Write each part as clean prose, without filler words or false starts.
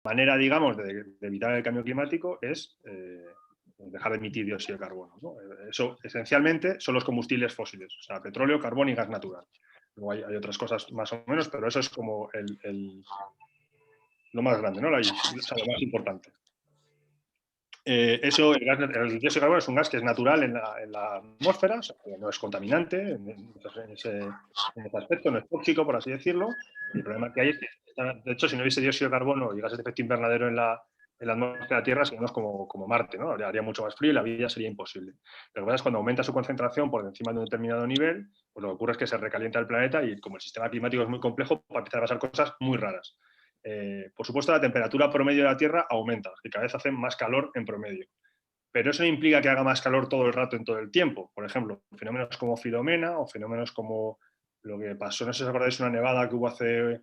manera, digamos, de evitar el cambio climático es dejar de emitir dióxido de carbono, ¿no? Eso, esencialmente, son los combustibles fósiles, o sea, petróleo, carbón y gas natural. Luego hay otras cosas más o menos, pero eso es como lo más grande, ¿no? O sea, lo más importante. Eso, el dióxido de carbono es un gas que es natural en la atmósfera, o sea, que no es contaminante en ese aspecto, no es tóxico, por así decirlo. Y el problema que hay es que, de hecho, si no hubiese dióxido de carbono y gases de efecto invernadero en la atmósfera de la Tierra, seríamos como Marte, ¿no? Haría mucho más frío y la vida sería imposible. Lo que pasa es cuando aumenta su concentración por encima de un determinado nivel, pues lo que ocurre es que se recalienta el planeta y como el sistema climático es muy complejo, va a empezar a pasar cosas muy raras. Por supuesto, la temperatura promedio de la Tierra aumenta, que cada vez hace más calor en promedio. Pero eso no implica que haga más calor todo el rato en todo el tiempo. Por ejemplo, fenómenos como Filomena o fenómenos como lo que pasó, no sé si os acordáis, una nevada que hubo hace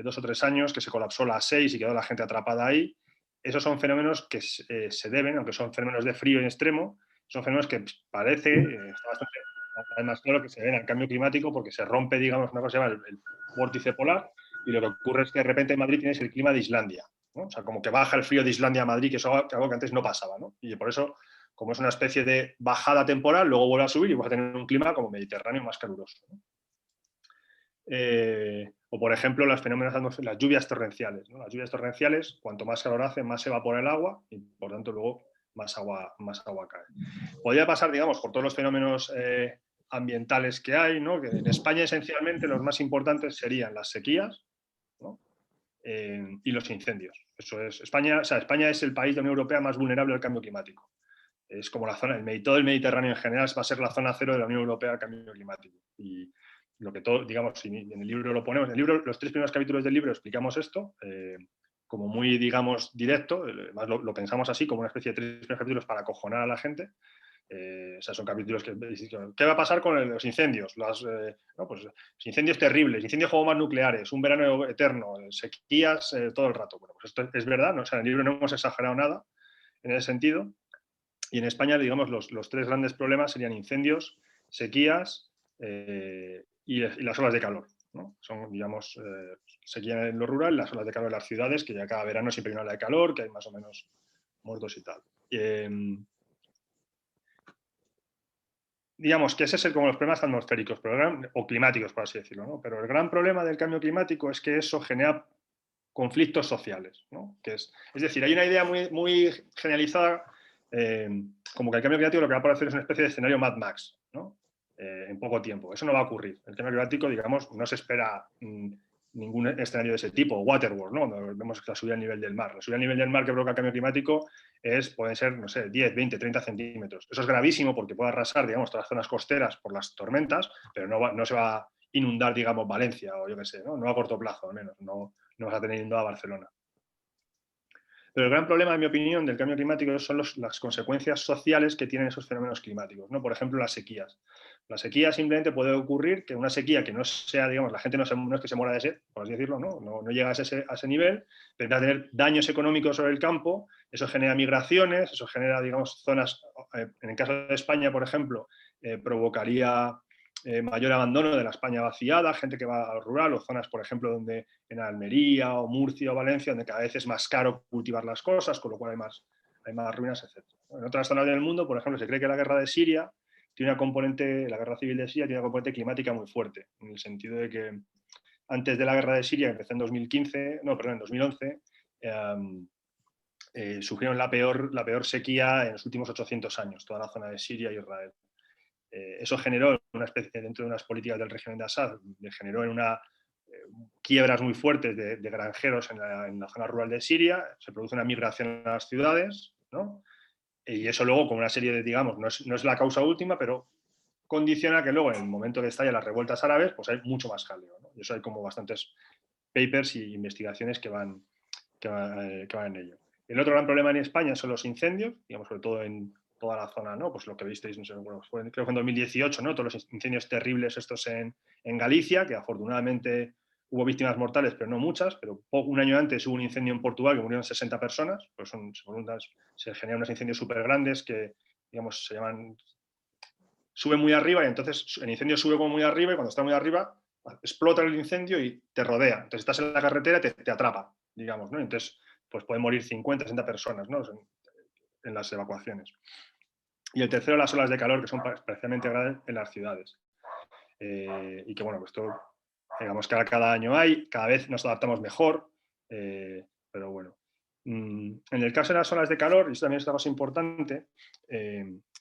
2 o 3 años, que se colapsó la A6 y quedó la gente atrapada ahí. Esos son fenómenos que se deben, aunque son fenómenos de frío en extremo, son fenómenos que parece, está bastante más claro que se deben al cambio climático porque se rompe, digamos, una cosa que se llama el vórtice polar y lo que ocurre es que de repente en Madrid tienes el clima de Islandia, ¿no? O sea, como que baja el frío de Islandia a Madrid, que es algo que antes no pasaba, ¿no? Y por eso, como es una especie de bajada temporal, luego vuelve a subir y vas a tener un clima como mediterráneo más caluroso, ¿no? O, por ejemplo, las las lluvias torrenciales, ¿no? Las lluvias torrenciales, cuanto más calor hace, más se evapora el agua y, por tanto, luego más agua cae. Podría pasar, digamos, por todos los fenómenos ambientales que hay, ¿no? Que en España, esencialmente, los más importantes serían las sequías, ¿no? Y los incendios. Eso es, España es el país de la Unión Europea más vulnerable al cambio climático. Es como la zona, todo el Mediterráneo en general va a ser la zona cero de la Unión Europea al cambio climático. Y lo que todo, digamos, si en el libro lo ponemos, en el libro, los 3 primeros capítulos del libro explicamos esto, como muy, digamos, directo, además lo pensamos así, como una especie de 3 primeros capítulos para acojonar a la gente. O sea, son capítulos que... ¿Qué va a pasar con los incendios? No, pues, incendios terribles, incendios como más nucleares, un verano eterno, sequías todo el rato. Bueno, pues esto es verdad, ¿no? O sea, en el libro no hemos exagerado nada en ese sentido. Y en España, digamos, los 3 grandes problemas serían incendios, sequías y las olas de calor, ¿no? Son, digamos, sequía en lo rural, las olas de calor en las ciudades, que ya cada verano siempre hay una ola de calor, que hay más o menos muertos y tal. Digamos que ese es como los problemas atmosféricos o climáticos, por así decirlo, ¿no? Pero el gran problema del cambio climático es que eso genera conflictos sociales, ¿no? Es decir, hay una idea muy, muy generalizada, como que el cambio climático lo que va a hacer es una especie de escenario Mad Max, ¿no? En poco tiempo. Eso no va a ocurrir. El cambio climático, digamos, no se espera ningún escenario de ese tipo. Waterworld, ¿no? Cuando vemos la subida al nivel del mar. La subida al nivel del mar que provoca el cambio climático pueden ser, no sé, 10, 20, 30 centímetros. Eso es gravísimo porque puede arrasar, digamos, todas las zonas costeras por las tormentas, pero no se va a inundar, digamos, Valencia o yo qué sé, ¿no? No a corto plazo, al menos. No vas a tener inundada Barcelona. Pero el gran problema, en mi opinión, del cambio climático son las consecuencias sociales que tienen esos fenómenos climáticos, ¿no? Por ejemplo, las sequías. La sequía simplemente puede ocurrir que una sequía que no sea, digamos, la gente no es que se muera de sed, por así decirlo, no llega a ese nivel, pero va a tener daños económicos sobre el campo, eso genera migraciones, eso genera, digamos, zonas, en el caso de España, por ejemplo, provocaría mayor abandono de la España vaciada, gente que va al rural, o zonas, por ejemplo, donde en Almería o Murcia o Valencia, donde cada vez es más caro cultivar las cosas, con lo cual hay más ruinas, etc. En otras zonas del mundo, por ejemplo, se cree que la guerra de Siria tiene una componente, la guerra civil de Siria tiene una componente climática muy fuerte, en el sentido de que antes de la guerra de Siria, que empezó en 2011, sufrieron la peor sequía en los últimos 800 años, toda la zona de Siria e Israel. Eso generó una especie, dentro de unas políticas del régimen de Assad, generó en quiebras muy fuertes de granjeros en la zona rural de Siria, se produce una migración a las ciudades, ¿no? Y eso luego, con una serie de, digamos, no es la causa última, pero condiciona que luego, en el momento que estallan las revueltas árabes, pues hay mucho más jaleo, ¿no? Y eso hay como bastantes papers y investigaciones que van en ello. El otro gran problema en España son los incendios, digamos, sobre todo en toda la zona, ¿no? Pues lo que visteis, no sé, bueno, creo que en 2018, ¿no? Todos los incendios terribles estos en Galicia, que afortunadamente hubo víctimas mortales, pero no muchas, pero un año antes hubo un incendio en Portugal que murieron 60 personas, pues se generan unos incendios súper grandes que, digamos, suben muy arriba y entonces el incendio sube como muy arriba y cuando está muy arriba explota el incendio y te rodea. Entonces estás en la carretera y te atrapa. digamos, ¿no? Entonces, pues pueden morir 50, 60 personas, ¿no? En las evacuaciones. Y el tercero, las olas de calor, que son especialmente graves en las ciudades. Y que, bueno, esto, digamos que cada año hay, cada vez nos adaptamos mejor, pero bueno. En el caso de las olas de calor, y esto también es una cosa importante,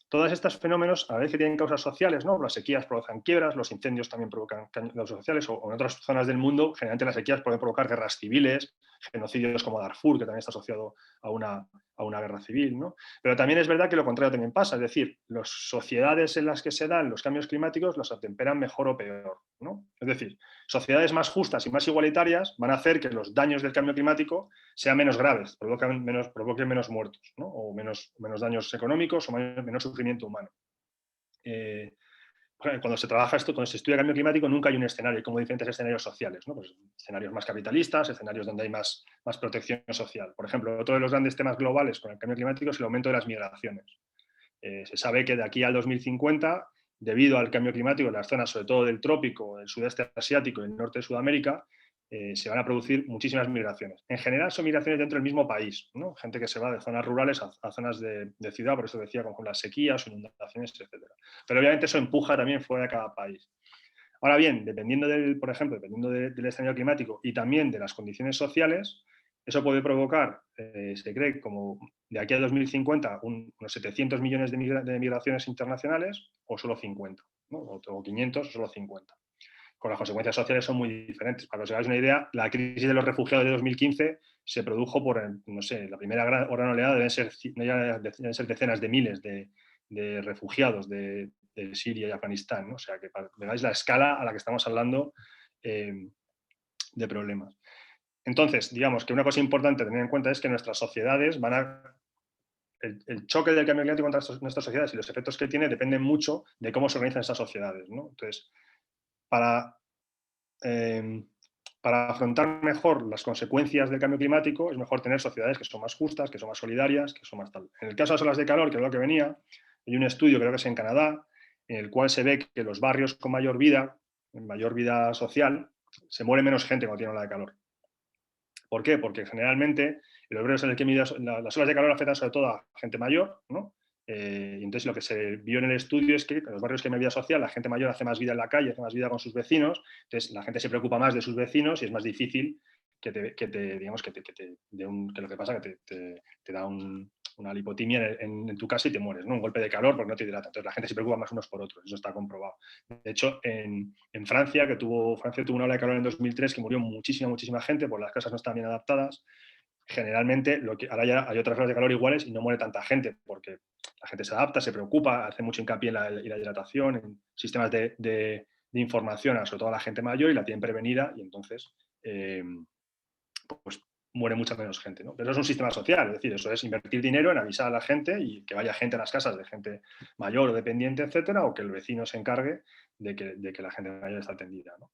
todos estos fenómenos, a la vez que tienen causas sociales, ¿no? Las sequías provocan quiebras, los incendios también provocan causas sociales, o en otras zonas del mundo, generalmente las sequías pueden provocar guerras civiles, genocidios como Darfur, que también está asociado a una guerra civil, ¿no? Pero también es verdad que lo contrario también pasa, es decir, las sociedades en las que se dan los cambios climáticos los atemperan mejor o peor, ¿no? Es decir, sociedades más justas y más igualitarias van a hacer que los daños del cambio climático sean menos graves, provoquen menos muertos, ¿no? O menos daños económicos o menos sufrimiento humano. Cuando se trabaja esto, cuando se estudia el cambio climático, nunca hay un escenario, hay como diferentes escenarios sociales, ¿no? Pues escenarios más capitalistas, escenarios donde hay más protección social. Por ejemplo, otro de los grandes temas globales con el cambio climático es el aumento de las migraciones. Se sabe que de aquí al 2050, debido al cambio climático en las zonas, sobre todo del trópico, del sudeste asiático y el norte de Sudamérica, se van a producir muchísimas migraciones. En general son migraciones dentro del mismo país, ¿no? Gente que se va de zonas rurales a zonas de ciudad, por eso decía, con las sequías, inundaciones, etc. Pero obviamente eso empuja también fuera de cada país. Ahora bien, dependiendo por ejemplo, dependiendo del escenario climático y también de las condiciones sociales, eso puede provocar, se cree, como de aquí a 2050, unos 700 millones de migraciones internacionales o solo 50, ¿no? O 500 o solo 50. Con las consecuencias sociales son muy diferentes. Para que os hagáis una idea, la crisis de los refugiados de 2015 se produjo por, no sé, la primera gran oleada deben ser decenas de miles de refugiados de Siria y Afganistán, ¿no? O sea, que para que veáis la escala a la que estamos hablando de problemas. Entonces, digamos que una cosa importante a tener en cuenta es que nuestras sociedades van a... El choque del cambio climático contra nuestras sociedades y los efectos que tiene dependen mucho de cómo se organizan esas sociedades, ¿no? Entonces, para afrontar mejor las consecuencias del cambio climático es mejor tener sociedades que son más justas, que son más solidarias, que son más tal. En el caso de las olas de calor, que es lo que venía, hay un estudio, creo que es en Canadá, en el cual se ve que los barrios con mayor vida social, se muere menos gente cuando tiene ola de calor. ¿Por qué? Porque generalmente los barrios en el que las olas de calor afectan sobre todo a gente mayor, ¿no? Y entonces lo que se vio en el estudio es que en los barrios que hay vida social, la gente mayor hace más vida en la calle, hace más vida con sus vecinos, entonces la gente se preocupa más de sus vecinos y es más difícil que lo que pasa que te da una lipotimia en tu casa y te mueres, ¿no? Un golpe de calor porque no te hidrata. Entonces la gente se preocupa más unos por otros, eso está comprobado. De hecho, en Francia, Francia tuvo una ola de calor en 2003 que murió muchísima gente porque las casas no estaban bien adaptadas. Generalmente, ahora ya hay otras olas de calor iguales y no muere tanta gente porque la gente se adapta, se preocupa, hace mucho hincapié en la hidratación, en sistemas de información, sobre todo a la gente mayor, y la tienen prevenida y entonces pues muere mucha menos gente, ¿no? Pero eso es un sistema social, es decir, eso es invertir dinero en avisar a la gente y que vaya gente a las casas de gente mayor o dependiente, etcétera, o que el vecino se encargue de que la gente mayor esté atendida, ¿no?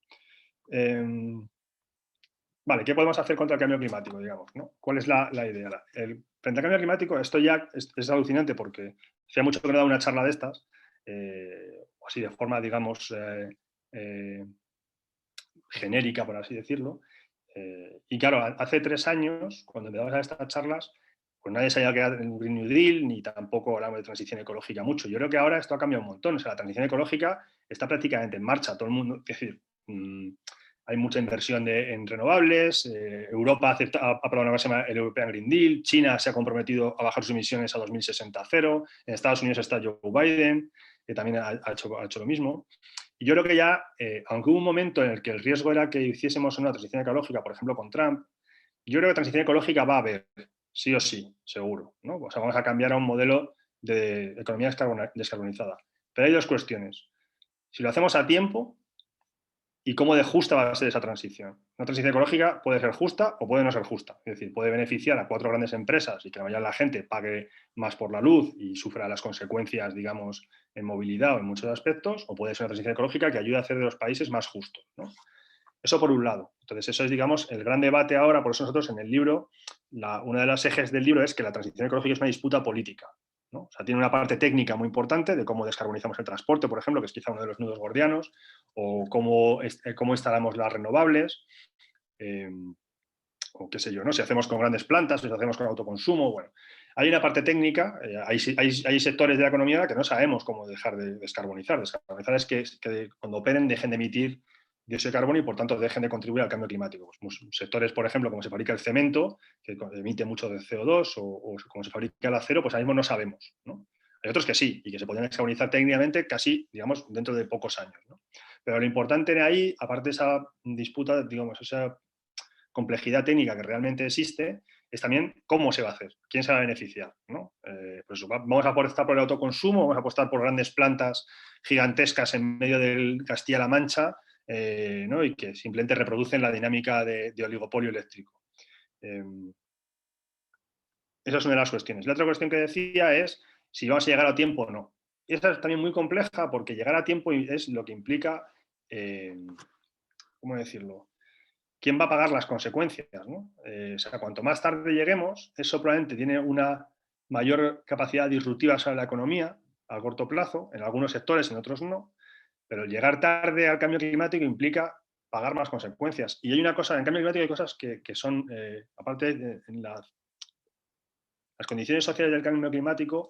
Vale, ¿qué podemos hacer contra el cambio climático, digamos, ¿no? ¿Cuál es la idea? Frente al cambio climático, esto ya es alucinante porque hacía mucho que no daba una charla de estas, así de forma, digamos, genérica, por así decirlo. Y claro, hace 3 años, cuando empezamos a estas charlas, pues nadie sabía que era el Green New Deal, ni tampoco hablamos de transición ecológica mucho. Yo creo que ahora esto ha cambiado un montón. O sea, la transición ecológica está prácticamente en marcha. Todo el mundo, es decir, hay mucha inversión en renovables. Europa ha aprobado una cosa que se llama el European Green Deal. China se ha comprometido a bajar sus emisiones a 2060 a cero. En Estados Unidos está Joe Biden, que también ha hecho lo mismo. Y yo creo que ya, aunque hubo un momento en el que el riesgo era que hiciésemos una transición ecológica, por ejemplo, con Trump, yo creo que transición ecológica va a haber, sí o sí, seguro, ¿no? O sea, vamos a cambiar a un modelo de economía descarbonizada. Pero hay 2 cuestiones. Si lo hacemos a tiempo, ¿y cómo de justa va a ser esa transición? Una transición ecológica puede ser justa o puede no ser justa. Es decir, puede beneficiar a 4 grandes empresas y que la gente pague más por la luz y sufra las consecuencias, digamos, en movilidad o en muchos aspectos, o puede ser una transición ecológica que ayude a hacer de los países más justos, ¿no? Eso por un lado. Entonces, eso es, digamos, el gran debate ahora. Por eso nosotros en el libro, una de los ejes del libro es que la transición ecológica es una disputa política, ¿no? O sea, tiene una parte técnica muy importante de cómo descarbonizamos el transporte, por ejemplo, que es quizá uno de los nudos gordianos, o cómo instalamos las renovables, o qué sé yo, ¿no? Si hacemos con grandes plantas, si hacemos con autoconsumo, bueno. Hay una parte técnica, hay sectores de la economía que no sabemos cómo dejar de descarbonizar. Descarbonizar es que cuando operen dejen de emitir dióxido de carbono y por tanto dejen de contribuir al cambio climático. Pues, sectores, por ejemplo, como se fabrica el cemento, que emite mucho de CO2, o como se fabrica el acero, pues ahora mismo no sabemos, ¿no? Hay otros que sí, y que se podrían descarbonizar técnicamente casi, digamos, dentro de pocos años, ¿no? Pero lo importante ahí, aparte de esa disputa, digamos, esa complejidad técnica que realmente existe, es también cómo se va a hacer, quién se va a beneficiar, ¿no? Pues vamos a apostar por el autoconsumo, vamos a apostar por grandes plantas gigantescas en medio del Castilla-La Mancha, ¿no? Y que simplemente reproducen la dinámica de oligopolio eléctrico. Esa es una de las cuestiones. La otra cuestión que decía es si vamos a llegar a tiempo o no. Y esta es también muy compleja porque llegar a tiempo es lo que implica, ¿cómo decirlo? ¿Quién va a pagar las consecuencias, ¿no? O sea, cuanto más tarde lleguemos, eso probablemente tiene una mayor capacidad disruptiva sobre la economía a corto plazo, en algunos sectores, en otros no, pero llegar tarde al cambio climático implica pagar más consecuencias. Y hay una cosa, en el cambio climático hay cosas que son, aparte en las condiciones sociales del cambio climático,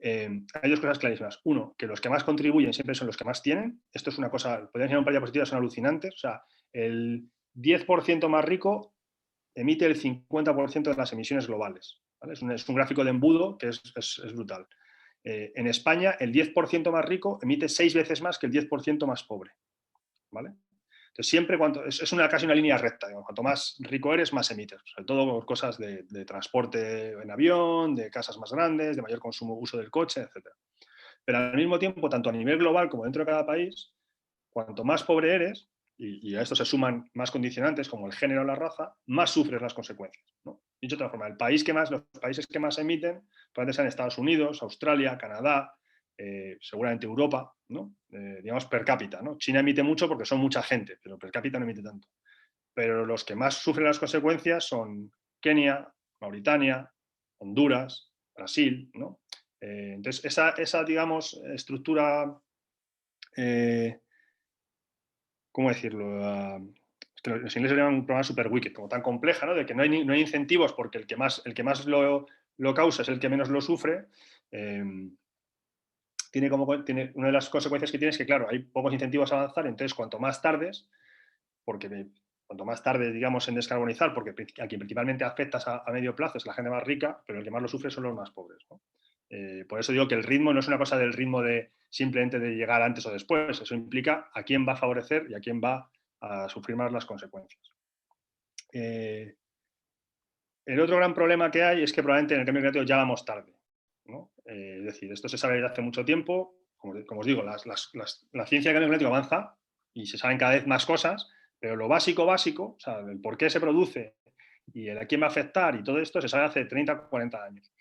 hay dos cosas clarísimas. Uno, que los que más contribuyen siempre son los que más tienen. Esto es una cosa, podrían ser un par de diapositivas, son alucinantes. O sea, el 10% más rico emite el 50% de las emisiones globales. ¿Vale? Es un gráfico de embudo que es brutal. En España, el 10% más rico emite 6 veces más que el 10% más pobre. ¿Vale? Entonces, siempre casi una línea recta. Digamos, cuanto más rico eres, más emites. Sobre todo cosas de transporte en avión, de casas más grandes, de mayor consumo, uso del coche, etc. Pero al mismo tiempo, tanto a nivel global como dentro de cada país, cuanto más pobre eres, y a esto se suman más condicionantes como el género o la raza, más sufres las consecuencias, ¿no? Dicho de otra forma, los países que más emiten probablemente sean Estados Unidos, Australia, Canadá, seguramente Europa, ¿no? Digamos per cápita, ¿no? China emite mucho porque son mucha gente, pero per cápita no emite tanto. Pero los que más sufren las consecuencias son Kenia, Mauritania, Honduras, Brasil, ¿no? Entonces, esa, digamos, estructura, ¿cómo decirlo? Los ingleses llaman un programa super wicked, como tan compleja, ¿no? De que no hay incentivos porque el que más lo causa es el que menos lo sufre. Tiene una de las consecuencias que tiene es que, claro, hay pocos incentivos a avanzar, entonces cuanto más tardes, cuanto más tarde, digamos, en descarbonizar, porque a quien principalmente afectas a medio plazo es la gente más rica, pero el que más lo sufre son los más pobres, ¿no? Por eso digo que el ritmo no es una cosa del ritmo de simplemente de llegar antes o después, eso implica a quién va a favorecer y a quién va a sufrir más las consecuencias. El otro gran problema que hay es que probablemente en el cambio climático ya vamos tarde, ¿no? Es decir, esto se sabe desde hace mucho tiempo, como os digo, la ciencia del cambio climático avanza y se saben cada vez más cosas, pero lo básico, o sea, el por qué se produce y a quién va a afectar y todo esto se sabe hace 30 o 40 años.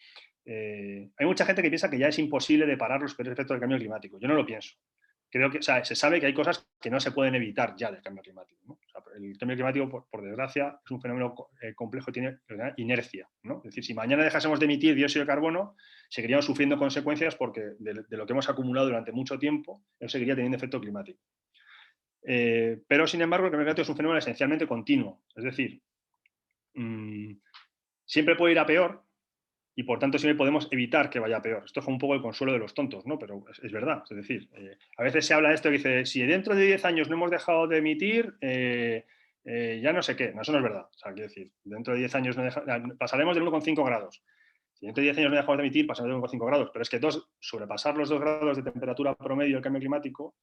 Hay mucha gente que piensa que ya es imposible de parar los peores efectos del cambio climático. Yo no lo pienso. Creo que, o sea, se sabe que hay cosas que no se pueden evitar ya del cambio climático, ¿no? O sea, el cambio climático, por desgracia, es un fenómeno complejo y tiene inercia, ¿no? Es decir, si mañana dejásemos de emitir dióxido de carbono, seguiríamos sufriendo consecuencias porque de lo que hemos acumulado durante mucho tiempo, eso seguiría teniendo efecto climático. Pero, sin embargo, el cambio climático es un fenómeno esencialmente continuo. Es decir, siempre puede ir a peor, y por tanto siempre podemos evitar que vaya peor. Esto es un poco el consuelo de los tontos, ¿no? Pero es verdad. Es decir, a veces se habla de esto que dice, si dentro de 10 años no hemos dejado de emitir, ya no sé qué. No, eso no es verdad. O sea, quiero decir, dentro de 10 años pasaremos del 1,5 grados. Si dentro de 10 años no dejamos de emitir, pasaremos del 1,5 grados. Pero es que sobrepasar los 2 grados de temperatura promedio del cambio climático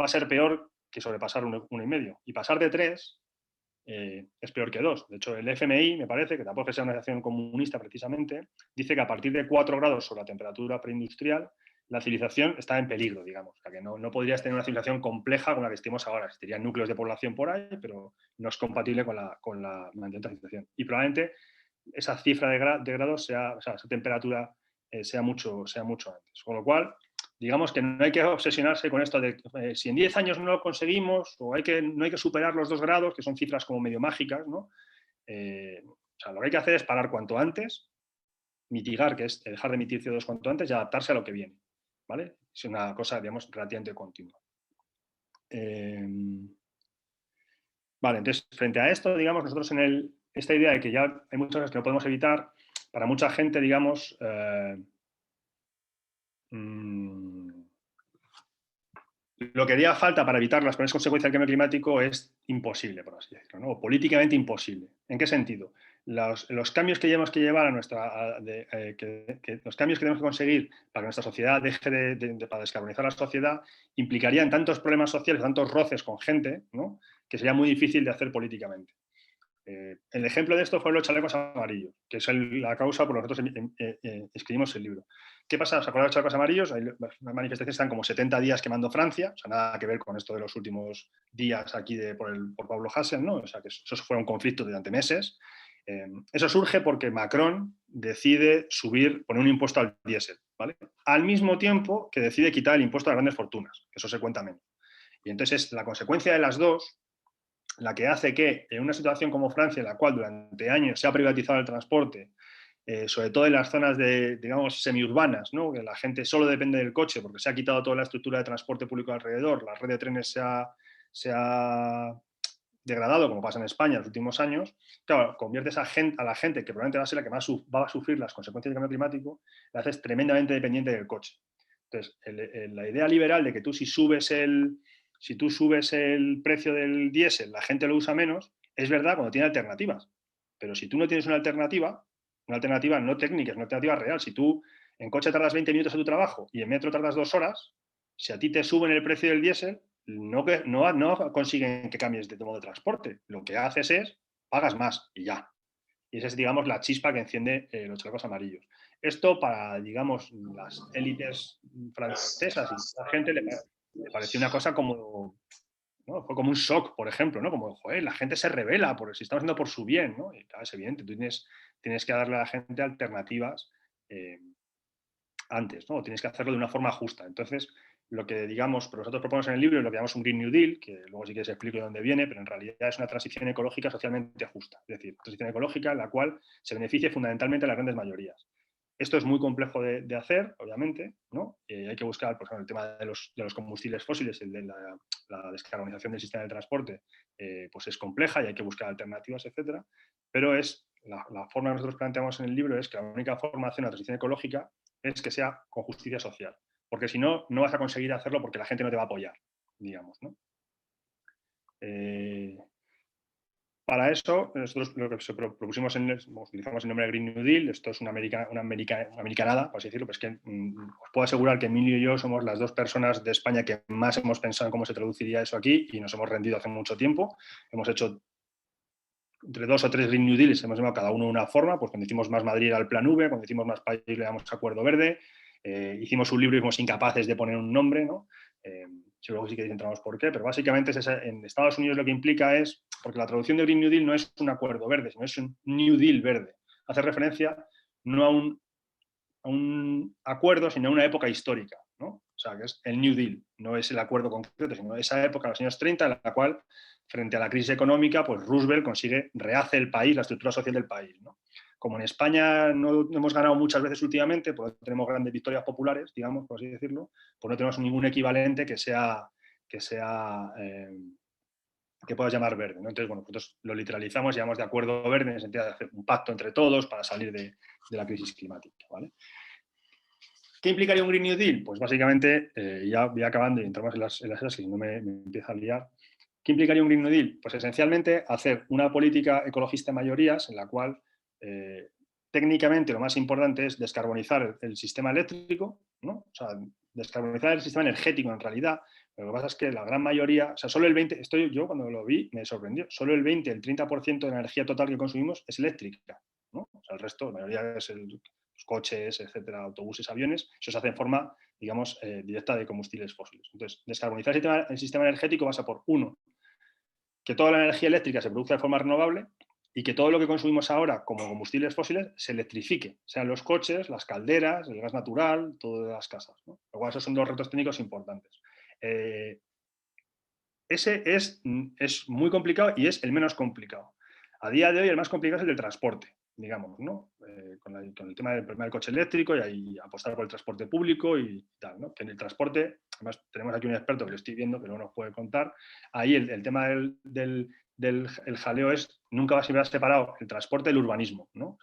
va a ser peor que sobrepasar 1,5. Y pasar de 3 es peor que 2. De hecho, el FMI, me parece, que tampoco es una organización comunista precisamente, dice que a partir de 4 grados sobre la temperatura preindustrial, la civilización está en peligro, digamos. O sea, que no podrías tener una civilización compleja con la que estemos ahora. Existirían núcleos de población por ahí, pero no es compatible con la mantenimiento de la civilización. Y probablemente esa cifra de grados, esa temperatura, sea mucho antes. Con lo cual, digamos que no hay que obsesionarse con esto de si en 10 años no lo conseguimos o no hay que superar los 2 grados, que son cifras como medio mágicas, ¿no? O sea, lo que hay que hacer es parar cuanto antes, mitigar, que es dejar de emitir CO2 cuanto antes y adaptarse a lo que viene, ¿vale? Es una cosa, digamos, relativamente continua. Vale, entonces, frente a esto, digamos, nosotros en esta idea de que ya hay muchas cosas que no podemos evitar, para mucha gente, digamos, lo que haría falta para evitar las peores consecuencias del cambio climático es imposible, por así decirlo, ¿no? O políticamente imposible. ¿En qué sentido? Los cambios que tenemos que llevar a nuestra, los cambios que tenemos que conseguir para que nuestra sociedad deje para descarbonizar la sociedad, implicarían tantos problemas sociales, tantos roces con gente, ¿no? Que sería muy difícil de hacer políticamente. El ejemplo de esto fue los chalecos amarillos, que es la causa por la que nosotros escribimos el libro. ¿Qué pasa? ¿Os acordáis de los chalecos amarillos? Las manifestaciones están como 70 días quemando Francia, o sea, nada que ver con esto de los últimos días aquí por Pablo Hasél, ¿no? O sea, que eso fue un conflicto durante meses. Eso surge porque Macron decide poner un impuesto al diésel, ¿vale? Al mismo tiempo que decide quitar el impuesto a las grandes fortunas, que eso se cuenta menos. Y entonces la consecuencia de las dos, la que hace que en una situación como Francia, en la cual durante años se ha privatizado el transporte, sobre todo en las zonas digamos, semiurbanas, ¿no? Que la gente solo depende del coche porque se ha quitado toda la estructura de transporte público alrededor, la red de trenes se ha degradado, como pasa en España en los últimos años, claro, conviertes a la gente que probablemente va a ser la que más va a sufrir las consecuencias del cambio climático, la haces tremendamente dependiente del coche. Entonces, la idea liberal de que tú si tú subes el precio del diésel, la gente lo usa menos, es verdad cuando tiene alternativas. Pero si tú no tienes una alternativa no técnica, es una alternativa real. Si tú en coche tardas 20 minutos a tu trabajo y en metro tardas 2 horas, si a ti te suben el precio del diésel, no consiguen que cambies de modo de transporte. Lo que haces es, pagas más y ya. Y esa es, digamos, la chispa que enciende los chalecos amarillos. Esto para, digamos, las élites francesas y la gente le pareció una cosa como, ¿no? Fue como un shock, por ejemplo, ¿no? Como, joder, la gente se revela si estamos haciendo por su bien, ¿no? Y claro, es evidente, tú tienes que darle a la gente alternativas antes, ¿no? O tienes que hacerlo de una forma justa. Entonces, lo que, digamos, nosotros proponemos en el libro es lo que llamamos un Green New Deal, que luego sí que os explico de dónde viene, pero en realidad es una transición ecológica socialmente justa. Es decir, transición ecológica en la cual se beneficie fundamentalmente a las grandes mayorías. Esto es muy complejo de hacer, obviamente, ¿no? Hay que buscar, por ejemplo, el tema de los combustibles fósiles, el de la descarbonización del sistema de transporte, pues es compleja y hay que buscar alternativas, etcétera. Pero la forma que nosotros planteamos en el libro es que la única forma de hacer una transición ecológica es que sea con justicia social. Porque si no, no vas a conseguir hacerlo porque la gente no te va a apoyar, digamos, ¿no? Para eso, nosotros lo que propusimos, utilizamos el nombre de Green New Deal, esto es una americanada, por así decirlo, pero es que os puedo asegurar que Emilio y yo somos las dos personas de España que más hemos pensado en cómo se traduciría eso aquí y nos hemos rendido hace mucho tiempo. Hemos hecho entre 2 o 3 Green New Deals, hemos llamado cada uno de una forma, pues cuando hicimos Más Madrid al Plan V, cuando hicimos Más País le damos Acuerdo Verde, hicimos un libro y fuimos incapaces de poner un nombre, ¿no? Luego sí que entramos por qué, pero básicamente en Estados Unidos lo que implica es, porque la traducción de Green New Deal no es un acuerdo verde, sino es un New Deal verde. Hace referencia no a un acuerdo, sino a una época histórica, ¿no? O sea, que es el New Deal, no es el acuerdo concreto, sino esa época, los años 30, en la cual, frente a la crisis económica, pues Roosevelt rehace el país, la estructura social del país, ¿no? Como en España no hemos ganado muchas veces últimamente, pues no tenemos grandes victorias populares, digamos, por así decirlo, pues no tenemos ningún equivalente que puedas llamar verde, ¿no? Entonces, bueno, nosotros lo literalizamos y llamamos de acuerdo verde en el sentido de hacer un pacto entre todos para salir de la crisis climática, ¿vale? ¿Qué implicaría un Green New Deal? Pues básicamente, ya voy acabando y entramos en las cosas que si no me empieza a liar. ¿Qué implicaría un Green New Deal? Pues esencialmente hacer una política ecologista de mayorías en la cual técnicamente lo más importante es descarbonizar el sistema eléctrico, ¿no? O sea, descarbonizar el sistema energético en realidad. Lo que pasa es que la gran mayoría, o sea, solo el 20%, yo cuando lo vi me sorprendió, solo el 20, el 30% de la energía total que consumimos es eléctrica, ¿no? O sea, el resto, la mayoría es los coches, etcétera, autobuses, aviones, eso se hace en forma, digamos, directa de combustibles fósiles. Entonces, descarbonizar el sistema energético pasa por, uno, que toda la energía eléctrica se produzca de forma renovable y que todo lo que consumimos ahora como combustibles fósiles se electrifique, sean los coches, las calderas, el gas natural, todas las casas, ¿no? Luego, esos son dos retos técnicos importantes. Ese es muy complicado y es el menos complicado. A día de hoy el más complicado es el del transporte, digamos, ¿no? Con el tema del coche eléctrico y ahí apostar por el transporte público y tal, ¿no? Que en el transporte, además tenemos aquí un experto que lo estoy viendo, que luego nos puede contar, ahí el tema el jaleo es, nunca va a ser separado el transporte del urbanismo, ¿no?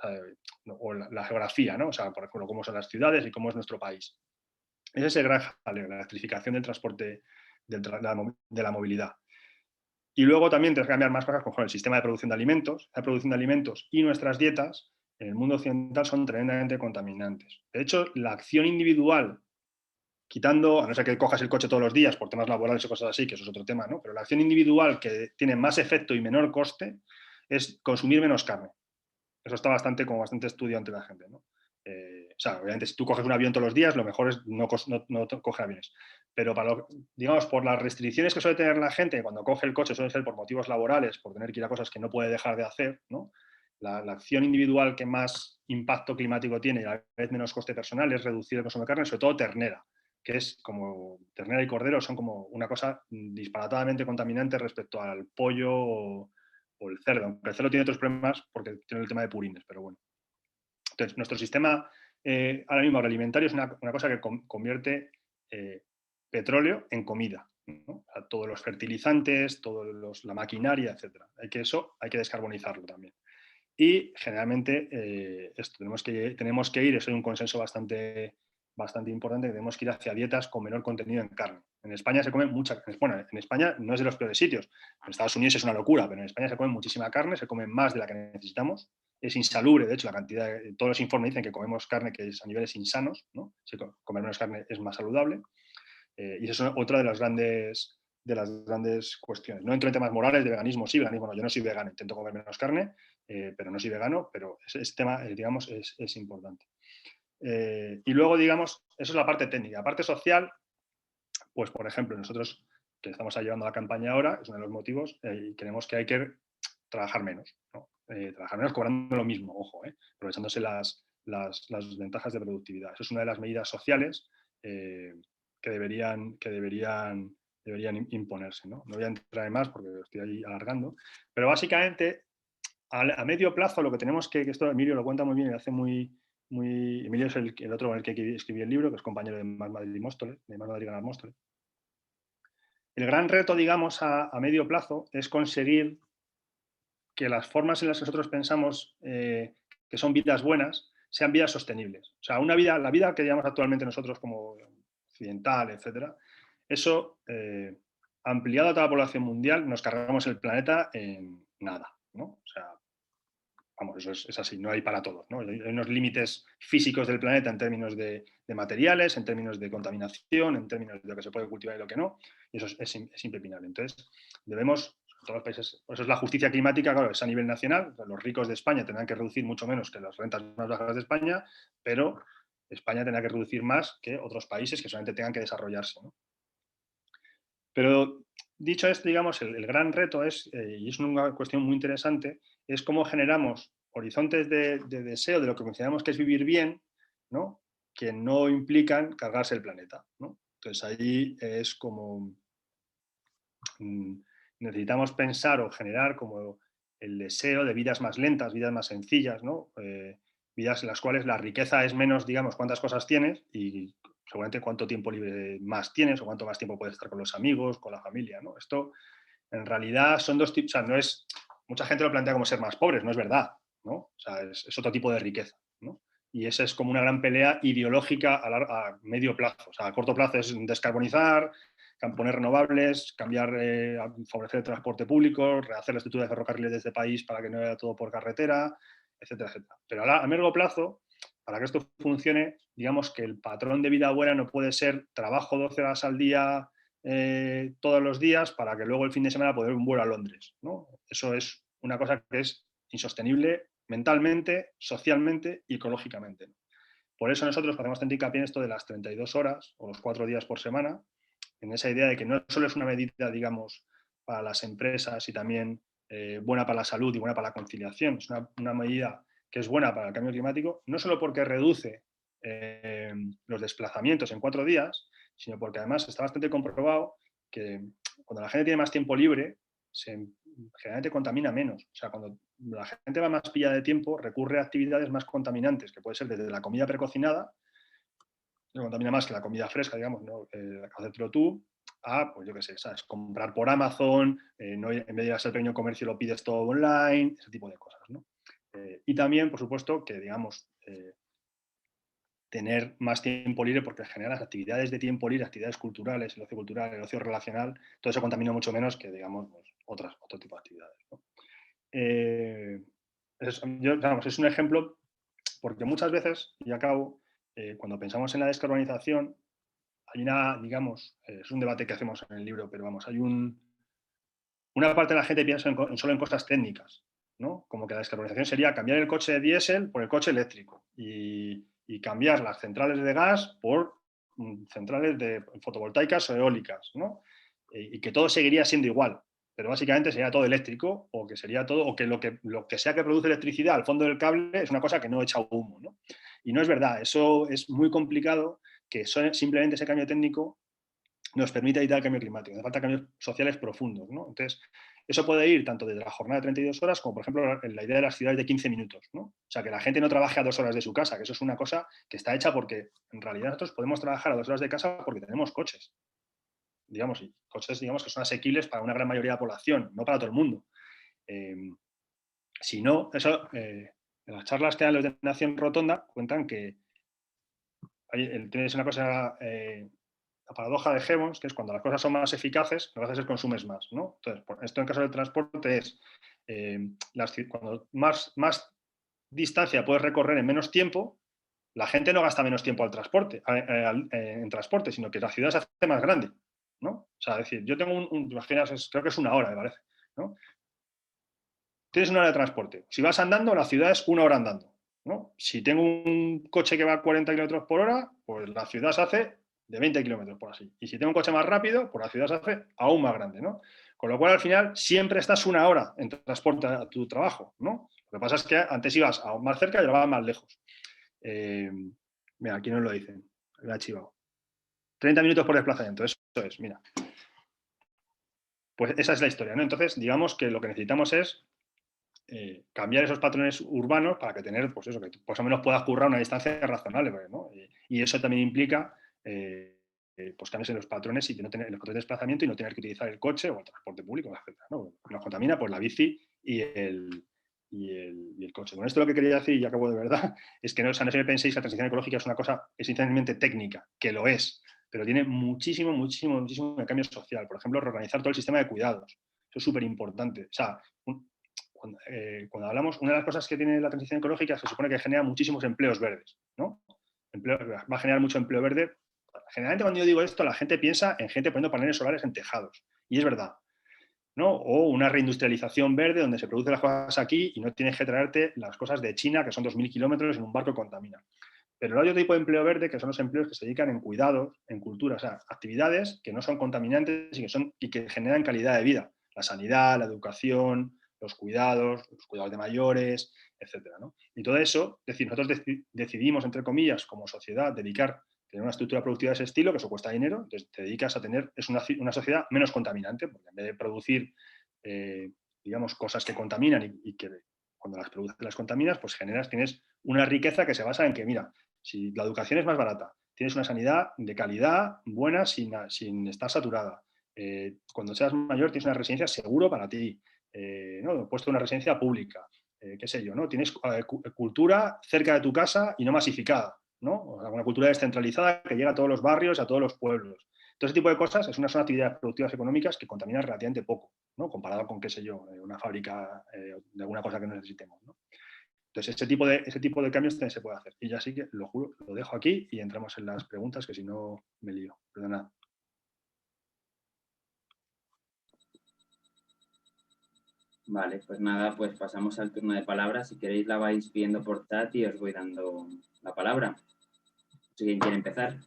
O la geografía, ¿no? O sea, por ejemplo, cómo son las ciudades y cómo es nuestro país. Ese es el gran jaleo, la electrificación del transporte, de la movilidad. Y luego también tienes que cambiar más cosas, como el sistema de producción de alimentos. La producción de alimentos y nuestras dietas en el mundo occidental son tremendamente contaminantes. De hecho, la acción individual, quitando, a no ser que cojas el coche todos los días por temas laborales o cosas así, que eso es otro tema, ¿no? Pero la acción individual que tiene más efecto y menor coste es consumir menos carne. Eso está bastante estudiado entre la gente, ¿no? O sea, obviamente, si tú coges un avión todos los días, lo mejor es no coger aviones. Pero digamos, por las restricciones que suele tener la gente cuando coge el coche, suele ser por motivos laborales, por tener que ir a cosas que no puede dejar de hacer, ¿no? La acción individual que más impacto climático tiene y a la vez menos coste personal es reducir el consumo de carne, sobre todo ternera, que es como ternera y cordero son como una cosa disparatadamente contaminante respecto al pollo o el cerdo. Aunque el cerdo tiene otros problemas porque tiene el tema de purines, pero bueno. Entonces, nuestro sistema ahora mismo agroalimentario es una cosa que convierte petróleo en comida, ¿no? O sea, todos los fertilizantes, la maquinaria, etc. Eso hay que descarbonizarlo también. Y generalmente esto tenemos que ir, eso es un consenso bastante importante, que tenemos que ir hacia dietas con menor contenido en carne. En España se come mucha, bueno, en España no es de los peores sitios, en Estados Unidos es una locura, pero en España se come muchísima carne, se come más de la que necesitamos, es insalubre, de hecho, la cantidad, todos los informes dicen que comemos carne que es a niveles insanos, ¿no? Si comer menos carne es más saludable, y eso es otra de las grandes cuestiones. No entro en temas morales de veganismo, sí, veganismo no, yo no soy vegano, intento comer menos carne, pero no soy vegano, pero ese tema, digamos, es importante. Y luego, digamos, eso es la parte técnica. La parte social, pues, por ejemplo, nosotros que estamos llevando la campaña ahora, es uno de los motivos, y creemos que hay que trabajar menos, ¿no? Trabajar menos cobrando lo mismo, ojo, aprovechándose las ventajas de productividad. Eso es una de las medidas sociales que deberían imponerse, ¿no? No voy a entrar en más porque estoy ahí alargando, pero básicamente a medio plazo lo que tenemos esto Emilio lo cuenta muy bien y hace Emilio es el otro con el que escribí el libro, que es compañero de Más Madrid y Móstoles, de Más Madrid y Móstoles. El gran reto, digamos, a medio plazo es conseguir que las formas en las que nosotros pensamos que son vidas buenas sean vidas sostenibles. O sea, la vida que llamamos actualmente nosotros como occidental, etcétera, eso ampliado a toda la población mundial, nos cargamos el planeta en nada, ¿no? O sea, vamos, eso es así, no hay para todos, ¿no? Hay unos límites físicos del planeta en términos de materiales, en términos de contaminación, en términos de lo que se puede cultivar y lo que no, y eso es impepinable. Entonces, debemos, todos los países, eso es la justicia climática, claro, es a nivel nacional, los ricos de España tendrán que reducir mucho menos que las rentas más bajas de España, pero España tendrá que reducir más que otros países que solamente tengan que desarrollarse, ¿no? Pero dicho esto, digamos, el gran reto es, y es una cuestión muy interesante, es cómo generamos horizontes de deseo de lo que consideramos que es vivir bien, ¿no? Que no implican cargarse el planeta, ¿no? Entonces ahí es como necesitamos pensar o generar como el deseo de vidas más lentas, vidas más sencillas, ¿no? Vidas en las cuales la riqueza es menos, digamos, cuántas cosas tienes y seguramente cuánto tiempo libre más tienes o cuánto más tiempo puedes estar con los amigos, con la familia, ¿no? Esto en realidad son dos tipos, o sea, no es, mucha gente lo plantea como ser más pobres, no es verdad, ¿no? O sea, es otro tipo de riqueza, ¿no? Y esa es como una gran pelea ideológica a medio plazo. O sea, a corto plazo es descarbonizar, poner renovables, favorecer el transporte público, rehacer la estructura de ferrocarriles de este país para que no vaya todo por carretera, etcétera, etcétera. Pero a largo plazo, para que esto funcione, digamos que el patrón de vida buena no puede ser trabajo 12 horas al día todos los días para que luego el fin de semana poder un vuelo a Londres, ¿no? Eso es una cosa que es insostenible mentalmente, socialmente y ecológicamente. Por eso nosotros hacemos tanto hincapié en esto de las 32 horas o los 4 días por semana, en esa idea de que no solo es una medida, digamos, para las empresas y también buena para la salud y buena para la conciliación, es una medida que es buena para el cambio climático, no solo porque reduce los desplazamientos en 4 días, sino porque además está bastante comprobado que cuando la gente tiene más tiempo libre, generalmente contamina menos. O sea, cuando la gente va más pillada de tiempo, recurre a actividades más contaminantes, que puede ser desde la comida precocinada, que contamina más que la comida fresca, digamos, ¿no? Hacértelo tú, pues yo qué sé, ¿sabes? Comprar por Amazon, en vez de ir a ser pequeño comercio lo pides todo online, ese tipo de cosas, ¿no? Y también, por supuesto, que digamos, tener más tiempo libre, porque en general las actividades de tiempo libre, actividades culturales, el ocio cultural, el ocio relacional, todo eso contamina mucho menos que, digamos, pues, otro tipo de actividades, ¿no? Es un ejemplo porque muchas veces, y acabo, cuando pensamos en la descarbonización, hay una, digamos, es un debate que hacemos en el libro, pero vamos, hay una parte de la gente piensa solo en cosas técnicas, ¿no? Como que la descarbonización sería cambiar el coche de diésel por el coche eléctrico y cambiar las centrales de gas por centrales de fotovoltaicas o eólicas, ¿no? Y que todo seguiría siendo igual, pero básicamente sería todo eléctrico o que sería todo, o que lo que sea que produce electricidad al fondo del cable es una cosa que no echa humo, ¿no? Y no es verdad, eso es muy complicado, que simplemente ese cambio técnico nos permite evitar el cambio climático. Hace falta cambios sociales profundos, ¿no? Entonces, eso puede ir tanto desde la jornada de 32 horas como, por ejemplo, la idea de las ciudades de 15 minutos, ¿no? O sea, que la gente no trabaje a 2 horas de su casa, que eso es una cosa que está hecha porque en realidad nosotros podemos trabajar a 2 horas de casa porque tenemos coches, digamos, y coches, digamos, que son asequibles para una gran mayoría de la población, no para todo el mundo. Si no, eso, en las charlas que dan los de Nación Rotonda cuentan que tienes una cosa, la paradoja de Gibbons, que es cuando las cosas son más eficaces, lo que haces es consumes más, ¿no? Entonces, esto en caso del transporte es, cuando más distancia puedes recorrer en menos tiempo, la gente no gasta menos tiempo en transporte, sino que la ciudad se hace más grande, ¿no? O sea, es decir, yo tengo imaginas, creo que es una hora, me parece, ¿no? Tienes una hora de transporte. Si vas andando, la ciudad es una hora andando, ¿no? Si tengo un coche que va a 40 kilómetros por hora, pues la ciudad se hace de 20 kilómetros por así. Y si tengo un coche más rápido, pues la ciudad se hace aún más grande, ¿no? Con lo cual, al final, siempre estás una hora en transporte a tu trabajo, ¿no? Lo que pasa es que antes ibas más cerca y ahora vas más lejos. Mira, aquí nos lo dicen. Me ha chivado. 30 minutos por desplazamiento, eso es, mira. Pues esa es la historia, ¿no? Entonces, digamos que lo que necesitamos es cambiar esos patrones urbanos para que tener, pues eso, que más o menos puedas currar una distancia razonable, ¿no? Y eso también implica pues cambios en los patrones y no tener los patrones de desplazamiento y no tener que utilizar el coche o el transporte público, etc., ¿no? Nos contamina pues la bici y el coche. Con esto lo que quería decir, y acabo de verdad, es que no, o sea, no se me penséis que la transición ecológica es una cosa esencialmente técnica, que lo es, pero tiene muchísimo de cambio social. Por ejemplo, reorganizar todo el sistema de cuidados. Eso es súper importante. O sea, cuando hablamos, una de las cosas que tiene la transición ecológica es que se supone que genera muchísimos empleos verdes, ¿no? Va a generar mucho empleo verde. Generalmente cuando yo digo esto, la gente piensa en gente poniendo paneles solares en tejados. Y es verdad, ¿no? O una reindustrialización verde donde se producen las cosas aquí y no tienes que traerte las cosas de China, que son 2.000 kilómetros en un barco que contamina. Pero hay otro tipo de empleo verde que son los empleos que se dedican en cuidados, en cultura, o sea, actividades que no son contaminantes y que generan calidad de vida. La sanidad, la educación, los cuidados de mayores, etcétera, ¿no? Y todo eso, es decir, nosotros decidimos, entre comillas, como sociedad, tener una estructura productiva de ese estilo, que eso cuesta dinero, entonces te dedicas a tener, es una sociedad menos contaminante, porque en vez de producir, digamos, cosas que contaminan y que cuando las produces las contaminas, pues tienes una riqueza que se basa en que, mira, si la educación es más barata, tienes una sanidad de calidad, buena, sin estar saturada. Cuando seas mayor, tienes una residencia seguro para ti, ¿no? Puesto una residencia pública, qué sé yo, ¿no? Tienes cultura cerca de tu casa y no masificada, ¿no? O sea, una cultura descentralizada que llega a todos los barrios, a todos los pueblos. Todo ese tipo de cosas son actividades productivas económicas que contaminan relativamente poco, ¿no? Comparado con, qué sé yo, una fábrica de alguna cosa que no necesitemos, ¿no? Entonces, ese tipo de cambios también se puede hacer. Y ya sí que, lo juro, lo dejo aquí y entramos en las preguntas, que si no me lío. Perdona. Vale, pues nada, pues pasamos al turno de palabras. Si queréis la vais viendo por chat y os voy dando la palabra. Si alguien quiere empezar.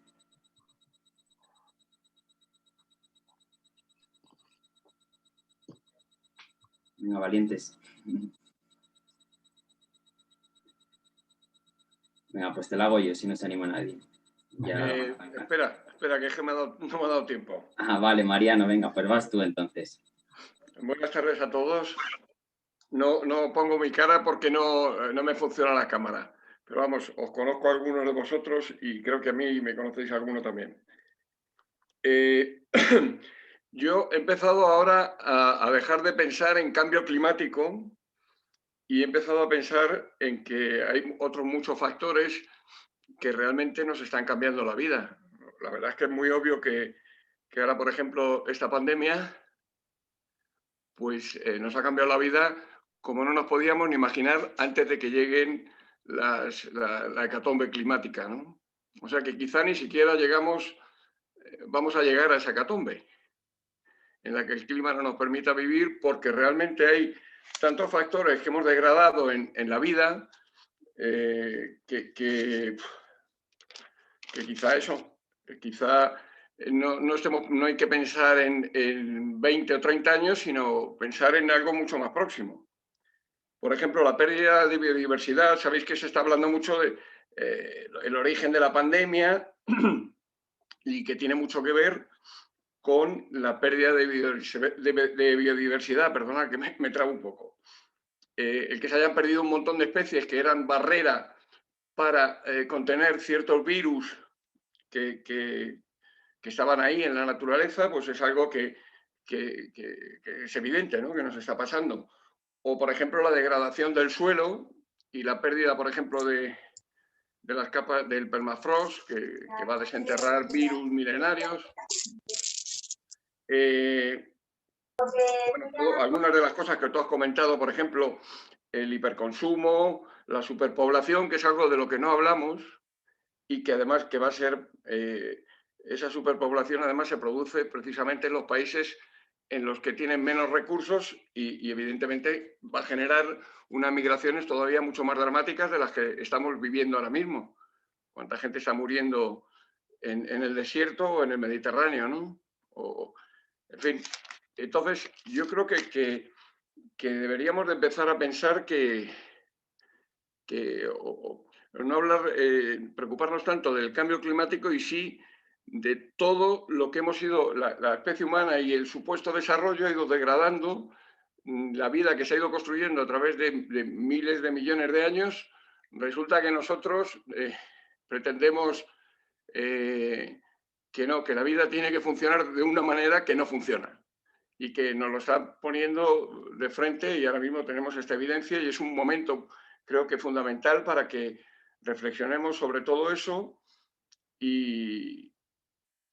Venga, valientes. Venga, pues te la hago yo si no se anima nadie. Ya espera, que no me ha dado tiempo. Ah, vale, Mariano, venga, pues vas tú entonces. Buenas tardes a todos. No pongo mi cara porque no me funciona la cámara. Pero vamos, os conozco a algunos de vosotros y creo que a mí me conocéis a alguno también. Yo he empezado ahora a dejar de pensar en cambio climático y he empezado a pensar en que hay otros muchos factores que realmente nos están cambiando la vida. La verdad es que es muy obvio que ahora, por ejemplo, esta pandemia, pues nos ha cambiado la vida como no nos podíamos ni imaginar antes de que lleguen la hecatombe climática, ¿no? O sea que quizá ni siquiera vamos a llegar a esa hecatombe, en la que el clima no nos permita vivir, porque realmente hay tantos factores que hemos degradado en la vida que quizá eso, quizá no hay que pensar en 20 o 30 años, sino pensar en algo mucho más próximo. Por ejemplo, la pérdida de biodiversidad. Sabéis que se está hablando mucho de el origen de la pandemia y que tiene mucho que ver con la pérdida de biodiversidad. Perdona que me trabo un poco. El que se hayan perdido un montón de especies que eran barrera para contener ciertos virus que estaban ahí en la naturaleza, pues es algo que es evidente, ¿no?, que nos está pasando. O, por ejemplo, la degradación del suelo y la pérdida, por ejemplo, de las capas del permafrost, que va a desenterrar virus milenarios. Bueno, algunas de las cosas que tú has comentado, por ejemplo, el hiperconsumo, la superpoblación, que es algo de lo que no hablamos y que además que va a ser, esa superpoblación además se produce precisamente en los países en los que tienen menos recursos y evidentemente va a generar unas migraciones todavía mucho más dramáticas de las que estamos viviendo ahora mismo. ¿Cuánta gente está muriendo en el desierto o en el Mediterráneo, ¿no? En fin, entonces yo creo que deberíamos de empezar a pensar no hablar, preocuparnos tanto del cambio climático y sí de todo lo que hemos ido, la especie humana y el supuesto desarrollo ha ido degradando la vida que se ha ido construyendo a través de miles de millones de años. Resulta que nosotros pretendemos que la vida tiene que funcionar de una manera que no funciona y que nos lo está poniendo de frente, y ahora mismo tenemos esta evidencia y es un momento, creo que fundamental, para que reflexionemos sobre todo eso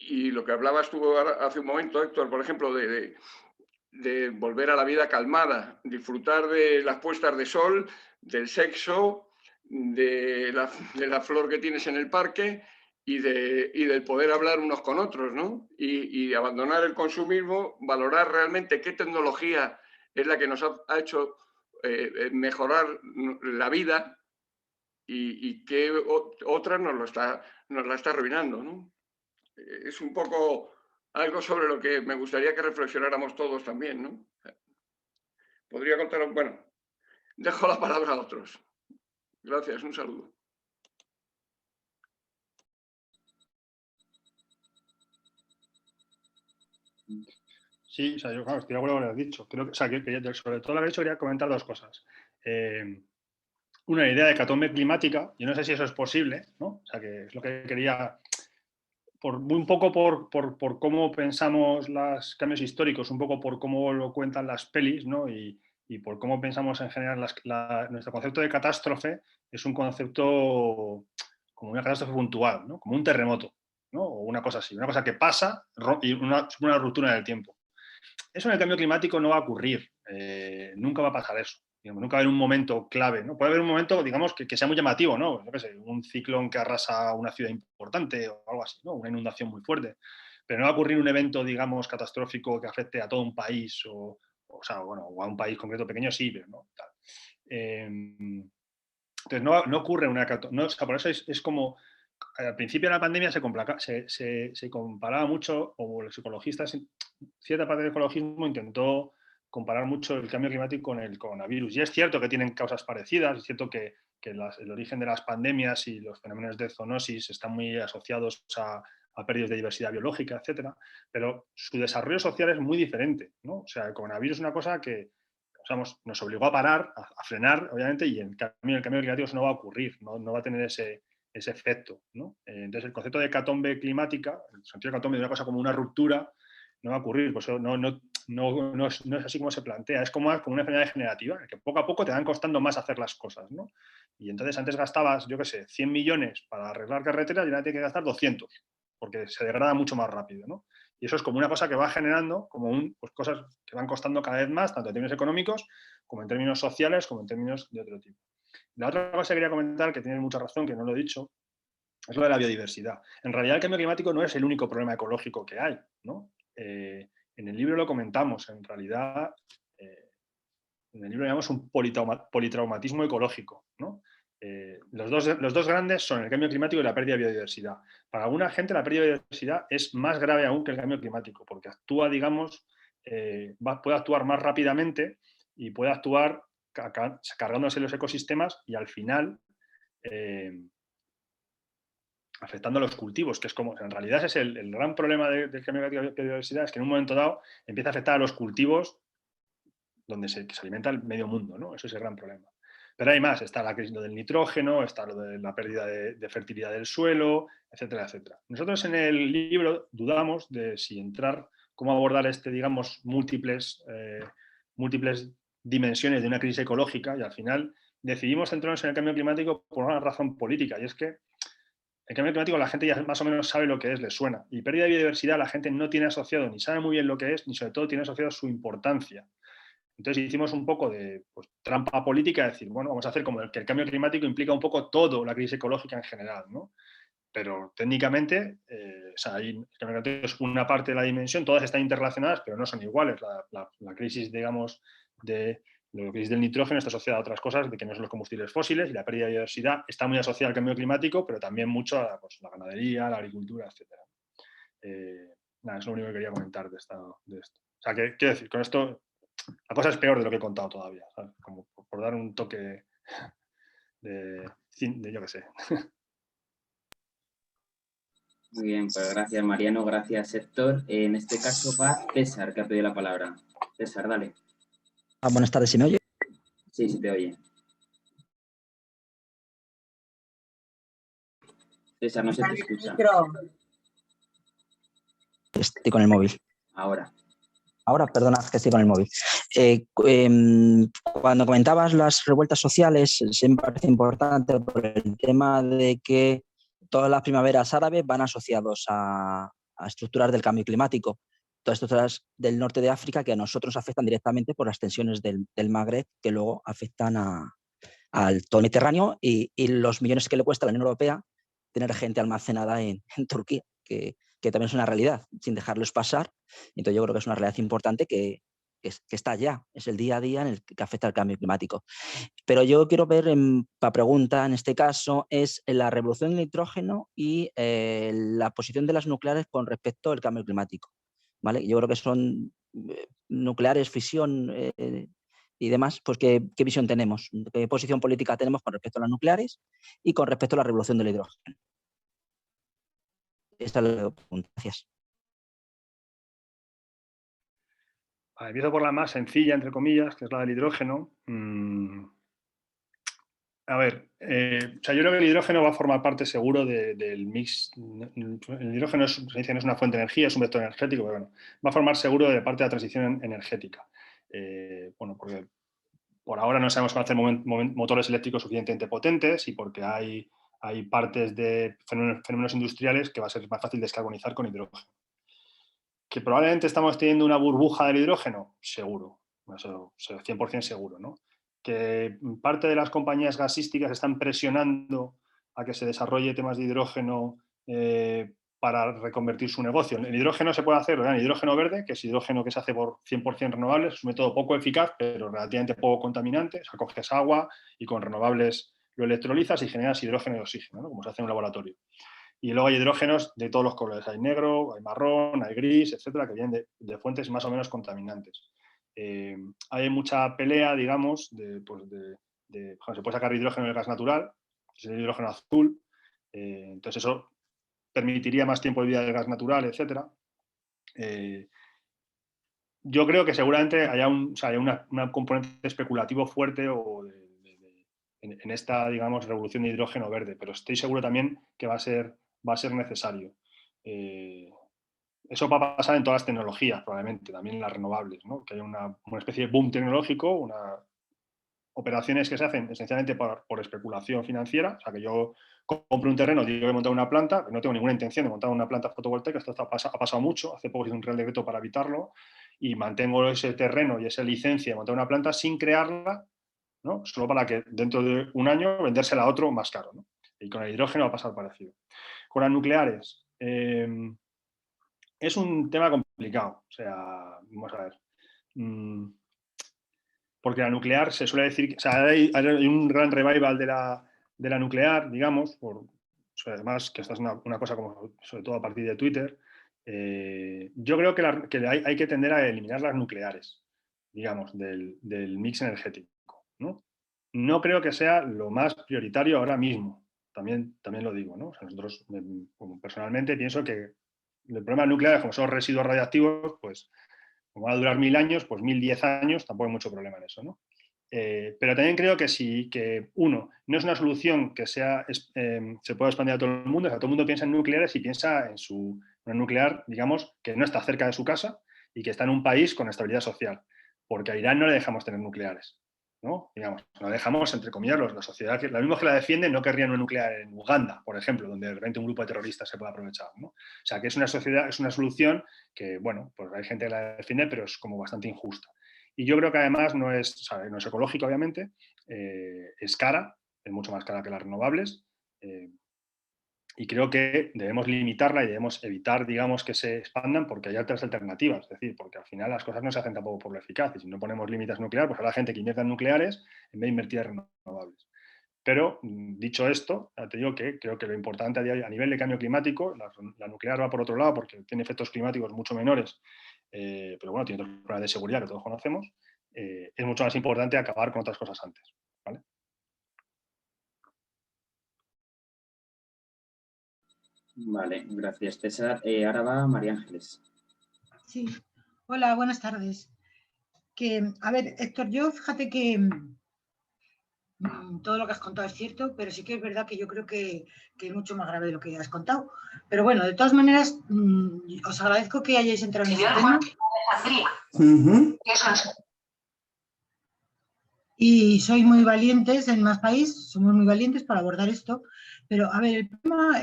y lo que hablabas tú hace un momento, Héctor, por ejemplo, de volver a la vida calmada, disfrutar de las puestas de sol, del sexo, de la flor que tienes en el parque y del poder hablar unos con otros, ¿no? Y abandonar el consumismo, valorar realmente qué tecnología es la que nos ha hecho mejorar la vida y qué otra nos la está arruinando, ¿no? Es un poco algo sobre lo que me gustaría que reflexionáramos todos también, ¿no? Podría contar, bueno, dejo la palabra a otros. Gracias, un saludo. Sí, o sea, yo claro, estoy de acuerdo con lo que has dicho. Creo que, o sea, que sobre todo lo que he dicho quería comentar dos cosas. Una idea de hecatombe climática, yo no sé si eso es posible, ¿no? O sea, que es lo que quería, un poco por cómo pensamos los cambios históricos, un poco por cómo lo cuentan las pelis, ¿no? Y por cómo pensamos en general nuestro concepto de catástrofe es un concepto como una catástrofe puntual, ¿no? Como un terremoto, ¿no? O una cosa así, una cosa que pasa y una ruptura en el tiempo. Eso en el cambio climático no va a ocurrir, nunca va a pasar eso. Digamos, nunca va a haber un momento clave, ¿no? Puede haber un momento, digamos, que sea muy llamativo, ¿no? Yo qué sé, un ciclón que arrasa una ciudad importante o algo así, ¿no? Una inundación muy fuerte. Pero no va a ocurrir un evento, digamos, catastrófico que afecte a todo un país o sea, bueno, o a un país concreto pequeño sí, pero no. Tal. Entonces no ocurre una catástrofe. O sea, por eso es como al principio de la pandemia se comparaba mucho, o los ecologistas, cierta parte del ecologismo intentó comparar mucho el cambio climático con el coronavirus. Y es cierto que tienen causas parecidas, es cierto que el origen de las pandemias y los fenómenos de zoonosis están muy asociados a pérdidas de diversidad biológica, etcétera, pero su desarrollo social es muy diferente, ¿no? O sea, el coronavirus es una cosa que nos obligó a parar, a frenar, obviamente, y el cambio climático eso no va a ocurrir, no va a tener ese ese efecto, ¿no? Entonces, el concepto de hecatombe climática, el sentido de hecatombe de una cosa como una ruptura, no va a ocurrir, pues no es así como se plantea, es como una enfermedad degenerativa, que poco a poco te van costando más hacer las cosas, ¿no? Y entonces antes gastabas, yo qué sé, 100 millones para arreglar carreteras y ahora tienes que gastar 200, porque se degrada mucho más rápido, ¿no? Y eso es como una cosa que va generando como pues cosas que van costando cada vez más, tanto en términos económicos como en términos sociales, como en términos de otro tipo. La otra cosa que quería comentar, que tienes mucha razón, que no lo he dicho, es lo de la biodiversidad. En realidad el cambio climático no es el único problema ecológico que hay, ¿no? En el libro lo comentamos, en realidad en el libro llamamos un politraumatismo ecológico, ¿no? Los dos grandes son el cambio climático y la pérdida de biodiversidad. Para alguna gente la pérdida de biodiversidad es más grave aún que el cambio climático, porque actúa, digamos, puede actuar más rápidamente y puede actuar cargándose los ecosistemas y al final afectando a los cultivos, que es como, en realidad es el gran problema del cambio climático y la biodiversidad, es que en un momento dado empieza a afectar a los cultivos donde se alimenta el medio mundo, ¿no? Eso es el gran problema. Pero hay más, está la crisis del nitrógeno, está lo de la pérdida de fertilidad del suelo, etcétera, etcétera. Nosotros en el libro dudamos de si entrar, cómo abordar digamos, múltiples dimensiones de una crisis ecológica, y al final decidimos centrarnos en el cambio climático por una razón política, y es que el cambio climático la gente ya más o menos sabe lo que es, le suena. Y pérdida de biodiversidad la gente no tiene asociado, ni sabe muy bien lo que es, ni sobre todo tiene asociado su importancia. Entonces hicimos un poco de trampa política, decir, bueno, vamos a hacer como que el cambio climático implica un poco todo la crisis ecológica en general, ¿no? Pero técnicamente, o sea, el cambio climático es una parte de la dimensión, todas están interrelacionadas, pero no son iguales. La crisis, digamos, la crisis del nitrógeno está asociada a otras cosas, de que no son los combustibles fósiles, y la pérdida de biodiversidad está muy asociada al cambio climático, pero también mucho a la ganadería, la agricultura, etc. Nada, es lo único que quería comentar de esto. O sea, quiero decir, con esto la cosa es peor de lo que he contado todavía, ¿sabes? Como por dar un toque de yo qué sé. Muy bien, pues gracias Mariano, gracias Héctor. En este caso va César, que ha pedido la palabra. César, dale. Buenas tardes, ¿se me oye? Sí, se te oye. César, no se te escucha. Estoy con el móvil. Ahora, perdona, que estoy con el móvil. Cuando comentabas las revueltas sociales, sí me parece importante por el tema de que todas las primaveras árabes van asociados a estructuras del cambio climático. Todas estructuras del norte de África que a nosotros nos afectan directamente por las tensiones del Magreb, que luego afectan al todo el Mediterráneo y los millones que le cuesta a la Unión Europea tener gente almacenada en Turquía, que también es una realidad, sin dejarlos pasar. Entonces yo creo que es una realidad importante que está allá, es el día a día en el que afecta al cambio climático. Pero yo quiero ver, la pregunta en este caso es la revolución del nitrógeno y la posición de las nucleares con respecto al cambio climático, ¿vale? Yo creo que son nucleares, fisión y demás, pues ¿qué visión tenemos? ¿Qué posición política tenemos con respecto a las nucleares y con respecto a la revolución del hidrógeno? Esta es la pregunta. Gracias. Empiezo por la más sencilla, entre comillas, que es la del hidrógeno. A ver, o sea, yo creo que el hidrógeno va a formar parte seguro del mix. El hidrógeno se dice que no es una fuente de energía, es un vector energético, pero bueno, va a formar seguro de parte de la transición energética. Bueno, porque por ahora no sabemos cómo hacer motores eléctricos suficientemente potentes y porque hay partes de fenómenos industriales que va a ser más fácil descarbonizar con hidrógeno. ¿Que probablemente estamos teniendo una burbuja del hidrógeno? Seguro, eso 100% seguro, ¿no? Que parte de las compañías gasísticas están presionando a que se desarrolle temas de hidrógeno para reconvertir su negocio. El hidrógeno se puede hacer en hidrógeno verde, que es hidrógeno que se hace por 100% renovables, es un método poco eficaz, pero relativamente poco contaminante. O sea, coges agua y con renovables lo electrolizas y generas hidrógeno y oxígeno, ¿no? Como se hace en un laboratorio. Y luego hay hidrógenos de todos los colores. Hay negro, hay marrón, hay gris, etcétera, que vienen de fuentes más o menos contaminantes. Hay mucha pelea, digamos, se puede sacar hidrógeno del gas natural, que es el hidrógeno azul. Entonces eso permitiría más tiempo de vida del gas natural, etcétera. Yo creo que seguramente haya un componente especulativo fuerte o de en esta, digamos, revolución de hidrógeno verde, pero estoy seguro también que va a ser necesario. Eso va a pasar en todas las tecnologías, probablemente, también en las renovables, ¿no? Que hay una especie de boom tecnológico, operaciones que se hacen esencialmente por especulación financiera, o sea, que yo compro un terreno, digo que he montado una planta, no tengo ninguna intención de montar una planta fotovoltaica, esto ha pasado mucho, hace poco hice un Real Decreto para evitarlo, y mantengo ese terreno y esa licencia de montar una planta sin crearla, ¿no? Solo para que dentro de un año vendérsela a otro más caro, ¿no? Y con el hidrógeno va a pasar parecido. Con las nucleares, es un tema complicado, o sea, vamos a ver. Porque la nuclear se suele decir, o sea, hay un gran revival de la nuclear, digamos, o sea, además que esta es una cosa como, sobre todo a partir de Twitter. Yo creo que hay que tender a eliminar las nucleares, digamos, del mix energético, ¿no? No creo que sea lo más prioritario ahora mismo, también lo digo, ¿no? O sea, nosotros, personalmente, pienso que el problema nuclear, como son residuos radiactivos, pues como va a durar 1000 años, pues 1010 años, tampoco hay mucho problema en eso, ¿no? Pero también creo que sí, que uno, no es una solución que se pueda expandir a todo el mundo, o sea, todo el mundo piensa en nucleares y piensa en una nuclear, digamos, que no está cerca de su casa y que está en un país con estabilidad social, porque a Irán no le dejamos tener nucleares, ¿no? Digamos, lo dejamos, entre comillas, la sociedad, la misma que la defiende, no querrían una nuclear en Uganda, por ejemplo, donde de repente un grupo de terroristas se puede aprovechar, ¿no? O sea, que es una sociedad, es una solución que, bueno, pues hay gente que la defiende, pero es como bastante injusta. Y yo creo que además no es ecológica, obviamente, es cara, es mucho más cara que las renovables, y creo que debemos limitarla y debemos evitar, digamos, que se expandan porque hay otras alternativas, es decir, porque al final las cosas no se hacen tampoco por lo eficaz, y si no ponemos límites nucleares, pues habrá gente que invierta en nucleares en vez de invertir en renovables. Pero, dicho esto, te digo que creo que lo importante a nivel de cambio climático, la nuclear va por otro lado porque tiene efectos climáticos mucho menores, pero bueno, tiene otros problemas de seguridad que todos conocemos, es mucho más importante acabar con otras cosas antes, ¿vale? Vale, gracias, César. Ahora va María Ángeles. Sí, hola, buenas tardes. A ver, Héctor, yo fíjate que todo lo que has contado es cierto, pero sí que es verdad que yo creo que es mucho más grave de lo que has contado. Pero bueno, de todas maneras, os agradezco que hayáis entrado en este tema. Y sois muy valientes en Más País, somos muy valientes para abordar esto. Pero, a ver,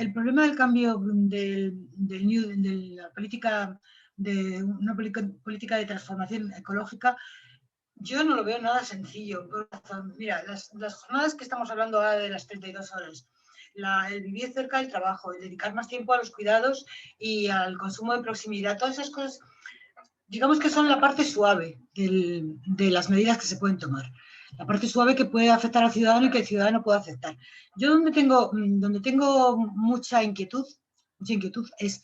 el problema del cambio de la política, de una política de transformación ecológica, yo no lo veo nada sencillo. Mira, las jornadas que estamos hablando ahora de las 32 horas, el vivir cerca del trabajo, el dedicar más tiempo a los cuidados y al consumo de proximidad, todas esas cosas, digamos que son la parte suave de las medidas que se pueden tomar. La parte suave que puede afectar al ciudadano y que el ciudadano puede aceptar. Yo donde tengo mucha inquietud es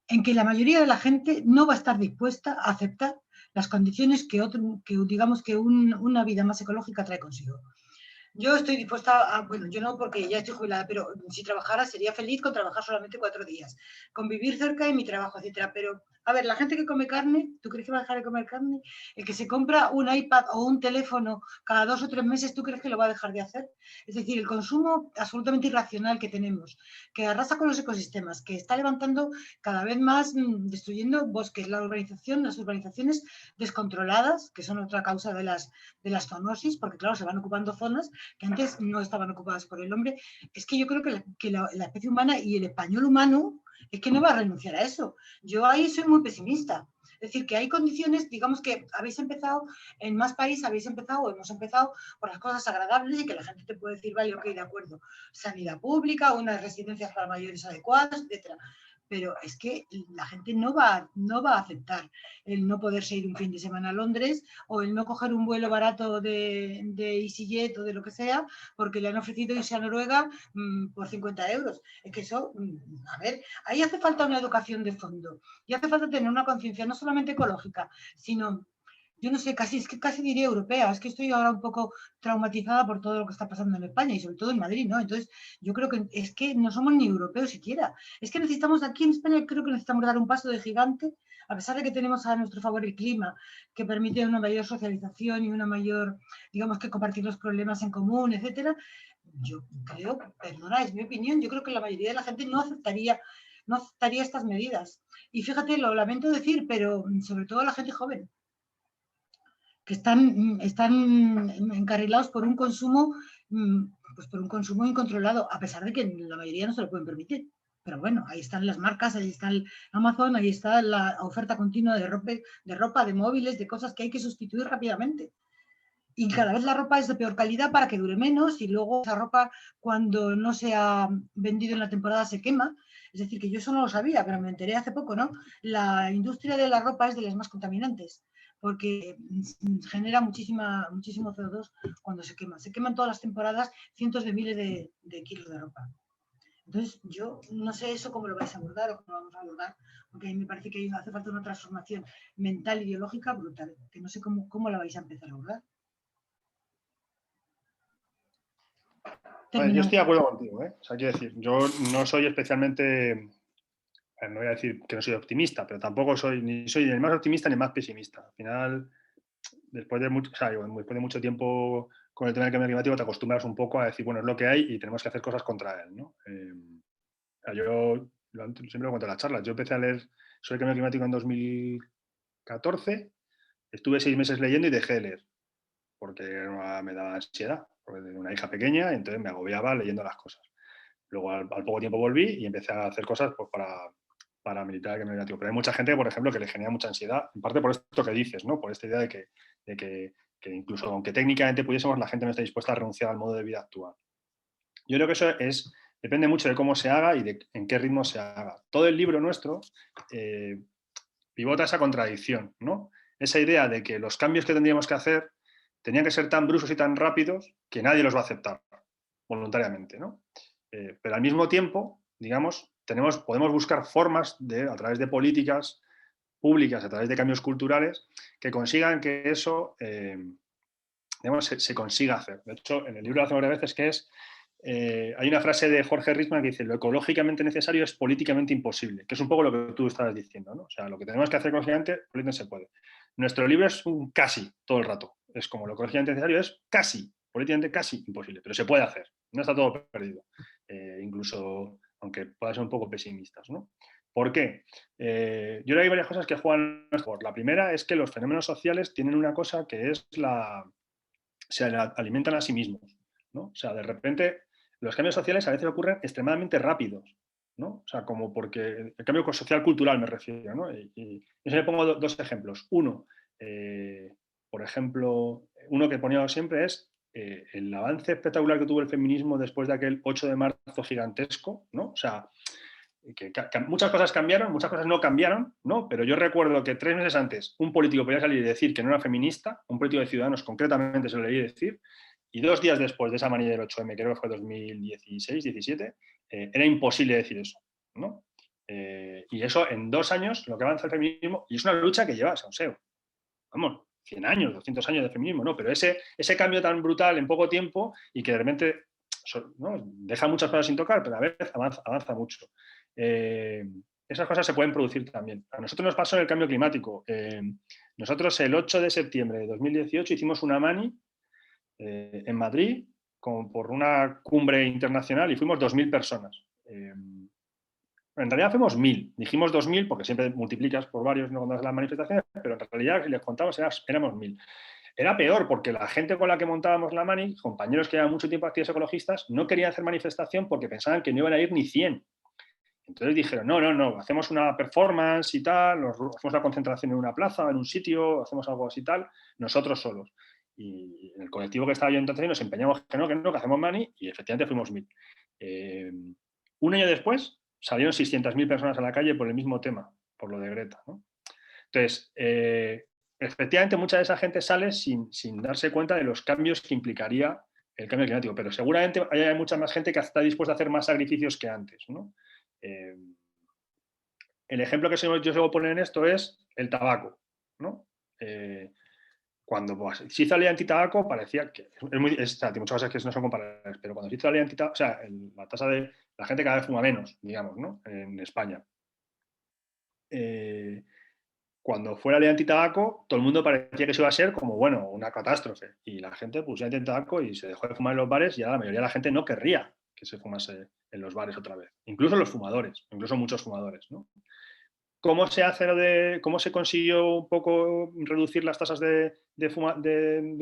en que la mayoría de la gente no va a estar dispuesta a aceptar las condiciones que digamos que una vida más ecológica trae consigo. Yo estoy dispuesta bueno, yo no porque ya estoy jubilada, pero si trabajara sería feliz con trabajar solamente 4 días, con vivir cerca de mi trabajo, etcétera. Pero, a ver, la gente que come carne, ¿tú crees que va a dejar de comer carne? El que se compra un iPad o un teléfono cada 2 o 3 meses, ¿tú crees que lo va a dejar de hacer? Es decir, el consumo absolutamente irracional que tenemos, que arrasa con los ecosistemas, que está levantando cada vez más, destruyendo bosques, las urbanizaciones descontroladas, que son otra causa de las zoonosis, porque claro, se van ocupando zonas que antes no estaban ocupadas por el hombre. Es que yo creo que la especie humana y el español humano es que no va a renunciar a eso. Yo ahí soy muy pesimista. Es decir, que hay condiciones, digamos que habéis empezado, en Más País habéis empezado o hemos empezado por las cosas agradables y que la gente te puede decir, vale, ok, de acuerdo, sanidad pública, unas residencias para mayores adecuadas, etcétera. Pero es que la gente no va a aceptar el no poderse ir un fin de semana a Londres o el no coger un vuelo barato de EasyJet o de lo que sea porque le han ofrecido irse a Noruega por 50 euros. Es que eso, a ver, ahí hace falta una educación de fondo y hace falta tener una conciencia no solamente ecológica, sino yo no sé, es que casi diría europea, es que estoy ahora un poco traumatizada por todo lo que está pasando en España y sobre todo en Madrid, ¿no? Entonces, yo creo que es que no somos ni europeos siquiera. Es que necesitamos, aquí en España creo que necesitamos dar un paso de gigante, a pesar de que tenemos a nuestro favor el clima, que permite una mayor socialización y una mayor, digamos, que compartir los problemas en común, etcétera. Yo creo, perdona, es mi opinión, yo creo que la mayoría de la gente no aceptaría estas medidas. Y fíjate, lo lamento decir, pero sobre todo la gente joven, que están encarrilados por un consumo, pues por un consumo incontrolado, a pesar de que la mayoría no se lo pueden permitir. Pero bueno, ahí están las marcas, ahí está el Amazon, ahí está la oferta continua de ropa, de móviles, de cosas que hay que sustituir rápidamente. Y cada vez la ropa es de peor calidad para que dure menos y luego esa ropa cuando no se ha vendido en la temporada se quema. Es decir, que yo eso no lo sabía, pero me enteré hace poco, ¿no? La industria de la ropa es de las más contaminantes porque genera muchísimo CO2 cuando se quema. Se queman todas las temporadas cientos de miles de kilos de ropa. Entonces, yo no sé eso cómo lo vais a abordar o cómo lo vamos a abordar, porque a mí me parece que hace falta una transformación mental, ideológica brutal, que no sé cómo la vais a empezar a abordar. Yo estoy de acuerdo contigo, ¿eh? O sea, quiero decir, yo no soy especialmente, no voy a decir que no soy optimista, pero tampoco soy ni el más optimista ni el más pesimista. Al final, después de mucho tiempo con el tema del cambio climático, te acostumbras un poco a decir, bueno, es lo que hay y tenemos que hacer cosas contra él, ¿no? Yo siempre lo cuento en las charlas. Yo empecé a leer sobre el cambio climático en 2014, estuve 6 meses leyendo y dejé de leer, porque me daba ansiedad, porque tenía una hija pequeña y entonces me agobiaba leyendo las cosas. Luego al poco tiempo volví y empecé a hacer cosas pues, para militar el cambio climático. Pero hay mucha gente, por ejemplo, que le genera mucha ansiedad, en parte por esto que dices, ¿no? Por esta idea de que incluso aunque técnicamente pudiésemos, la gente no está dispuesta a renunciar al modo de vida actual. Yo creo que eso depende mucho de cómo se haga y de en qué ritmo se haga. Todo el libro nuestro pivota esa contradicción, ¿no? Esa idea de que los cambios que tendríamos que hacer tenían que ser tan bruscos y tan rápidos que nadie los va a aceptar voluntariamente, ¿no? Pero al mismo tiempo, digamos, podemos buscar formas a través de políticas públicas, a través de cambios culturales, que consigan que eso digamos, se consiga hacer. De hecho, en el libro lo hacemos varias veces, que hay una frase de Jorge Riesman que dice: lo ecológicamente necesario es políticamente imposible, que es un poco lo que tú estabas diciendo, ¿no? O sea, lo que tenemos que hacer ecológicamente, políticamente se puede. Nuestro libro es un casi todo el rato. Es como lo ecológicamente necesario es casi, políticamente casi imposible, pero se puede hacer. No está todo perdido. Incluso, aunque pueda ser un poco pesimistas, ¿no? ¿Por qué? Yo creo que hay varias cosas que juegan a favor. La primera es que los fenómenos sociales tienen una cosa que es se alimentan a sí mismos, ¿no? O sea, de repente los cambios sociales a veces ocurren extremadamente rápidos, ¿no? O sea, como porque el cambio social cultural me refiero, ¿no? Y yo le pongo dos ejemplos. Uno, por ejemplo, uno que ponía siempre es el avance espectacular que tuvo el feminismo después de aquel 8 de marzo gigantesco, ¿no? O sea, que muchas cosas cambiaron, muchas cosas no cambiaron, ¿no? Pero yo recuerdo que 3 meses antes un político podía salir y decir que no era feminista, un político de Ciudadanos concretamente se lo leí decir, y 2 días después de esa manilla del 8M, creo que fue 2016-17, era imposible decir eso, ¿no? Y eso en 2 años, lo que avanza el feminismo, y es una lucha que lleva, o sea, vamos, 100 años, 200 años de feminismo, ¿no? Pero ese cambio tan brutal en poco tiempo y que de repente, ¿no?, deja muchas cosas sin tocar, pero a veces avanza mucho. Esas cosas se pueden producir también. A nosotros nos pasó en el cambio climático. Nosotros el 8 de septiembre de 2018 hicimos una mani en Madrid por una cumbre internacional y fuimos 2.000 personas. En realidad fuimos 1.000. Dijimos 2.000 porque siempre multiplicas por varios, ¿no?, cuando haces las manifestaciones, pero en realidad, si les contamos, éramos 1.000. Era peor porque la gente con la que montábamos la mani, compañeros que llevan mucho tiempo activistas ecologistas, no querían hacer manifestación porque pensaban que no iban a ir ni 100. Entonces dijeron, no, hacemos una performance y tal, hacemos una concentración en una plaza, en un sitio, hacemos algo así y tal, nosotros solos. Y en el colectivo que estaba yo entonces nos empeñamos que hacemos mani, y efectivamente fuimos 1.000. Un año después salieron 600.000 personas a la calle por el mismo tema, por lo de Greta, ¿no? Entonces, efectivamente mucha de esa gente sale sin darse cuenta de los cambios que implicaría el cambio climático, pero seguramente hay mucha más gente que está dispuesta a hacer más sacrificios que antes, ¿no? El ejemplo que yo suelo poner en esto es el tabaco, ¿no? cuando pues, se hizo la ley antitabaco parecía que tiene muchas cosas que no son comparables, pero cuando se hizo la ley antitabaco, o sea, la tasa de la gente cada vez fuma menos, digamos, ¿no? En España. Cuando fue la ley antitabaco, todo el mundo parecía que eso iba a ser como, bueno, una catástrofe. Y la gente puso ley antitabaco y se dejó de fumar en los bares y ahora la mayoría de la gente no querría que se fumase en los bares otra vez. Incluso los fumadores, incluso muchos fumadores, ¿no? ¿Cómo se hace cómo se consiguió un poco reducir las tasas de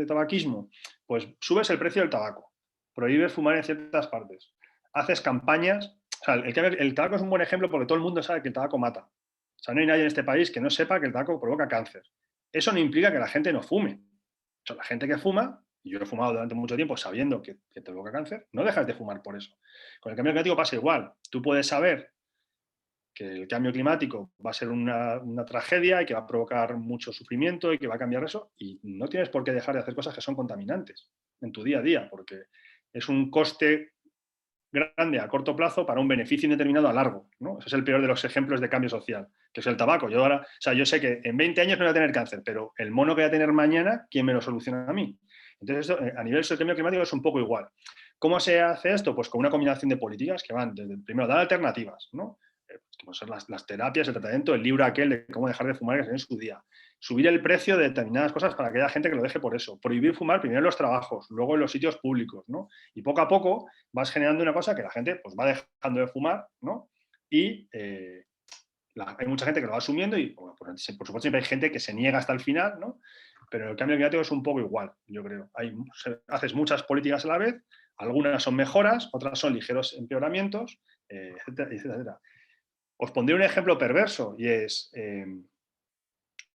tabaquismo? Pues subes el precio del tabaco, prohíbes fumar en ciertas partes, haces campañas. O sea, el tabaco es un buen ejemplo porque todo el mundo sabe que el tabaco mata. O sea, no hay nadie en este país que no sepa que el tabaco provoca cáncer. Eso no implica que la gente no fume. O sea, la gente que fuma, y yo he fumado durante mucho tiempo sabiendo que te provoca cáncer, no dejas de fumar por eso. Con el cambio climático pasa igual. Tú puedes saber que el cambio climático va a ser una tragedia y que va a provocar mucho sufrimiento y que va a cambiar eso, y no tienes por qué dejar de hacer cosas que son contaminantes en tu día a día, porque es un coste grande a corto plazo para un beneficio indeterminado a largo, ¿no? Ese es el peor de los ejemplos de cambio social, que es el tabaco. Yo sé que en 20 años no voy a tener cáncer, pero el mono que voy a tener mañana, ¿quién me lo soluciona a mí? Entonces, esto, a nivel del cambio climático es un poco igual. ¿Cómo se hace esto? Pues con una combinación de políticas que van desde, primero, dar alternativas, ¿no? Como son las terapias, el tratamiento, el libro aquel de cómo dejar de fumar que se en su día. Subir el precio de determinadas cosas para que haya gente que lo deje por eso. Prohibir fumar primero en los trabajos, luego en los sitios públicos, ¿no? Y poco a poco vas generando una cosa que la gente pues, va dejando de fumar, ¿no? Y hay mucha gente que lo va asumiendo y, bueno, por supuesto, siempre hay gente que se niega hasta el final, ¿no? Pero el cambio climático es un poco igual, yo creo. Haces muchas políticas a la vez, algunas son mejoras, otras son ligeros empeoramientos, etcétera, etcétera. Os pondré un ejemplo perverso y es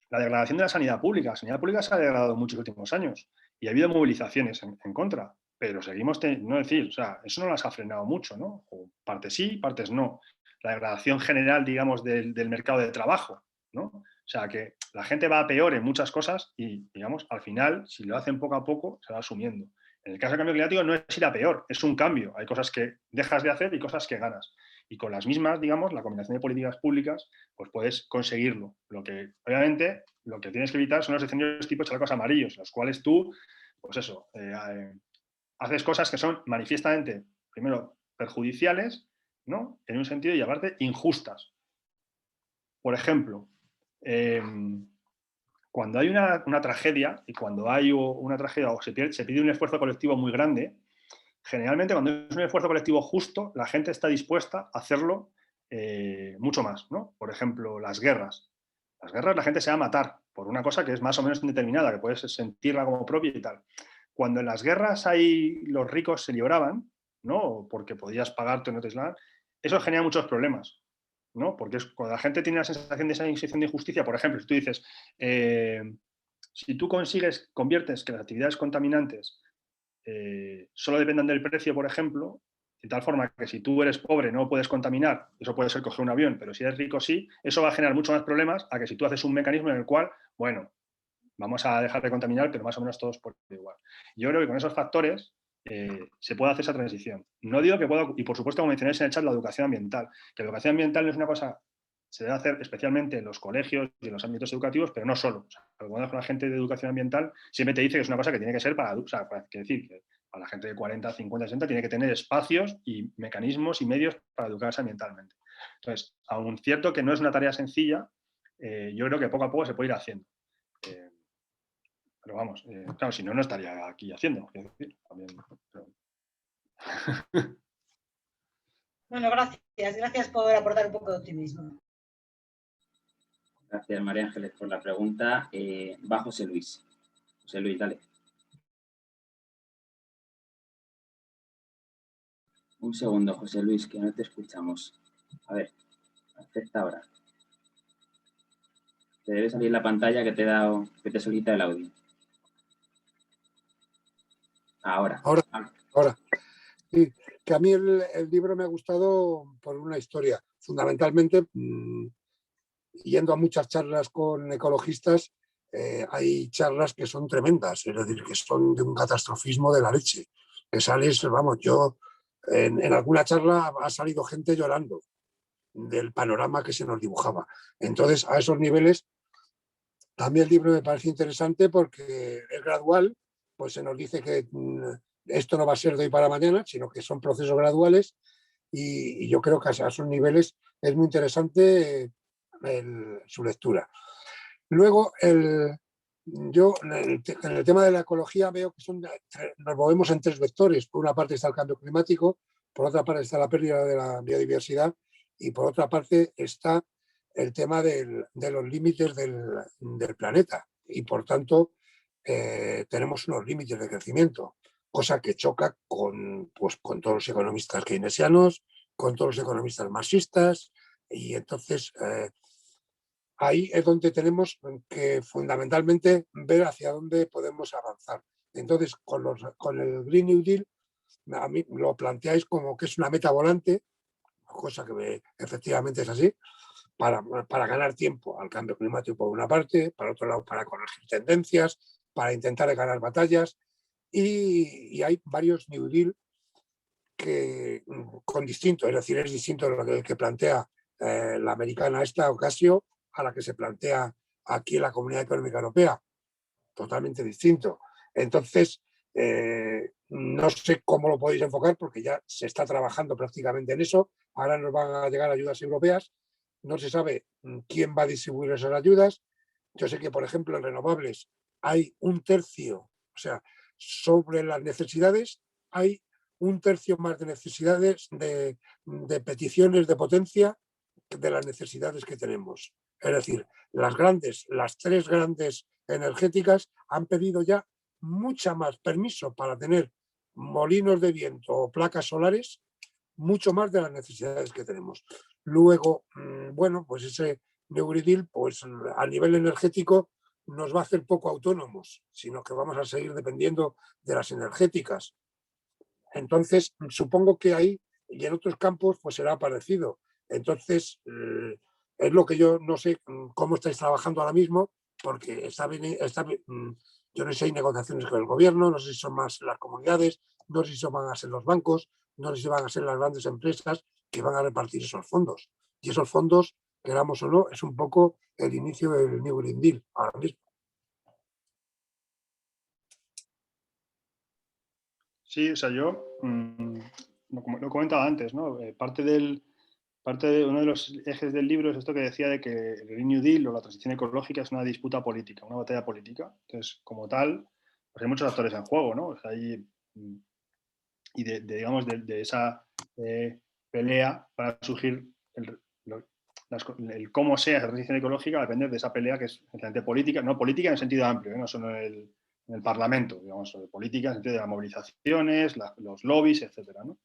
la degradación de la sanidad pública. La sanidad pública se ha degradado en muchos últimos años y ha habido movilizaciones en contra, pero seguimos, no decir, o sea, eso no las ha frenado mucho, ¿no? O partes sí, partes no. La degradación general, digamos, del mercado de trabajo, ¿no? O sea, que la gente va a peor en muchas cosas y, digamos, al final, si lo hacen poco a poco, se va asumiendo. En el caso del cambio climático no es ir a peor, es un cambio. Hay cosas que dejas de hacer y cosas que ganas. Y con las mismas, digamos, la combinación de políticas públicas, pues puedes conseguirlo. Obviamente, lo que tienes que evitar son los escenarios tipo chalecos amarillos, en los cuales tú, pues eso, haces cosas que son manifiestamente, primero, perjudiciales, ¿no? En un sentido, y aparte, injustas. Por ejemplo, cuando hay una tragedia, y cuando hay una tragedia o se pide un esfuerzo colectivo muy grande, generalmente cuando es un esfuerzo colectivo justo, la gente está dispuesta a hacerlo mucho más, ¿no? Por ejemplo, las guerras. Las guerras la gente se va a matar por una cosa que es más o menos indeterminada, que puedes sentirla como propia y tal. Cuando en las guerras los ricos se libraban, ¿no? Porque podías pagarte o no te islaban, eso genera muchos problemas, ¿no? Porque cuando la gente tiene la sensación de esa sensación de injusticia, por ejemplo, si tú dices, si tú conviertes que las actividades contaminantes solo dependan del precio, por ejemplo, de tal forma que si tú eres pobre no puedes contaminar, eso puede ser coger un avión, pero si eres rico sí, eso va a generar mucho más problemas a que si tú haces un mecanismo en el cual, bueno, vamos a dejar de contaminar, pero más o menos todos por igual. Yo creo que con esos factores se puede hacer esa transición. No digo que pueda, y por supuesto, como mencionáis en el chat, la educación ambiental, que la educación ambiental no es una cosa, se debe hacer especialmente en los colegios y en los ámbitos educativos, pero no solo. O sea, cuando hablas con la gente de educación ambiental, siempre te dice que es una cosa que tiene que ser para la gente de 40, 50, 60 tiene que tener espacios y mecanismos y medios para educarse ambientalmente. Entonces, aun cierto que no es una tarea sencilla, yo creo que poco a poco se puede ir haciendo. Pero vamos, claro, si no, no estaría aquí haciendo. Bueno, gracias por aportar un poco de optimismo. Gracias, María Ángeles, por la pregunta. Va José Luis. José Luis, dale. Un segundo, José Luis, que no te escuchamos. A ver, acepta ahora. Te debe salir la pantalla que te solicita el audio. Ahora. Sí, que a mí el libro me ha gustado por una historia. Fundamentalmente, yendo a muchas charlas con ecologistas, hay charlas que son tremendas, es decir, que son de un catastrofismo de la leche. Que sales, vamos, yo en alguna charla ha salido gente llorando del panorama que se nos dibujaba. Entonces, a esos niveles, También el libro me parece interesante porque es gradual, pues se nos dice que esto no va a ser de hoy para mañana, sino que son procesos graduales y yo creo que a esos niveles es muy interesante su lectura. Luego, yo en el tema de la ecología veo que nos movemos en tres vectores. Por una parte está el cambio climático, por otra parte está la pérdida de la biodiversidad y por otra parte está el tema de los límites del planeta. Y por tanto, tenemos unos límites de crecimiento, cosa que choca pues, con todos los economistas keynesianos, con todos los economistas marxistas, y entonces ahí es donde tenemos que fundamentalmente ver hacia dónde podemos avanzar. Entonces, con el Green New Deal, a mí lo planteáis como que es una meta volante, cosa que efectivamente es así, para ganar tiempo al cambio climático por una parte, para otro lado para corregir tendencias, para intentar ganar batallas, y hay varios New Deal con distinto, es decir, es distinto lo que plantea la americana esta Ocasio a la que se plantea aquí en la Comunidad Económica Europea, totalmente distinto. Entonces, no sé cómo lo podéis enfocar porque ya se está trabajando prácticamente en eso, ahora nos van a llegar ayudas europeas, no se sabe quién va a distribuir esas ayudas. Yo sé que, por ejemplo, en renovables hay un tercio, o sea, sobre las necesidades hay un tercio más de necesidades de peticiones de potencia de las necesidades que tenemos. Es decir, las tres grandes energéticas han pedido ya mucha más permiso para tener molinos de viento o placas solares, mucho más de las necesidades que tenemos. Luego, bueno, pues ese New Green Deal, pues a nivel energético nos va a hacer poco autónomos, sino que vamos a seguir dependiendo de las energéticas. Entonces, supongo que ahí y en otros campos pues será parecido. Entonces, es lo que yo no sé cómo estáis trabajando ahora mismo, porque yo no sé si hay negociaciones con el gobierno, no sé si son más las comunidades, no sé si van a ser los bancos, no sé si van a ser las grandes empresas que van a repartir esos fondos. Y esos fondos, queramos o no, es un poco el inicio del New Green Deal ahora mismo. Sí, o sea, yo, como lo he comentado antes, ¿no? Parte de uno de los ejes del libro es esto que decía de que el Green New Deal o la transición ecológica es una disputa política, una batalla política. Entonces, como tal, pues hay muchos actores en juego, ¿no? O sea, y digamos, de esa pelea para surgir el cómo sea esa transición ecológica, va a depender de esa pelea que es realmente política, no política en el sentido amplio, no solo en el Parlamento, digamos, política en el sentido de las movilizaciones, los lobbies, etcétera, ¿no?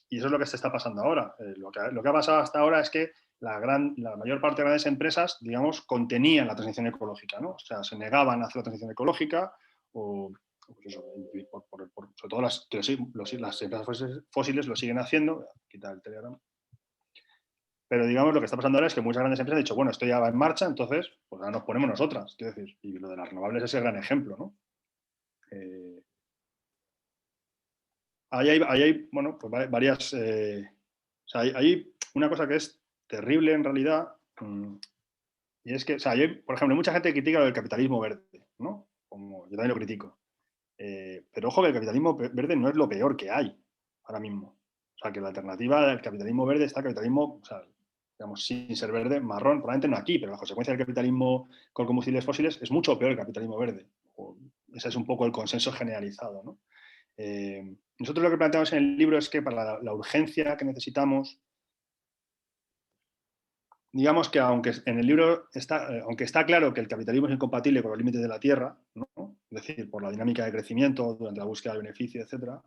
Y eso es lo que se está pasando ahora. Lo que ha pasado hasta ahora es que la mayor parte de grandes empresas, digamos, contenían la transición ecológica, ¿no? O sea, se negaban a hacer la transición ecológica o pues eso, sobre todo las empresas fósiles lo siguen haciendo. Quitar el Telegram. Pero digamos, lo que está pasando ahora es que muchas grandes empresas han dicho, bueno, esto ya va en marcha, entonces pues ahora nos ponemos nosotras. Quiero decir, y lo de las renovables es el gran ejemplo, ¿no? Ahí hay, bueno, pues varias... o sea, hay una cosa que es terrible en realidad, y es que, o sea, por ejemplo, mucha gente critica lo del capitalismo verde, ¿no? Como yo también lo critico. Pero ojo que el capitalismo verde no es lo peor que hay ahora mismo. O sea, que la alternativa del capitalismo verde está el capitalismo, o sea, digamos, sin ser verde, marrón, probablemente no aquí, pero la consecuencia del capitalismo con combustibles fósiles es mucho peor el capitalismo verde. Ese es un poco el consenso generalizado, ¿no? Nosotros lo que planteamos en el libro es que para la urgencia que necesitamos, digamos que aunque en el libro aunque está claro que el capitalismo es incompatible con los límites de la Tierra, ¿no? Es decir, por la dinámica de crecimiento, durante la búsqueda de beneficio, etc.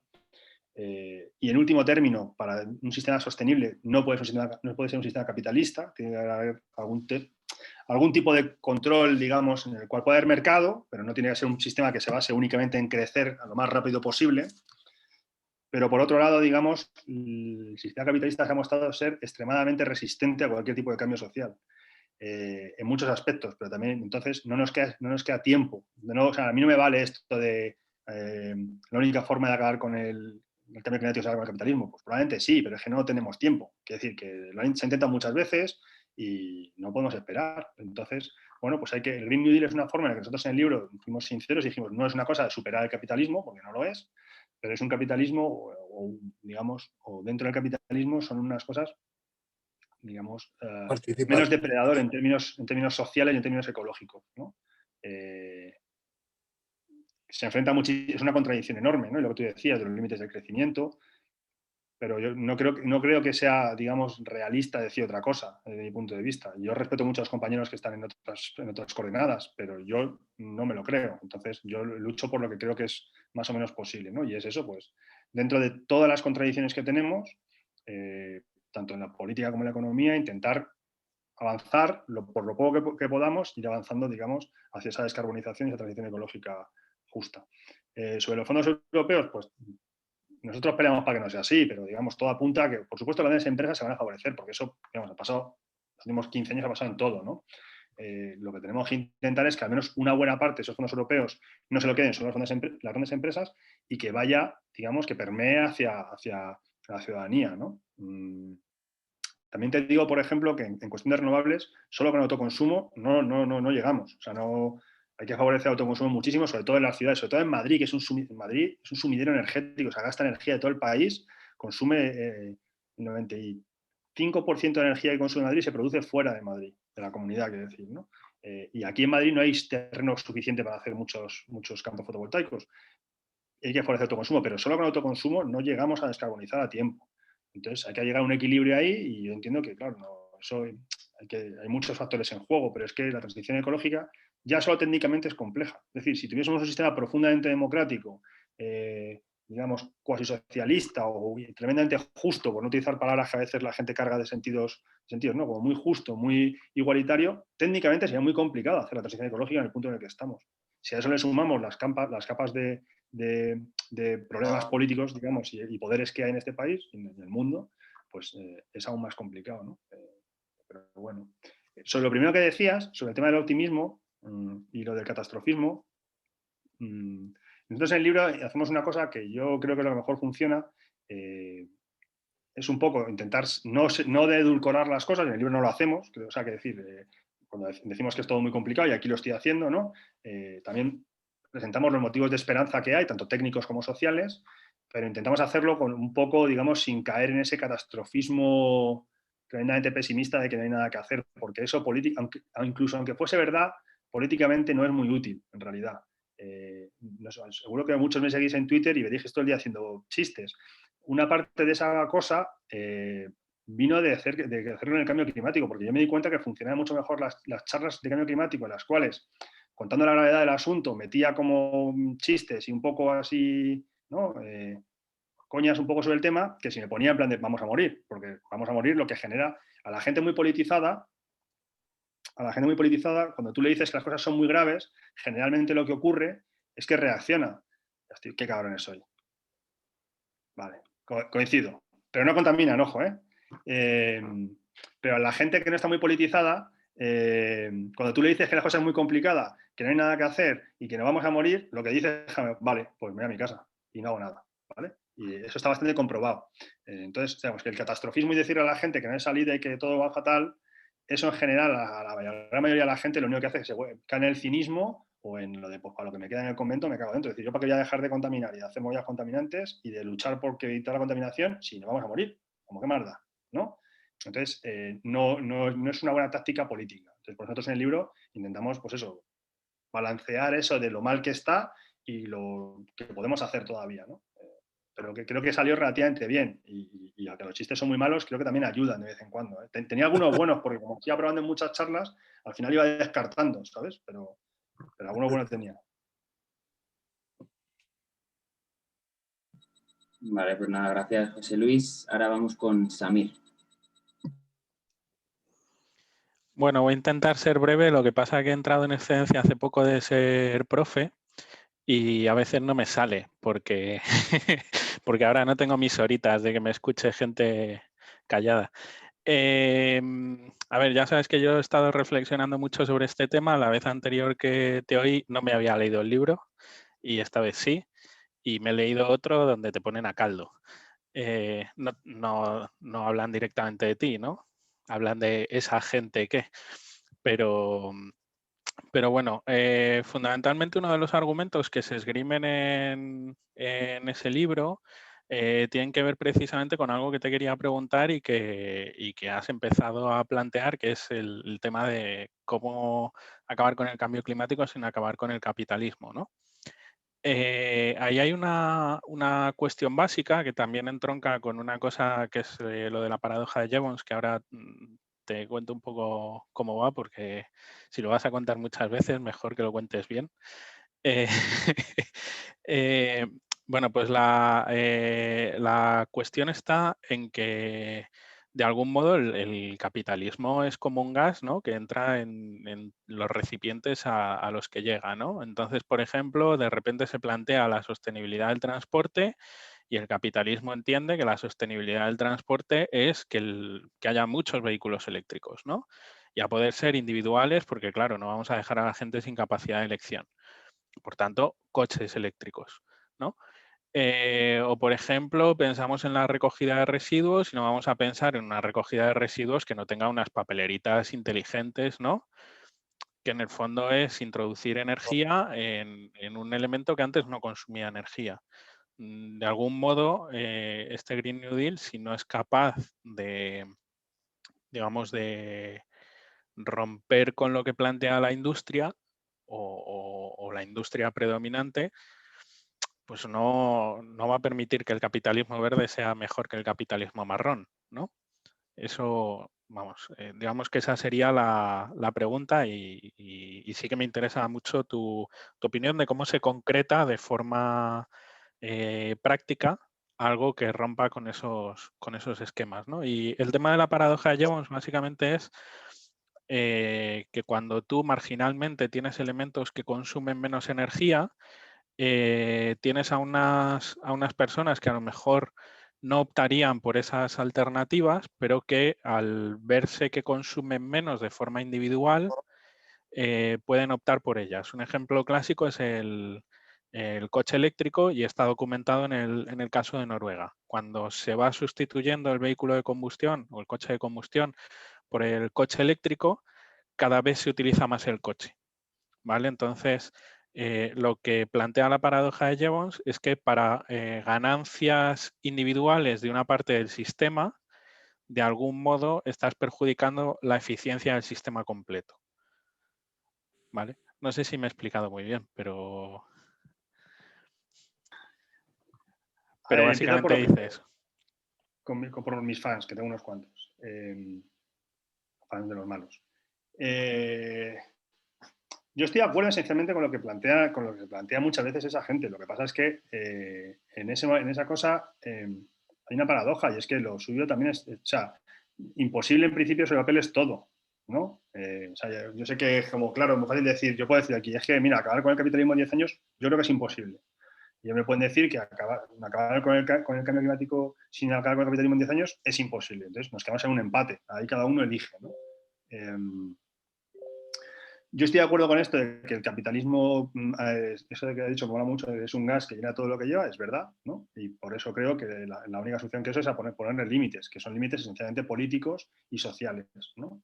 Y en último término, para un sistema sostenible no puede ser un sistema capitalista, tiene que haber algún tipo de control, digamos, en el cual puede haber mercado, pero no tiene que ser un sistema que se base únicamente en crecer a lo más rápido posible. Pero por otro lado, digamos, el sistema capitalista se ha mostrado ser extremadamente resistente a cualquier tipo de cambio social, en muchos aspectos, pero también entonces no nos queda tiempo. O sea, a mí no me vale esto de la única forma de acabar con el cambio climático es acabar con el capitalismo. Pues probablemente sí, pero es que no tenemos tiempo. Quiere decir que se ha intentado muchas veces y no podemos esperar. Entonces, bueno, pues el Green New Deal es una forma en la que nosotros en el libro fuimos sinceros y dijimos, no es una cosa de superar el capitalismo, porque no lo es, pero es un capitalismo, digamos, o dentro del capitalismo son unas cosas, digamos, menos depredador en términos sociales y en términos ecológicos, ¿no? Se enfrenta muchísimo, es una contradicción enorme, ¿no? Y lo que tú decías de los límites del crecimiento, pero yo no creo que sea, digamos, realista decir otra cosa, desde mi punto de vista. Yo respeto mucho a los compañeros que están en otras coordenadas, pero yo no me lo creo. Entonces, yo lucho por lo que creo que es más o menos posible, ¿no? Y es eso, pues, dentro de todas las contradicciones que tenemos, tanto en la política como en la economía, intentar avanzar por lo poco que podamos, ir avanzando, digamos, hacia esa descarbonización y esa transición ecológica justa. Sobre los fondos europeos, pues nosotros peleamos para que no sea así, pero digamos, todo apunta a que, por supuesto, las grandes empresas se van a favorecer, porque eso, digamos, ha pasado, los últimos 15 años ha pasado en todo, ¿no? Lo que tenemos que intentar es que al menos una buena parte de esos fondos europeos no se lo queden solo las grandes empresas y que vaya, digamos, que permee hacia la ciudadanía, ¿no? También te digo, por ejemplo, que en cuestión de renovables, solo con autoconsumo no llegamos. O sea, hay que favorecer el autoconsumo muchísimo, sobre todo en las ciudades, sobre todo en Madrid, que es un sumidero energético, o sea, gasta energía de todo el país, consume el 95% de energía que consume Madrid se produce fuera de Madrid, de la comunidad, quiero decir, ¿no? Y aquí en Madrid no hay terreno suficiente para hacer muchos campos fotovoltaicos. Hay que favorecer el autoconsumo, pero solo con autoconsumo no llegamos a descarbonizar a tiempo. Entonces hay que llegar a un equilibrio ahí y yo entiendo que, claro, hay muchos factores en juego, pero es que la transición ecológica ya solo técnicamente es compleja. Es decir, si tuviésemos un sistema profundamente democrático, digamos, cuasi socialista o tremendamente justo, por no utilizar palabras que a veces la gente carga de sentidos, ¿no? Como muy justo, muy igualitario, técnicamente sería muy complicado hacer la transición ecológica en el punto en el que estamos. Si a eso le sumamos las capas de problemas políticos, digamos, y poderes que hay en este país y en el mundo, pues es aún más complicado, ¿no? Pero bueno. Sobre lo primero que decías, sobre el tema del optimismo y lo del catastrofismo, nosotros en el libro hacemos una cosa que yo creo que lo que mejor funciona, es un poco intentar no de edulcorar las cosas, en el libro no lo hacemos, o sea, que decir, cuando decimos que es todo muy complicado, y aquí lo estoy haciendo, ¿no? También presentamos los motivos de esperanza que hay, tanto técnicos como sociales, pero intentamos hacerlo con un poco, digamos, sin caer en ese catastrofismo tremendamente pesimista de que no hay nada que hacer, porque eso, incluso aunque fuese verdad, políticamente no es muy útil, en realidad. No sé, seguro que muchos me seguís en Twitter y veréis todo el día haciendo chistes. Una parte de esa cosa vino de hacerlo en el cambio climático, porque yo me di cuenta que funcionaban mucho mejor las charlas de cambio climático, en las cuales, contando la gravedad del asunto, metía como chistes y un poco así, ¿no? Coñas un poco sobre el tema, que si me ponía en plan de vamos a morir, porque vamos a morir lo que genera a la gente muy politizada, cuando tú le dices que las cosas son muy graves, generalmente lo que ocurre es que reacciona. Qué cabrones soy. Vale, coincido. Pero no contaminan, ojo, ¿eh? Pero a la gente que no está muy politizada, cuando tú le dices que la cosa es muy complicada, que no hay nada que hacer y que nos vamos a morir, lo que dice es, vale, pues me voy a mi casa y no hago nada, ¿vale? Y eso está bastante comprobado. Entonces, digamos que el catastrofismo y decirle a la gente que no hay salida y que todo va fatal, eso en general a la gran mayoría de la gente lo único que hace es que se cae en el cinismo o en lo de, pues para lo que me queda en el convento me cago dentro. Es decir, yo para qué voy a dejar de contaminar y de hacer movidas contaminantes y de luchar por evitar la contaminación si nos vamos a morir, como que más da, ¿no? Entonces, no es una buena táctica política. Entonces, pues nosotros en el libro intentamos, pues eso, balancear eso de lo mal que está y lo que podemos hacer todavía, ¿no? Pero que creo que salió relativamente bien y aunque los chistes son muy malos, creo que también ayudan de vez en cuando. Tenía algunos buenos, porque como iba probando en muchas charlas, al final iba descartando, ¿sabes? Pero algunos buenos tenía. Vale, pues nada, gracias José Luis. Ahora vamos con Samir. Bueno, voy a intentar ser breve, lo que pasa es que he entrado en excedencia hace poco de ser profe y a veces no me sale porque, porque ahora no tengo mis horitas de que me escuche gente callada. A ver, ya sabes que yo he estado reflexionando mucho sobre este tema. La vez anterior que te oí no me había leído el libro y esta vez sí. Y me he leído otro donde te ponen a caldo. No hablan directamente de ti, ¿no? Hablan de esa gente que. Pero Pero bueno, fundamentalmente uno de los argumentos que se esgrimen en ese libro tienen que ver precisamente con algo que te quería preguntar y que has empezado a plantear, que es el tema de cómo acabar con el cambio climático sin acabar con el capitalismo, ¿no? Ahí hay una cuestión básica que también entronca con una cosa que es lo de la paradoja de Jevons, que ahora te cuento un poco cómo va, porque si lo vas a contar muchas veces, mejor que lo cuentes bien. Eh, eh, bueno, pues la cuestión está en que de algún modo el capitalismo es como un gas, ¿no?, que entra en los recipientes a los que llega, ¿no? Entonces, por ejemplo, de repente se plantea la sostenibilidad del transporte y el capitalismo entiende que la sostenibilidad del transporte es que haya muchos vehículos eléctricos, ¿no? Y a poder ser individuales, porque claro, no vamos a dejar a la gente sin capacidad de elección. Por tanto, coches eléctricos, ¿no? O, por ejemplo, pensamos en la recogida de residuos y no vamos a pensar en una recogida de residuos que no tenga unas papeleritas inteligentes, ¿no? Que en el fondo es introducir energía en un elemento que antes no consumía energía. De algún modo, este Green New Deal, si no es capaz de, digamos, de romper con lo que plantea la industria o la industria predominante, pues no va a permitir que el capitalismo verde sea mejor que el capitalismo marrón, ¿no? Eso, vamos, digamos que esa sería la pregunta y sí que me interesa mucho tu opinión de cómo se concreta de forma práctica algo que rompa con esos esquemas, ¿no? Y el tema de la paradoja de Jevons básicamente es que cuando tú marginalmente tienes elementos que consumen menos energía, tienes a unas personas que a lo mejor no optarían por esas alternativas, pero que al verse que consumen menos de forma individual, pueden optar por ellas. Un ejemplo clásico es el coche eléctrico y está documentado en el caso de Noruega. Cuando se va sustituyendo el vehículo de combustión o el coche de combustión por el coche eléctrico, cada vez se utiliza más el coche, ¿vale? Entonces, lo que plantea la paradoja de Jevons es que para ganancias individuales de una parte del sistema, de algún modo estás perjudicando la eficiencia del sistema completo, ¿vale? No sé si me he explicado muy bien, pero Empiezo básicamente dice eso. por mis fans, que tengo unos cuantos. Fans de los malos. Yo estoy de acuerdo esencialmente con lo que plantea muchas veces esa gente. Lo que pasa es que en esa cosa hay una paradoja, y es que lo suyo también es, o sea, imposible en principio sobre el papel es todo, ¿no? O sea, yo sé que es como, claro, es muy fácil decir, yo puedo decir aquí, es que, mira, acabar con el capitalismo en 10 años, yo creo que es imposible. Y ellos me pueden decir que acabar con el cambio climático sin acabar con el capitalismo en 10 años es imposible. Entonces nos quedamos en un empate. Ahí cada uno elige, ¿no? Yo estoy de acuerdo con esto de que el capitalismo, eso de que he dicho, me mola mucho, es un gas que llena todo lo que lleva, es verdad, ¿no? Y por eso creo que la única solución que eso es ponerle límites, que son límites esencialmente políticos y sociales, ¿no?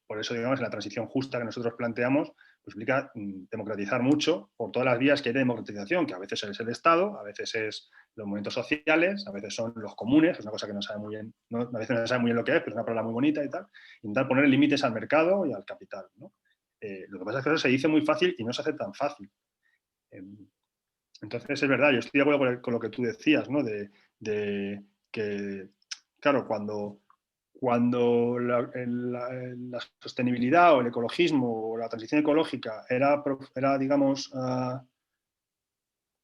Por eso, digamos, la transición justa que nosotros planteamos pues implica democratizar mucho por todas las vías que hay de democratización, que a veces es el Estado, a veces es los movimientos sociales, a veces son los comunes, es una cosa que no sabe muy bien, a veces no se sabe muy bien lo que es, pero es una palabra muy bonita y tal, intentar poner límites al mercado y al capital, ¿no? Lo que pasa es que eso se dice muy fácil y no se hace tan fácil. Entonces, es verdad, yo estoy de acuerdo con lo que tú decías, ¿no? De que, claro, cuando la sostenibilidad o el ecologismo o la transición ecológica era digamos,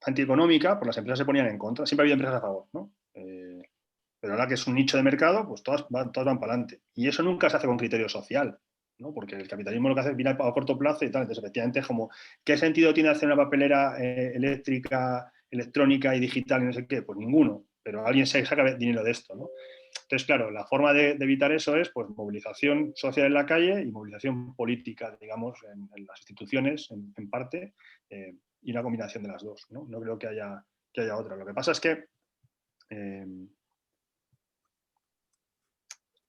antieconómica, pues las empresas se ponían en contra. Siempre había empresas a favor, ¿no? Pero ahora que es un nicho de mercado, pues todas van para adelante. Y eso nunca se hace con criterio social, ¿no? Porque el capitalismo lo que hace es mirar a corto plazo y tal. Entonces, efectivamente, es como, ¿qué sentido tiene hacer una papelera eléctrica, electrónica y digital y no sé qué? Pues ninguno. Pero alguien se saca dinero de esto, ¿no? Entonces, claro, la forma de evitar eso es pues, movilización social en la calle y movilización política, digamos, en las instituciones, en parte, y una combinación de las dos, ¿no? No creo que haya otra. Lo que pasa es que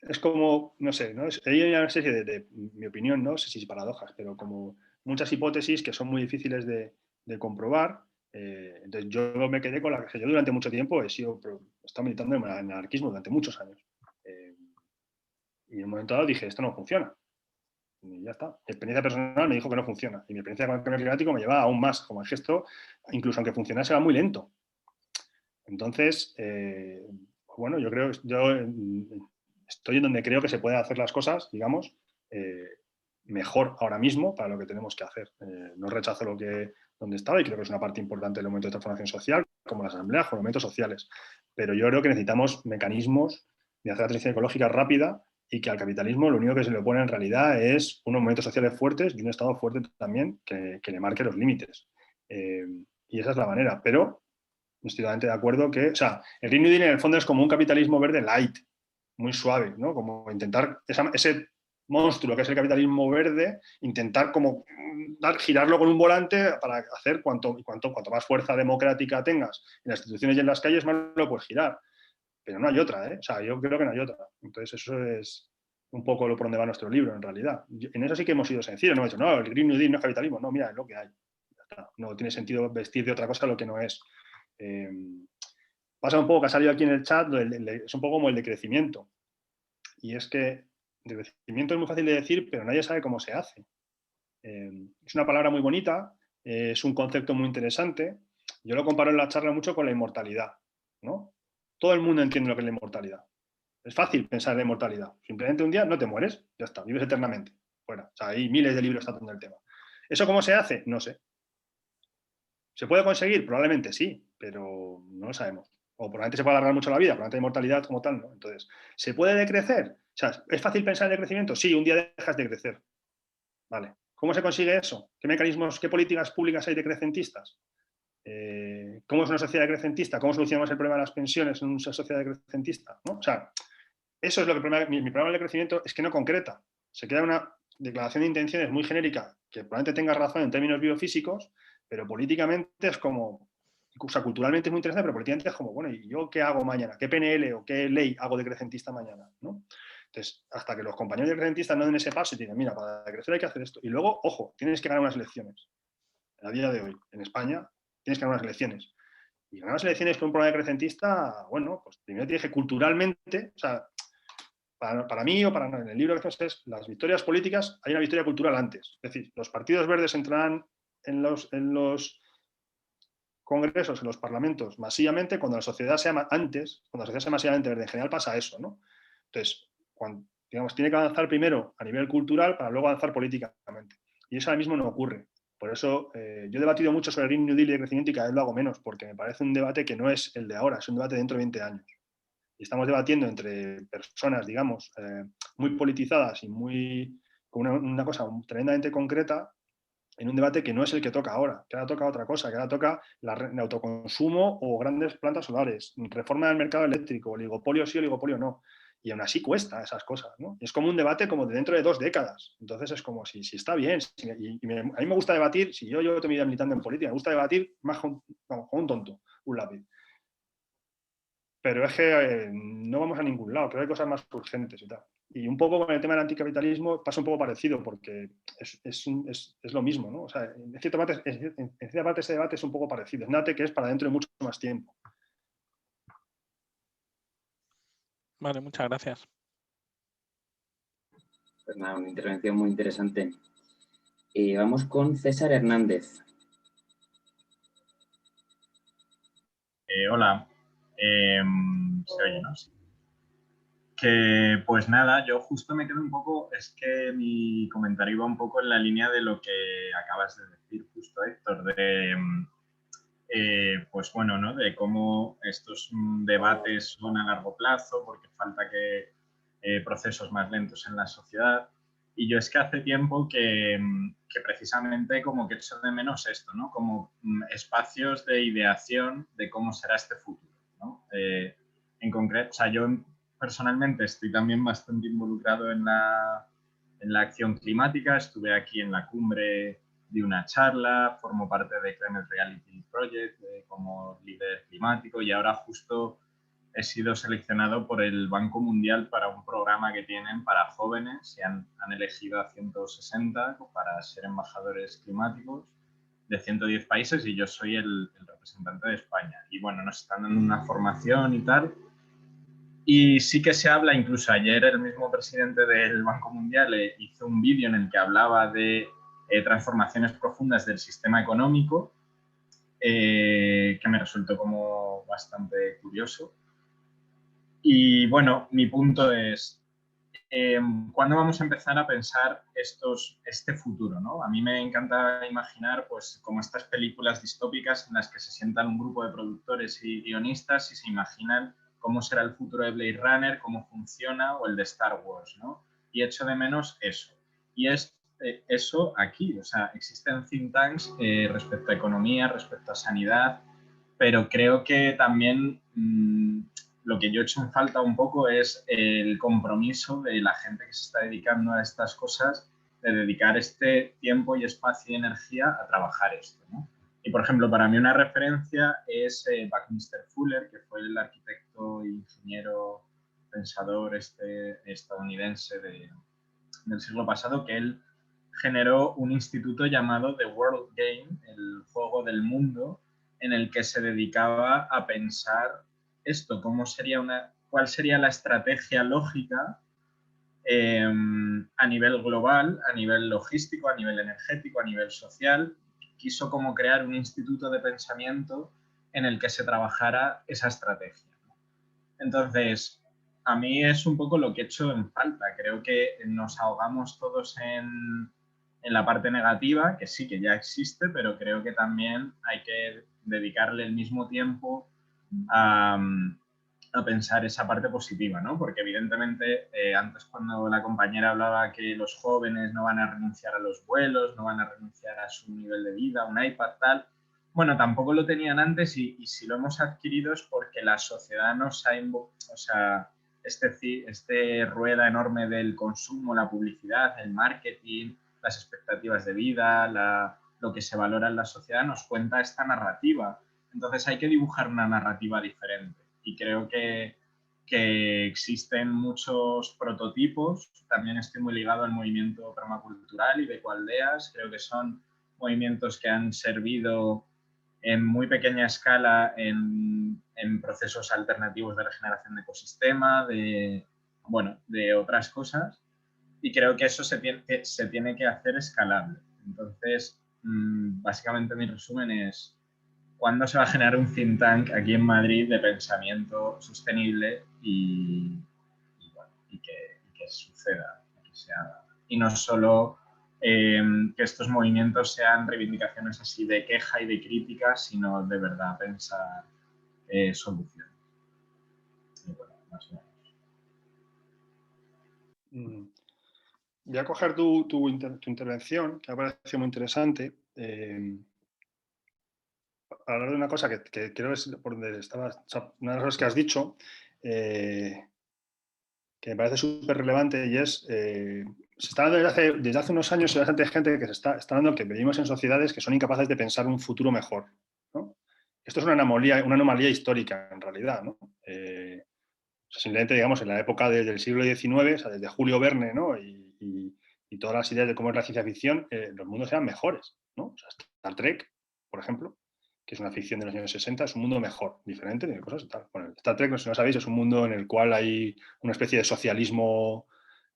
es como, no sé, ¿no? Hay una serie de, mi opinión, no sé si paradojas, pero como muchas hipótesis que son muy difíciles de comprobar. Entonces yo me quedé con la que yo durante mucho tiempo he estado militando en el anarquismo durante muchos años. Y en un momento dado dije, esto no funciona. Y ya está. Mi experiencia personal me dijo que no funciona. Y mi experiencia con el cambio climático me lleva aún más. Como el gesto, incluso aunque funcionase, va muy lento. Entonces, bueno, yo creo, yo estoy en donde creo que se pueden hacer las cosas, digamos, mejor ahora mismo para lo que tenemos que hacer. No rechazo donde estaba y creo que es una parte importante del momento de transformación social, como las asambleas, como momentos sociales. Pero yo creo que necesitamos mecanismos de hacer la transición ecológica rápida y que al capitalismo lo único que se le opone en realidad es unos movimientos sociales fuertes y un Estado fuerte también que le marque los límites. Y esa es la manera. Pero estoy totalmente de acuerdo que, o sea, el Green New Deal en el fondo es como un capitalismo verde light, muy suave, ¿no? Como intentar ese monstruo que es el capitalismo verde, intentar como girarlo con un volante para hacer cuanto más fuerza democrática tengas en las instituciones y en las calles, más lo puedes girar. Pero no hay otra, ¿eh? O sea, yo creo que no hay otra. Entonces eso es un poco por donde va nuestro libro, en realidad. En eso sí que hemos sido sencillos, no hemos dicho, no, el Green New Deal no es capitalismo. No, mira, es lo que hay. No tiene sentido vestir de otra cosa lo que no es. Pasa un poco que ha salido aquí en el chat, es un poco como el de crecimiento. Y es que el crecimiento es muy fácil de decir, pero nadie sabe cómo se hace. Es una palabra muy bonita, es un concepto muy interesante. Yo lo comparo en la charla mucho con la inmortalidad, ¿no? Todo el mundo entiende lo que es la inmortalidad. Es fácil pensar en la inmortalidad. Simplemente un día no te mueres, ya está, vives eternamente. Fuera. O sea, hay miles de libros tratando el tema. ¿Eso cómo se hace? No sé. ¿Se puede conseguir? Probablemente sí, pero no lo sabemos. O probablemente se puede alargar mucho la vida, probablemente hay mortalidad como tal, ¿no? Entonces, ¿se puede decrecer? O sea, ¿es fácil pensar en decrecimiento? Sí, un día dejas de crecer. Vale. ¿Cómo se consigue eso? ¿Qué mecanismos, qué políticas públicas hay decrecentistas? ¿Cómo es una sociedad decrecentista? ¿Cómo solucionamos el problema de las pensiones en una sociedad decrecentista? ¿No? O sea, eso es lo que mi problema del decrecimiento es que no concreta. Se queda una declaración de intenciones muy genérica que probablemente tenga razón en términos biofísicos, pero políticamente es como, o sea, culturalmente es muy interesante, pero políticamente es como, bueno, ¿y yo qué hago mañana? ¿Qué PNL o qué ley hago decrecentista mañana? ¿No? Entonces, hasta que los compañeros decrecentistas no den ese paso y digan, mira, para decrecer hay que hacer esto. Y luego, ojo, tienes que ganar unas elecciones. A día de hoy, en España, tienes que ganar unas elecciones. Y ganar las elecciones con un programa decrecentista, bueno, pues primero tienes que culturalmente, o sea, para mí o para en el libro que es las victorias políticas, hay una victoria cultural antes. Es decir, los partidos verdes entrarán en los congresos, en los parlamentos, masivamente cuando la sociedad sea antes, cuando la sociedad sea masivamente verde. En general pasa eso, ¿no? Entonces, digamos, tiene que avanzar primero a nivel cultural para luego avanzar políticamente. Y eso ahora mismo no ocurre. Por eso yo he debatido mucho sobre el Green New Deal y el crecimiento y cada vez lo hago menos, porque me parece un debate que no es el de ahora, es un debate dentro de 20 años. Y estamos debatiendo entre personas, digamos, muy politizadas y con una cosa tremendamente concreta en un debate que no es el que toca ahora, que ahora toca otra cosa, que ahora toca el autoconsumo o grandes plantas solares, reforma del mercado eléctrico, oligopolio sí, oligopolio no. Y aún así cuesta esas cosas, ¿no? Es como un debate como de dentro de 2 décadas. Entonces es como si está bien. A mí me gusta debatir, si yo llevo toda mi vida militando en política, me gusta debatir más con un tonto, un lápiz. Pero es que no vamos a ningún lado, creo que hay cosas más urgentes y tal. Y un poco con el tema del anticapitalismo pasa un poco parecido, porque es lo mismo, ¿no? O sea, en cierta parte ese debate es un poco parecido. Es un debate que es para dentro de mucho más tiempo. Vale, muchas gracias. Pues nada, una intervención muy interesante. Vamos con César Hernández. Hola, ¿se oye, no? Sí. Que pues nada, yo justo me quedo un poco, es que mi comentario iba un poco en la línea de lo que acabas de decir justo, Héctor, de pues bueno, ¿no? De cómo estos debates son a largo plazo porque falta que procesos más lentos en la sociedad. Y yo es que hace tiempo que precisamente como que echo de menos esto, ¿no? Como espacios de ideación de cómo será este futuro, ¿no? En concreto, o sea, yo personalmente estoy también bastante involucrado en la acción climática. Estuve aquí en la cumbre de una charla, formo parte de Climate Reality Project como líder climático y ahora justo he sido seleccionado por el Banco Mundial para un programa que tienen para jóvenes y han elegido a 160 para ser embajadores climáticos de 110 países y yo soy el representante de España. Y bueno, nos están dando una formación y tal. Y sí que se habla, incluso ayer el mismo presidente del Banco Mundial hizo un vídeo en el que hablaba de transformaciones profundas del sistema económico, que me resultó como bastante curioso. Y bueno, mi punto es, ¿cuándo vamos a empezar a pensar este futuro, ¿no? A mí me encanta imaginar pues, como estas películas distópicas en las que se sientan un grupo de productores y guionistas y se imaginan cómo será el futuro de Blade Runner, cómo funciona, o el de Star Wars, ¿no? Y echo de menos eso. Y es eso aquí, o sea, existen think tanks respecto a economía, respecto a sanidad, pero creo que también lo que yo he hecho en falta un poco es el compromiso de la gente que se está dedicando a estas cosas, de dedicar este tiempo y espacio y energía a trabajar esto, ¿no? Y, por ejemplo, para mí una referencia es Buckminster Fuller, que fue el arquitecto, ingeniero, pensador estadounidense del siglo pasado, que él generó un instituto llamado The World Game, el juego del mundo, en el que se dedicaba a pensar esto, cuál sería la estrategia lógica a nivel global, a nivel logístico, a nivel energético, a nivel social. Quiso como crear un instituto de pensamiento en el que se trabajara esa estrategia. Entonces, a mí es un poco lo que he hecho en falta. Creo que nos ahogamos todos en la parte negativa, que sí que ya existe, pero creo que también hay que dedicarle el mismo tiempo a pensar esa parte positiva, ¿no? Porque evidentemente antes cuando la compañera hablaba que los jóvenes no van a renunciar a los vuelos, no van a renunciar a su nivel de vida, un iPad, tal, bueno, tampoco lo tenían antes y si lo hemos adquirido es porque la sociedad nos ha... O sea, este rueda enorme del consumo, la publicidad, el marketing, las expectativas de vida, lo que se valora en la sociedad nos cuenta esta narrativa. Entonces hay que dibujar una narrativa diferente y creo que existen muchos prototipos. También estoy muy ligado al movimiento permacultural y de ecoaldeas. Creo que son movimientos que han servido en muy pequeña escala en procesos alternativos de regeneración de ecosistema, de otras cosas. Y creo que eso se tiene que hacer escalable. Entonces, básicamente mi resumen es ¿cuándo se va a generar un think tank aquí en Madrid de pensamiento sostenible y que suceda, que se haga? Y no solo que estos movimientos sean reivindicaciones así de queja y de crítica, sino de verdad pensar soluciones. Y bueno, más o menos. Voy a coger tu intervención, que me ha parecido muy interesante. Hablar de una cosa que creo es por donde estaba, o sea, una de las cosas que has dicho, que me parece súper relevante y es, se está dando desde hace unos años, hay bastante gente que se está dando que vivimos en sociedades que son incapaces de pensar un futuro mejor, ¿no? Esto es una anomalía histórica, en realidad, ¿no? Simplemente, digamos, en la época del siglo XIX, o sea, desde Julio Verne, ¿no? y todas las ideas de cómo es la ciencia ficción, los mundos eran mejores, ¿no? O sea, Star Trek, por ejemplo, que es una ficción de los años 60, es un mundo mejor, diferente de cosas y tal. Bueno, Star Trek, si no sabéis, es un mundo en el cual hay una especie de socialismo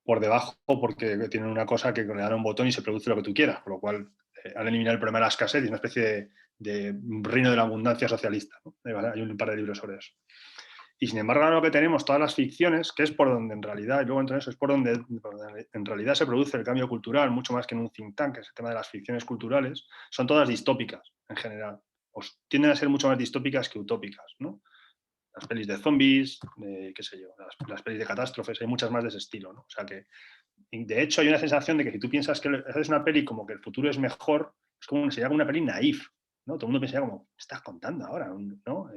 por debajo porque tienen una cosa que le dan un botón y se produce lo que tú quieras, con lo cual han eliminado el problema de la escasez y una especie de reino de la abundancia socialista, ¿no? Hay un par de libros sobre eso. Y sin embargo, ahora lo que tenemos, todas las ficciones, que es por donde en realidad, y luego entre eso es por donde en realidad se produce el cambio cultural, mucho más que en un think tank, que es el tema de las ficciones culturales, son todas distópicas en general. Pues tienden a ser mucho más distópicas que utópicas, ¿no? Las pelis de zombies, qué sé yo, las pelis de catástrofes, hay muchas más de ese estilo, ¿no? O sea que, de hecho, hay una sensación de que si tú piensas que haces una peli como que el futuro es mejor, es como sería una peli naif, ¿no? Todo el mundo pensaría como, ¿qué estás contando ahora? ¿No?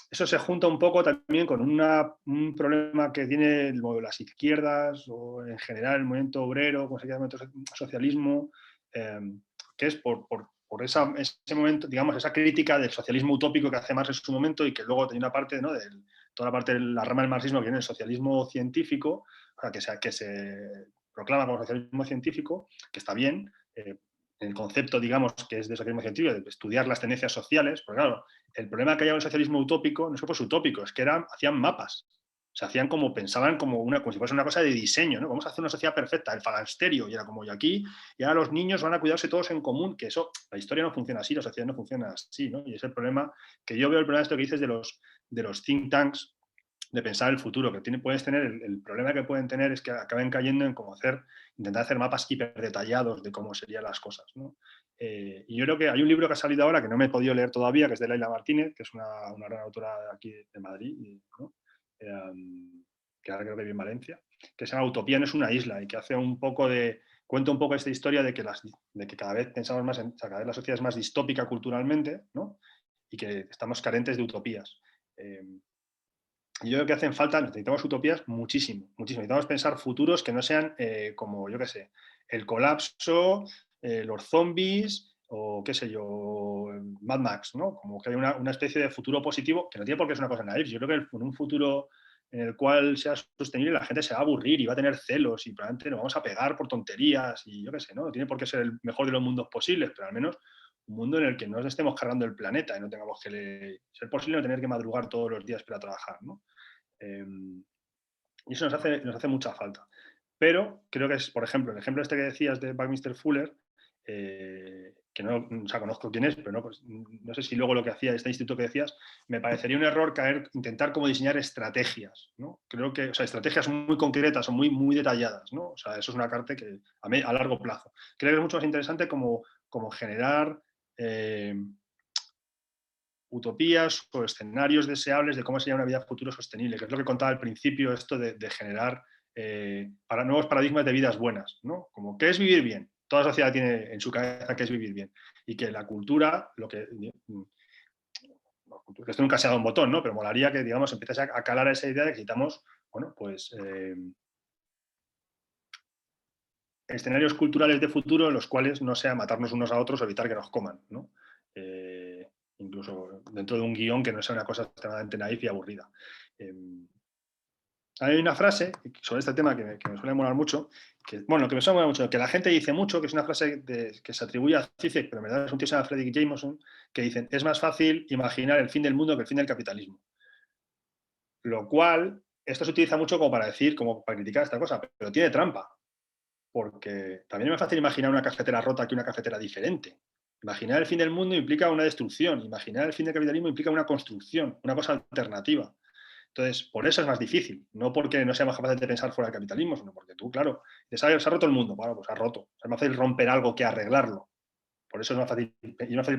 Eso se junta un poco también con un problema que tiene las izquierdas o en general el movimiento obrero, como se llama el socialismo, que es por ese momento, digamos, esa crítica del socialismo utópico que hace Marx en su momento y que luego tiene una parte, ¿no? toda la parte de la rama del marxismo que viene del socialismo científico, o sea, que se proclama como socialismo científico, que está bien, el concepto, digamos, que es de socialismo científico, de estudiar las tendencias sociales, porque claro, el problema que hay en el socialismo utópico no es que fuese utópico, es que hacían mapas. Se hacían como, pensaban como si fuese una cosa de diseño, ¿no? Vamos a hacer una sociedad perfecta, el falansterio, y era como, y aquí, y ahora los niños van a cuidarse todos en común, que eso, la historia no funciona así, la sociedad no funciona así, ¿no? Y es el problema, que yo veo el problema de esto que dices de los think tanks, de pensar el futuro, que puedes tener, el problema que pueden tener es que acaben cayendo en como intentar hacer mapas hiperdetallados de cómo serían las cosas, ¿no? Y yo creo que hay un libro que ha salido ahora que no me he podido leer todavía, que es de Laila Martínez, que es una gran autora de aquí de Madrid, ¿no? Que ahora creo que vive en Valencia, que se llama Utopía no es una isla, y que hace un poco cuenta un poco esta historia de que cada vez pensamos más o sea, cada vez la sociedad es más distópica culturalmente, ¿no? Y que estamos carentes de utopías. Y yo creo que hacen falta, necesitamos utopías muchísimo, muchísimo. Necesitamos pensar futuros que no sean como, yo qué sé, el colapso, los zombies o qué sé yo, Mad Max, ¿no? Como que hay una especie de futuro positivo que no tiene por qué ser una cosa naif. Yo creo que en un futuro en el cual sea sostenible la gente se va a aburrir y va a tener celos y probablemente nos vamos a pegar por tonterías y yo qué sé, ¿no? No tiene por qué ser el mejor de los mundos posibles, pero al menos un mundo en el que no nos estemos cargando el planeta y no tengamos que ser posible no tener que madrugar todos los días para trabajar, ¿no? Y eso nos hace mucha falta. Pero creo que es, por ejemplo, el ejemplo este que decías de Buckminster Fuller, que no, o sea, conozco quién es, pero pues, no sé si luego lo que hacía este instituto que decías, me parecería un error intentar como diseñar estrategias, ¿no? Creo que, o sea, estrategias muy concretas o muy detalladas, ¿no? O sea, eso es una carta que a largo plazo. Creo que es mucho más interesante como generar utopías o escenarios deseables de cómo sería una vida futuro sostenible, que es lo que contaba al principio, esto de generar nuevos paradigmas de vidas buenas, ¿no? Como, ¿qué es vivir bien? Toda sociedad tiene en su cabeza qué es vivir bien. Y que la cultura, que esto nunca se ha dado un botón, ¿no? Pero molaría que, digamos, empezase a calar esa idea de que necesitamos, bueno, pues escenarios culturales de futuro en los cuales no sea matarnos unos a otros o evitar que nos coman, ¿no? Incluso dentro de un guión que no sea una cosa extremadamente naif y aburrida. Hay una frase sobre este tema que me suele molar mucho, que la gente dice mucho, que es una frase que se atribuye a Zizek, pero en verdad es un tío que se llama Frederick Jameson, que dicen, es más fácil imaginar el fin del mundo que el fin del capitalismo. Lo cual, esto se utiliza mucho como para decir, como para criticar esta cosa, pero tiene trampa. Porque también es más fácil imaginar una cafetera rota que una cafetera diferente. Imaginar el fin del mundo implica una destrucción. Imaginar el fin del capitalismo implica una construcción, una cosa alternativa. Entonces, por eso es más difícil. No porque no seamos capaces de pensar fuera del capitalismo, sino porque tú, claro, se ha roto el mundo. Bueno, pues ha roto. Es más fácil romper algo que arreglarlo. Por eso es más fácil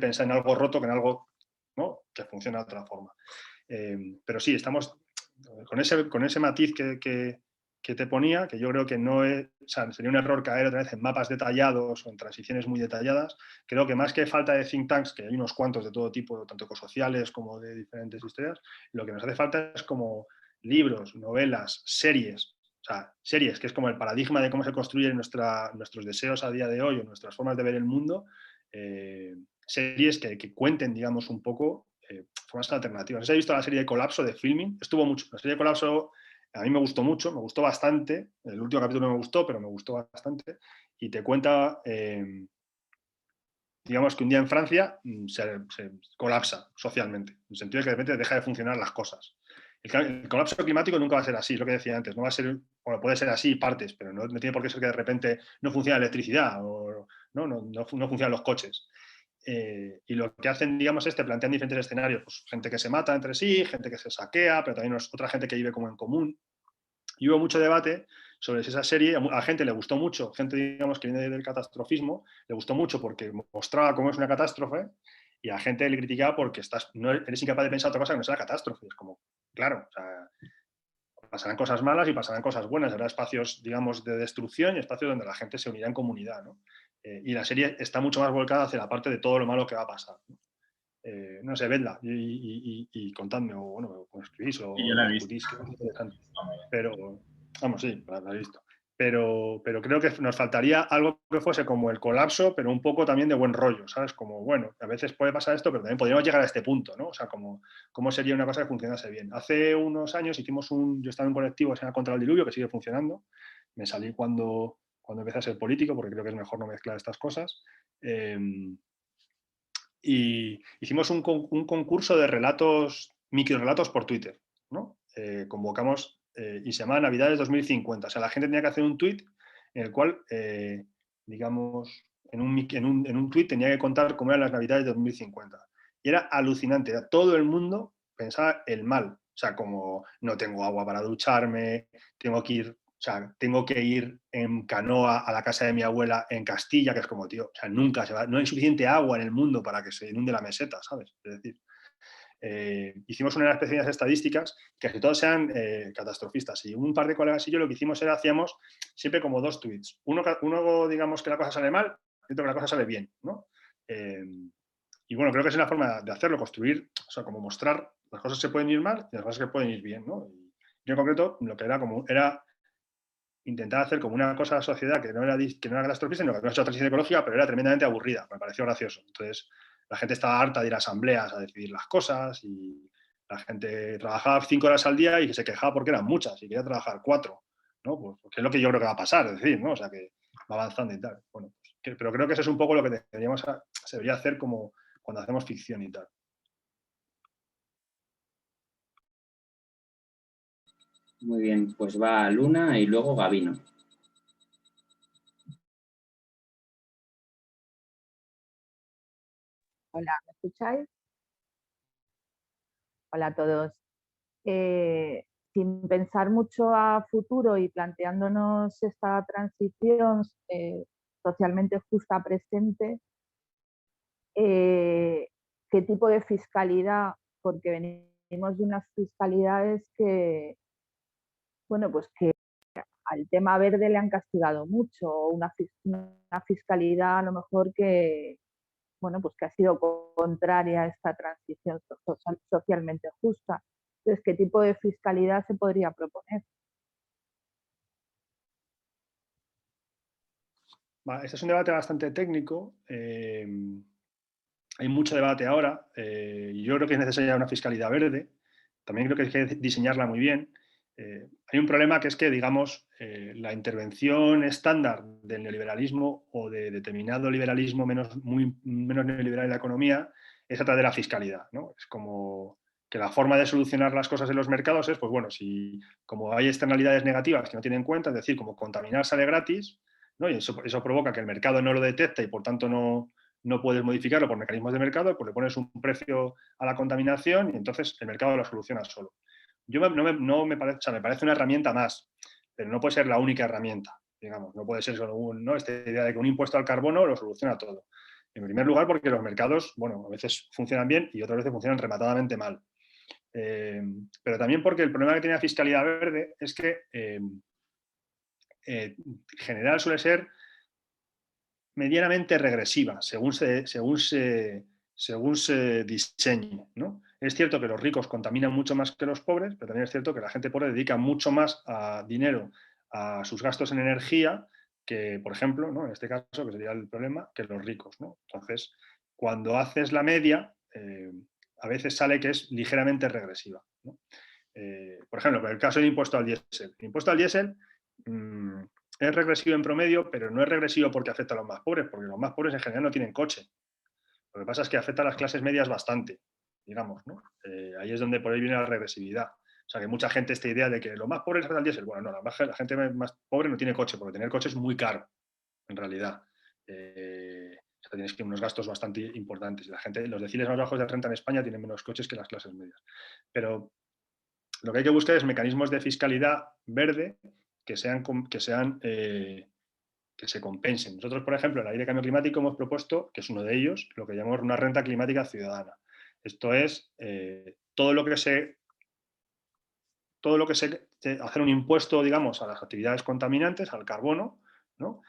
pensar en algo roto que en algo, ¿no?, que funciona de otra forma. Pero sí, estamos con ese matiz que te ponía, que yo creo que no es, o sea, sería un error caer otra vez en mapas detallados o en transiciones muy detalladas. Creo que más que falta de think tanks, que hay unos cuantos de todo tipo, tanto ecosociales como de diferentes historias, lo que nos hace falta es como libros, novelas, series, o sea, series, que es como el paradigma de cómo se construyen nuestros deseos a día de hoy o nuestras formas de ver el mundo, series que cuenten, digamos, un poco formas alternativas. ¿Has visto la serie de Colapso de Filming? Estuvo mucho. La serie de Colapso a mí me gustó bastante. El último capítulo no me gustó, pero me gustó bastante. Y te cuenta, digamos, que un día en Francia se colapsa socialmente, en el sentido de que de repente deja de funcionar las cosas. El colapso climático nunca va a ser así, es lo que decía antes. No va a ser, bueno, puede ser así partes, pero no tiene por qué ser que de repente no funcione la electricidad o no funcionan los coches. Y lo que hacen, digamos, te plantean diferentes escenarios, pues, gente que se mata entre sí, gente que se saquea, pero también otra gente que vive como en común. Y hubo mucho debate sobre si esa serie, a la gente le gustó mucho, gente, digamos, que viene del catastrofismo, le gustó mucho porque mostraba cómo es una catástrofe, y a gente le criticaba porque eres incapaz de pensar otra cosa que no sea la catástrofe. Es como, claro, o sea, pasarán cosas malas y pasarán cosas buenas, habrá espacios, digamos, de destrucción y espacios donde la gente se unirá en comunidad, ¿no? Y la serie está mucho más volcada hacia la parte de todo lo malo que va a pasar, ¿no? No sé, vedla y contadme, o bueno, o escribís o yo la he visto. discutís, que es interesante. Pero, vamos, sí, la he visto. pero creo que nos faltaría algo que fuese como el colapso, pero un poco también de buen rollo, ¿sabes? Como, bueno, a veces puede pasar esto, pero también podríamos llegar a este punto, ¿no? O sea, cómo sería una cosa que funcionase bien. Hace unos años yo estaba en un colectivo que se llama Contra el Diluvio, que sigue funcionando. Me salí cuando empecé a ser político, porque creo que es mejor no mezclar estas cosas. Y hicimos un concurso de microrelatos por Twitter, ¿no? Convocamos y se llamaba Navidades 2050. O sea, la gente tenía que hacer un tweet en el cual, digamos, en un tweet tenía que contar cómo eran las Navidades de 2050. Y era alucinante. Todo el mundo pensaba el mal. O sea, como no tengo agua para ducharme, tengo que ir en canoa a la casa de mi abuela en Castilla, que es como, tío, o sea, nunca no hay suficiente agua en el mundo para que se inunde la meseta, ¿sabes? Es decir, hicimos unas pequeñas estadísticas que casi todas sean catastrofistas. Y un par de colegas y yo lo que hicimos era, hacíamos siempre como 2 tweets. Uno digamos que la cosa sale mal, y otro que la cosa sale bien, ¿no? Y bueno, creo que es una forma de hacerlo, construir, o sea, como mostrar las cosas que pueden ir mal y las cosas que pueden ir bien, ¿no? Y yo en concreto lo que era intentar hacer como una cosa a la sociedad que no era catastrofista, sino que no era otra transición ecológica, pero era tremendamente aburrida, me pareció gracioso. Entonces, la gente estaba harta de ir a asambleas a decidir las cosas y la gente trabajaba 5 horas al día y se quejaba porque eran muchas y quería trabajar 4, ¿no? Pues, que es lo que yo creo que va a pasar, es decir, ¿no? O sea, que va avanzando y tal. Bueno, pues, pero creo que eso es un poco lo que se debería hacer como cuando hacemos ficción y tal. Muy bien, pues va Luna y luego Gabino. Hola, ¿me escucháis? Hola a todos. Sin pensar mucho a futuro y planteándonos esta transición socialmente justa presente, ¿qué tipo de fiscalidad? Porque venimos de unas fiscalidades que, bueno, pues que al tema verde le han castigado mucho, una fiscalidad a lo mejor que, bueno, pues que ha sido contraria a esta transición socialmente justa. Entonces, ¿qué tipo de fiscalidad se podría proponer? Este es un debate bastante técnico. Hay mucho debate ahora. Yo creo que es necesaria una fiscalidad verde. También creo que hay que diseñarla muy bien. Hay un problema que es que, digamos, la intervención estándar del neoliberalismo o de determinado liberalismo menos neoliberal en la economía es a través de la fiscalidad, ¿no? Es como que la forma de solucionar las cosas en los mercados es, pues bueno, si como hay externalidades negativas que no tienen en cuenta, es decir, como contaminar sale gratis, ¿no? Y eso provoca que el mercado no lo detecta y por tanto no puedes modificarlo por mecanismos de mercado, pues le pones un precio a la contaminación y entonces el mercado lo soluciona solo. No me parece, o sea, me parece una herramienta más, pero no puede ser la única herramienta, digamos. No puede ser solo esta idea de que un impuesto al carbono lo soluciona todo. En primer lugar, porque los mercados, bueno, a veces funcionan bien y otras veces funcionan rematadamente mal. Pero también porque el problema que tiene la fiscalidad verde es que en general suele ser medianamente regresiva, según se diseñe, ¿no? Es cierto que los ricos contaminan mucho más que los pobres, pero también es cierto que la gente pobre dedica mucho más dinero a sus gastos en energía que, por ejemplo, ¿no? En este caso, que sería el problema, que los ricos, ¿no? Entonces, cuando haces la media, a veces sale que es ligeramente regresiva, ¿no? Por ejemplo, en el caso del impuesto al diésel. El impuesto al diésel es regresivo en promedio, pero no es regresivo porque afecta a los más pobres, porque los más pobres en general no tienen coche. Lo que pasa es que afecta a las clases medias bastante, digamos, ¿no? Ahí es donde por ahí viene la regresividad. O sea, que mucha gente esta idea de que los más pobres afectan al diésel. Bueno, no, la gente más pobre no tiene coche, porque tener coche es muy caro, en realidad. O sea, tienes que unos gastos bastante importantes. Los deciles más bajos de renta en España tienen menos coches que las clases medias. Pero lo que hay que buscar es mecanismos de fiscalidad verde que se compensen. Nosotros, por ejemplo, en la Ley de Cambio Climático hemos propuesto, que es uno de ellos, lo que llamamos una renta climática ciudadana. Esto es todo lo que hacer un impuesto, digamos, a las actividades contaminantes, al carbono, ¿no?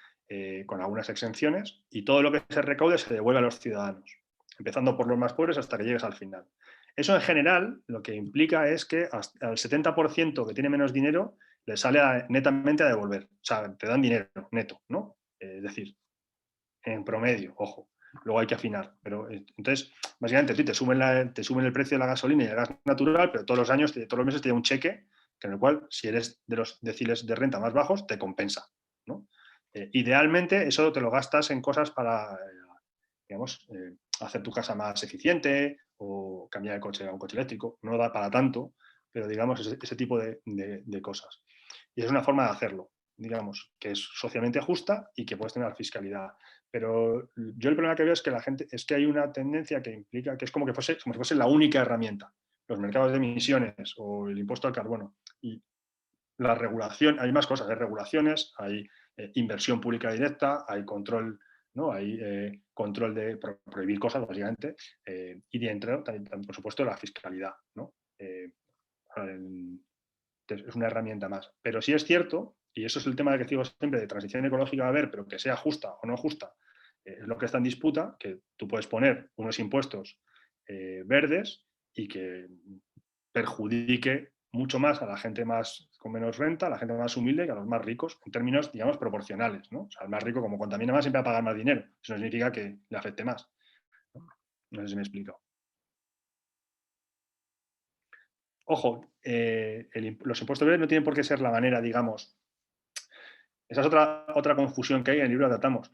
Con algunas exenciones, y todo lo que se recaude se devuelve a los ciudadanos, empezando por los más pobres hasta que llegues al final. Eso en general lo que implica es que hasta el 70% que tiene menos dinero le sale netamente a devolver. O sea, te dan dinero neto, ¿no? Es decir, en promedio, ojo. Luego hay que afinar. Pero entonces, básicamente, te suben el precio de la gasolina y el gas natural, pero todos los meses te da un cheque, en el cual, si eres de los deciles de renta más bajos, te compensa, ¿no? Idealmente, eso te lo gastas en cosas para, digamos, hacer tu casa más eficiente o cambiar el coche a un coche eléctrico. No da para tanto, pero digamos, ese tipo de cosas. Y es una forma de hacerlo, digamos, que es socialmente justa y que puedes tener fiscalidad. Pero yo el problema que veo es que la gente, es que hay una tendencia que implica que es como si fuese la única herramienta. Los mercados de emisiones o el impuesto al carbono. Y la regulación, hay más cosas, hay regulaciones, hay inversión pública directa, hay control, ¿no? Hay control de prohibir cosas, básicamente, y dentro, también, por supuesto, la fiscalidad, ¿no? Es una herramienta más. Pero sí es cierto, y eso es el tema que digo siempre, de transición ecológica a ver, pero que sea justa o no justa, es lo que está en disputa, que tú puedes poner unos impuestos verdes y que perjudique mucho más a la gente con menos renta, a la gente más humilde, que a los más ricos, en términos, digamos, proporcionales, ¿no? O sea, el más rico, como contamina más, siempre va a pagar más dinero. Eso no significa que le afecte más. No sé si me explico. Ojo, los impuestos verdes no tienen por qué ser la manera, digamos. Esa es otra confusión que hay en el libro tratamos.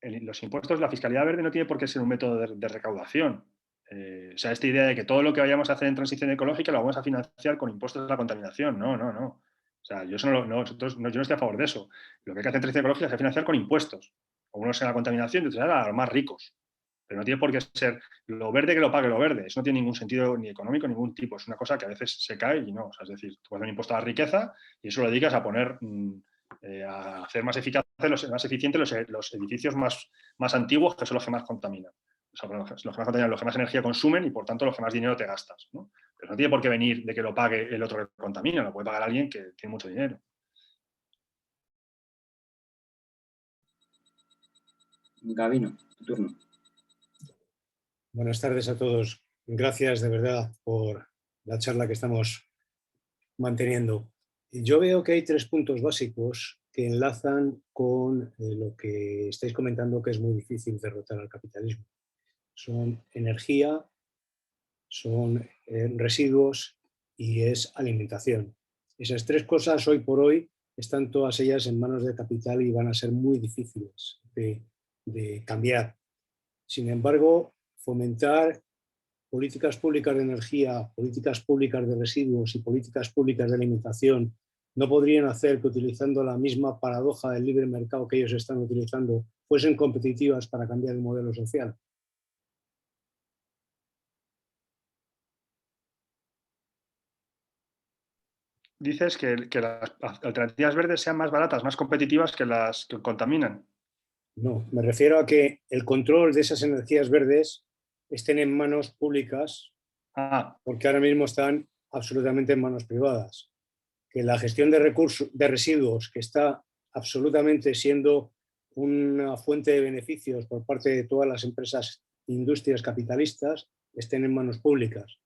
Los impuestos, la fiscalidad verde no tiene por qué ser un método de recaudación. O sea, esta idea de que todo lo que vayamos a hacer en transición ecológica lo vamos a financiar con impuestos a la contaminación. No. O sea, yo no estoy a favor de eso. Lo que hay que hacer en transición ecológica es financiar con impuestos. Unos en la contaminación y otros a los más ricos. Pero no tiene por qué ser lo verde que lo pague lo verde. Eso no tiene ningún sentido ni económico, ningún tipo. Es una cosa que a veces se cae y no. O sea, es decir, tú pones un impuesto a la riqueza y eso lo dedicas a poner, a hacer más eficaces, más eficientes los edificios más antiguos, que son los que más contaminan. O sea, los que más contaminan, los que más energía consumen y por tanto los que más dinero te gastas, ¿no? Pero no tiene por qué venir de que lo pague el otro que contamina, lo puede pagar alguien que tiene mucho dinero. Gabino, tu turno. Buenas tardes a todos. Gracias de verdad por la charla que estamos manteniendo. Yo veo que hay 3 puntos básicos que enlazan con lo que estáis comentando, que es muy difícil derrotar al capitalismo. Son energía, son residuos y es alimentación. Esas 3 cosas hoy por hoy están todas ellas en manos del capital y van a ser muy difíciles de cambiar. Sin embargo, fomentar políticas públicas de energía, políticas públicas de residuos y políticas públicas de alimentación no podrían hacer que, utilizando la misma paradoja del libre mercado que ellos están utilizando, fuesen competitivas para cambiar el modelo social. Dices que las alternativas verdes sean más baratas, más competitivas que las que contaminan. No, me refiero a que el control de esas energías verdes estén en manos públicas, porque ahora mismo están absolutamente en manos privadas. Que la gestión de recursos, de residuos, que está absolutamente siendo una fuente de beneficios por parte de todas las empresas, industrias capitalistas, estén en manos públicas.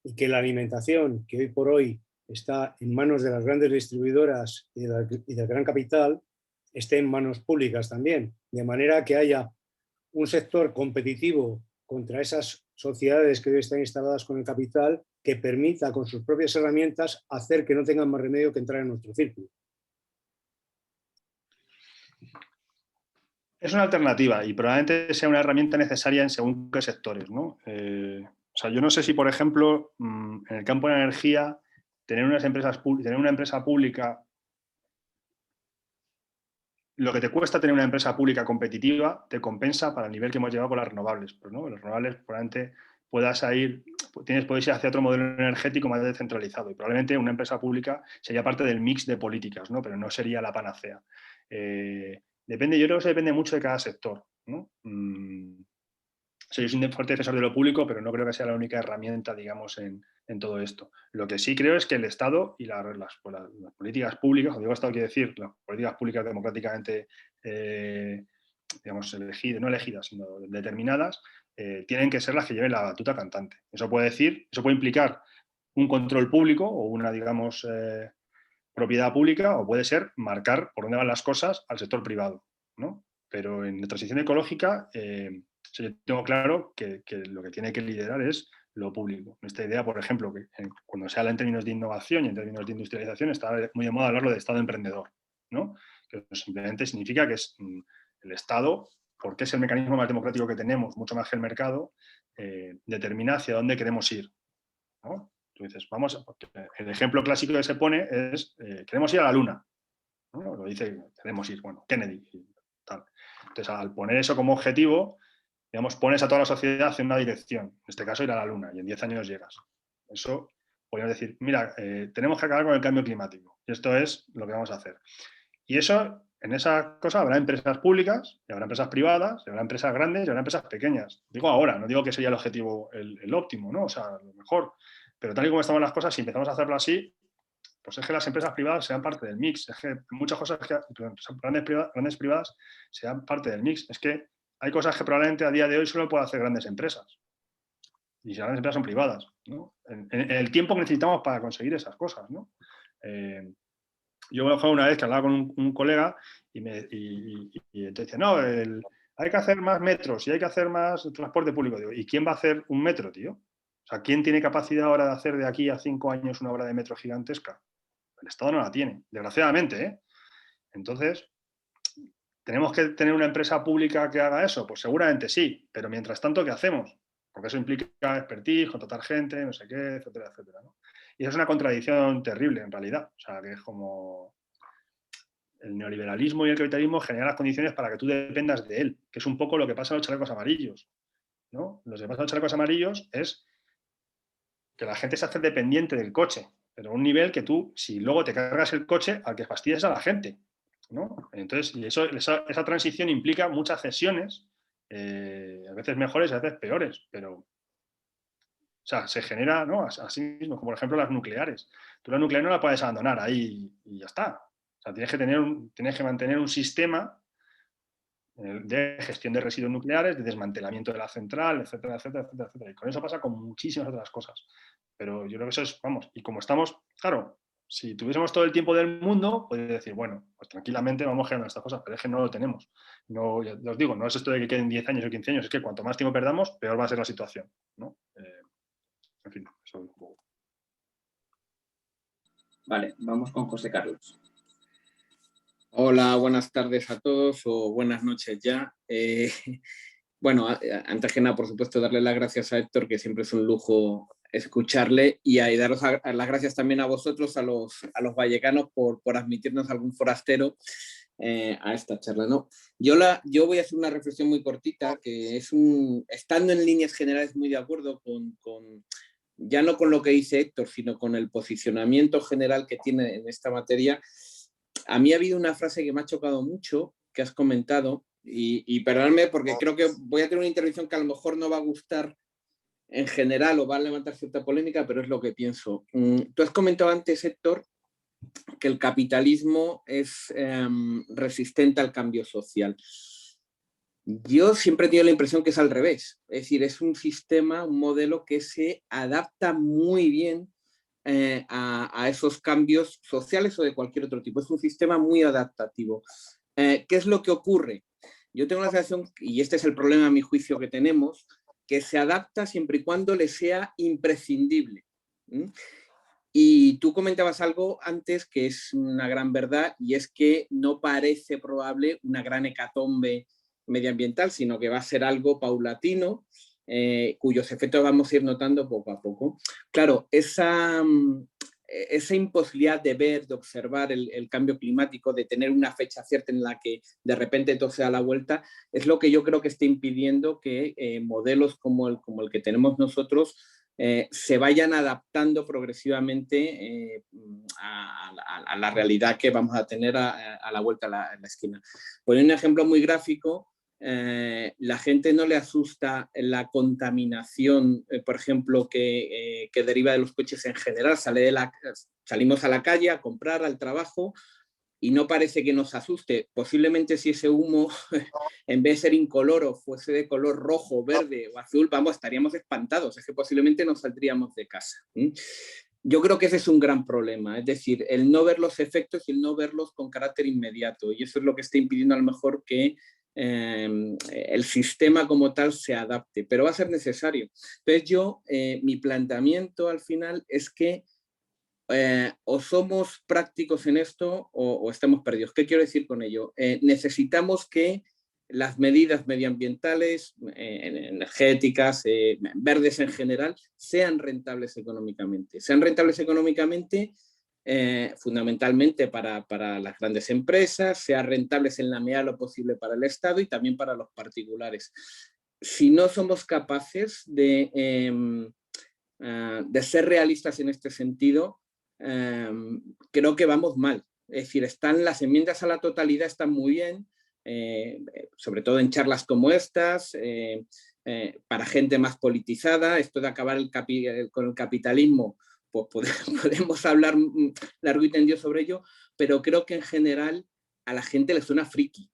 Y que la alimentación, que hoy por hoy está en manos de las grandes distribuidoras y del gran capital, esté en manos públicas también, de manera que haya un sector competitivo contra esas sociedades que hoy están instaladas con el capital, que permita con sus propias herramientas hacer que no tengan más remedio que entrar en nuestro círculo. Es una alternativa y probablemente sea una herramienta necesaria en según qué sectores, ¿no? O sea, yo no sé si, por ejemplo, en el campo de la energía, tener una empresa pública, lo que te cuesta tener una empresa pública competitiva te compensa para el nivel que hemos llevado con las renovables. Pues, ¿no? Los renovables probablemente podéis ir hacia otro modelo energético más descentralizado y probablemente una empresa pública sería parte del mix de políticas, ¿no? Pero no sería la panacea. Yo creo que depende mucho de cada sector, ¿no? Soy un fuerte defensor de lo público, pero no creo que sea la única herramienta, digamos, en todo esto. Lo que sí creo es que el Estado y las políticas públicas, cuando digo Estado quiere decir las políticas públicas democráticamente, digamos, no elegidas, sino determinadas, tienen que ser las que lleven la batuta cantante. Eso puede implicar un control público o una, digamos, propiedad pública, o puede ser marcar por dónde van las cosas al sector privado, ¿no? Pero en la transición ecológica yo tengo claro que lo que tiene que liderar es lo público. Esta idea, por ejemplo, que cuando se habla en términos de innovación y en términos de industrialización, está muy de moda hablarlo de Estado emprendedor, ¿no? Que simplemente significa que es el Estado, porque es el mecanismo más democrático que tenemos, mucho más que el mercado, determina hacia dónde queremos ir, ¿no? Tú dices, el ejemplo clásico que se pone es, queremos ir a la Luna, ¿no? Lo dice, queremos ir, bueno, Kennedy, y tal. Entonces, al poner eso como objetivo, digamos, pones a toda la sociedad en una dirección, en este caso ir a la Luna, y en 10 años llegas. Eso, podríamos decir, mira, tenemos que acabar con el cambio climático, y esto es lo que vamos a hacer. Y eso, en esa cosa habrá empresas públicas, y habrá empresas privadas, y habrá empresas grandes, y habrá empresas pequeñas. Digo ahora, no digo que sería el objetivo el óptimo, ¿no? O sea, lo mejor. Pero tal y como estamos las cosas, si empezamos a hacerlo así, pues es que las empresas privadas sean parte del mix. Es que muchas cosas que grandes privadas sean parte del mix. Es que hay cosas que probablemente a día de hoy solo pueden hacer grandes empresas. Y si las grandes empresas son privadas, ¿no? En el tiempo que necesitamos para conseguir esas cosas, ¿no? Yo me acuerdo una vez que hablaba con un colega y entonces decía, no, hay que hacer más metros y hay que hacer más transporte público. Digo, ¿y quién va a hacer un metro, tío? O sea, ¿quién tiene capacidad ahora de hacer de aquí a 5 años una obra de metro gigantesca? El Estado no la tiene, desgraciadamente, ¿eh? Entonces, ¿tenemos que tener una empresa pública que haga eso? Pues seguramente sí, pero mientras tanto, ¿qué hacemos? Porque eso implica expertise, contratar gente, no sé qué, etcétera, etcétera, ¿no? Y eso es una contradicción terrible, en realidad. O sea, que es como el neoliberalismo y el capitalismo generan las condiciones para que tú dependas de él, que es un poco lo que pasa a los chalecos amarillos, ¿no? Lo que pasa a los chalecos amarillos es que la gente se hace dependiente del coche, pero a un nivel que tú, si luego te cargas el coche, al que fastidias a la gente, ¿no? Entonces, y esa transición implica muchas cesiones, a veces mejores y a veces peores, pero, o sea, se genera, ¿no? Así mismo, como por ejemplo las nucleares. Tú la nuclear no la puedes abandonar ahí y ya está. O sea, tienes que mantener un sistema de gestión de residuos nucleares, de desmantelamiento de la central, etcétera, etcétera, etcétera, etcétera. Y con eso pasa con muchísimas otras cosas. Pero yo creo que eso es, vamos, y como estamos, claro, si tuviésemos todo el tiempo del mundo, podría decir, bueno, pues tranquilamente vamos generando estas cosas, pero es que no lo tenemos. No, ya os digo, no es esto de que queden 10 años o 15 años, es que cuanto más tiempo perdamos, peor va a ser la situación, ¿no? En fin, eso es un poco. Vale, vamos con José Carlos. Hola, buenas tardes a todos o buenas noches ya. Bueno, antes que nada, por supuesto, darle las gracias a Héctor, que siempre es un lujo escucharle, y daros las gracias también a vosotros, a los vallecanos, por admitirnos algún forastero a esta charla, ¿no? Yo voy a hacer una reflexión muy cortita, que es estando en líneas generales muy de acuerdo con ya no con lo que dice Héctor, sino con el posicionamiento general que tiene en esta materia. A mí ha habido una frase que me ha chocado mucho, que has comentado, y perdonadme porque creo que voy a tener una intervención que a lo mejor no va a gustar en general o va a levantar cierta polémica, pero es lo que pienso. Tú has comentado antes, Héctor, que el capitalismo es resistente al cambio social. Yo siempre he tenido la impresión que es al revés, es decir, es un sistema, un modelo que se adapta muy bien a esos cambios sociales o de cualquier otro tipo. Es un sistema muy adaptativo. ¿Qué es lo que ocurre? Yo tengo la sensación, y este es el problema a mi juicio que tenemos, que se adapta siempre y cuando le sea imprescindible. Y tú comentabas algo antes que es una gran verdad, y es que no parece probable una gran hecatombe medioambiental, sino que va a ser algo paulatino, cuyos efectos vamos a ir notando poco a poco. Claro, esa imposibilidad de ver, de observar el cambio climático, de tener una fecha cierta en la que de repente todo se da la vuelta, es lo que yo creo que está impidiendo que modelos como el que tenemos nosotros se vayan adaptando progresivamente a la realidad que vamos a tener a la vuelta a la esquina. Por un ejemplo muy gráfico, la gente no le asusta la contaminación, por ejemplo, que deriva de los coches en general. Salimos a la calle a comprar, al trabajo, y no parece que nos asuste. Posiblemente si ese humo, en vez de ser incoloro, fuese de color rojo, verde o azul, vamos, estaríamos espantados, es que posiblemente nos saldríamos de casa. Yo creo que ese es un gran problema, es decir, el no ver los efectos y el no verlos con carácter inmediato, y eso es lo que está impidiendo a lo mejor que el sistema como tal se adapte, pero va a ser necesario. Entonces yo, mi planteamiento al final es que o somos prácticos en esto o estamos perdidos. ¿Qué quiero decir con ello? Necesitamos que las medidas medioambientales, energéticas, verdes en general, sean rentables económicamente. Sean rentables económicamente fundamentalmente para las grandes empresas, sean rentables en la medida de lo posible para el Estado y también para los particulares. Si no somos capaces de ser realistas en este sentido, creo que vamos mal. Es decir, las enmiendas a la totalidad están muy bien, sobre todo en charlas como estas, para gente más politizada. Esto de acabar con el capitalismo, pues podemos hablar largo y tendido sobre ello, pero creo que en general a la gente le suena friki.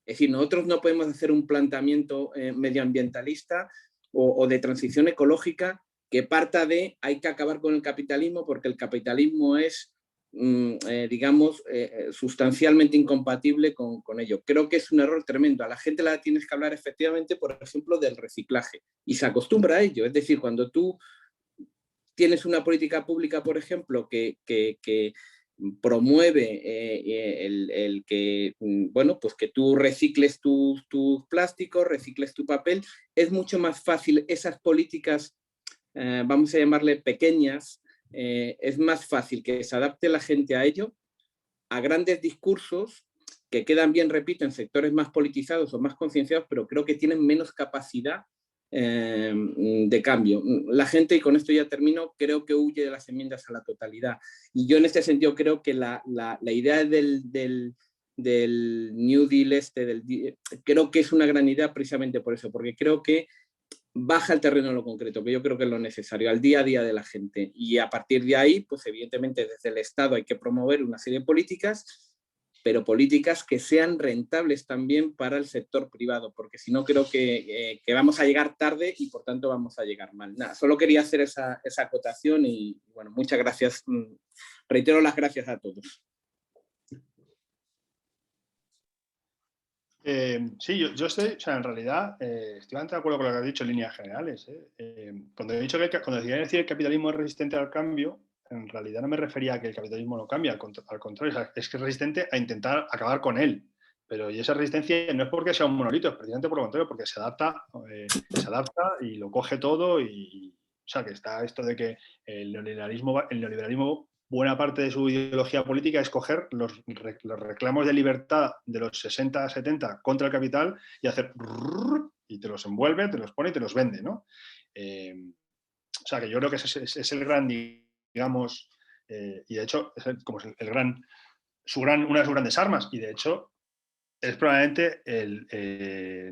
Es decir, nosotros no podemos hacer un planteamiento medioambientalista o de transición ecológica que parta de hay que acabar con el capitalismo porque el capitalismo es, digamos, sustancialmente incompatible con ello. Creo que es un error tremendo. A la gente la tienes que hablar efectivamente, por ejemplo, del reciclaje y se acostumbra a ello. Es decir, cuando tú tienes una política pública, por ejemplo, que promueve el que, bueno, pues que tú recicles tus plásticos, recicles tu papel, es mucho más fácil esas políticas, vamos a llamarle pequeñas, es más fácil que se adapte la gente a ello, a grandes discursos que quedan bien, repito, en sectores más politizados o más concienciados, pero creo que tienen menos capacidad de cambio. La gente, y con esto ya termino, creo que huye de las enmiendas a la totalidad. Y yo en este sentido creo que la idea del New Deal, creo que es una gran idea precisamente por eso, porque creo que baja el terreno en lo concreto, que yo creo que es lo necesario, al día a día de la gente. Y a partir de ahí, pues evidentemente desde el Estado hay que promover una serie de políticas, pero políticas que sean rentables también para el sector privado, porque si no creo que vamos a llegar tarde y por tanto vamos a llegar mal. Nada, solo quería hacer esa acotación y bueno, muchas gracias. Reitero las gracias a todos. Sí, yo estoy, o sea, en realidad estoy bastante de acuerdo con lo que has dicho en líneas generales. Cuando he dicho cuando decía decir el capitalismo es resistente al cambio, en realidad no me refería a que el capitalismo no cambia, al contrario, o sea, es que es resistente a intentar acabar con él. Pero y esa resistencia no es porque sea un monolito, es precisamente por lo contrario, porque se adapta y lo coge todo. Y, o sea, que está esto de que el neoliberalismo, buena parte de su ideología política es coger los reclamos de libertad de los 60, 70 contra el capital y hacer y te los envuelve, te los pone y te los vende, ¿no? O sea, que yo creo que es el gran, digamos, y de hecho es como una de sus grandes armas, y de hecho es probablemente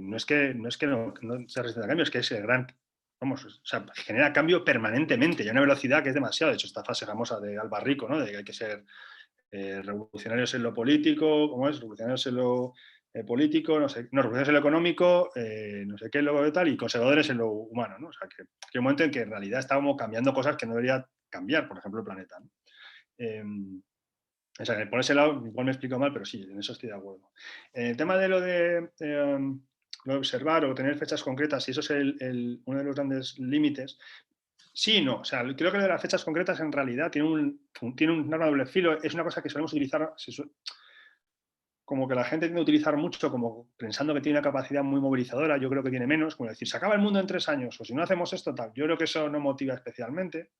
no es que no sea resistente al cambio, es que es el gran, vamos, o sea, genera cambio permanentemente y a una velocidad que es demasiado. De hecho, esta frase famosa de Alba Rico, ¿no? De que hay que ser revolucionarios en lo político, ¿cómo es? Revolucionarios en lo político, revolucionarios en lo económico, no sé qué, luego de tal, y conservadores en lo humano, ¿no? O sea, que hay un momento en que en realidad estábamos cambiando cosas que no debería cambiar, por ejemplo, el planeta, ¿no? O sea, por ese lado igual me explico mal, pero sí, en eso estoy de acuerdo. En el tema de lo de observar o tener fechas concretas, y eso es uno de los grandes límites, sí y no. O sea, creo que lo de las fechas concretas en realidad tiene un arma de doble filo. Es una cosa que solemos utilizar, como que la gente tiende a utilizar mucho, como pensando que tiene una capacidad muy movilizadora. Yo creo que tiene menos, como decir, se acaba el mundo en 3 años, o si no hacemos esto, tal. Yo creo que eso no motiva especialmente.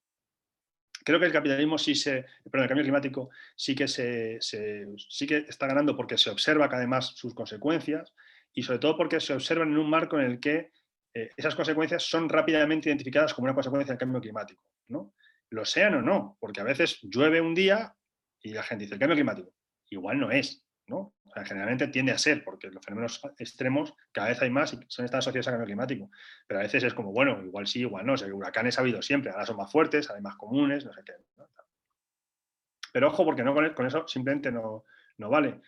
Creo que el capitalismo el cambio climático sí que está ganando porque se observa cada vez más sus consecuencias y sobre todo porque se observan en un marco en el que esas consecuencias son rápidamente identificadas como una consecuencia del cambio climático, ¿no? Lo sean o no, porque a veces llueve un día y la gente dice el cambio climático. Igual no es, ¿no? O sea, generalmente tiende a ser, porque los fenómenos extremos cada vez hay más y están asociados al cambio climático. Pero a veces es como, bueno, igual sí, igual no. O sea, huracanes ha habido siempre, ahora son más fuertes, ahora hay más comunes, no sé qué, ¿no? Pero ojo, porque no con eso simplemente no no vale.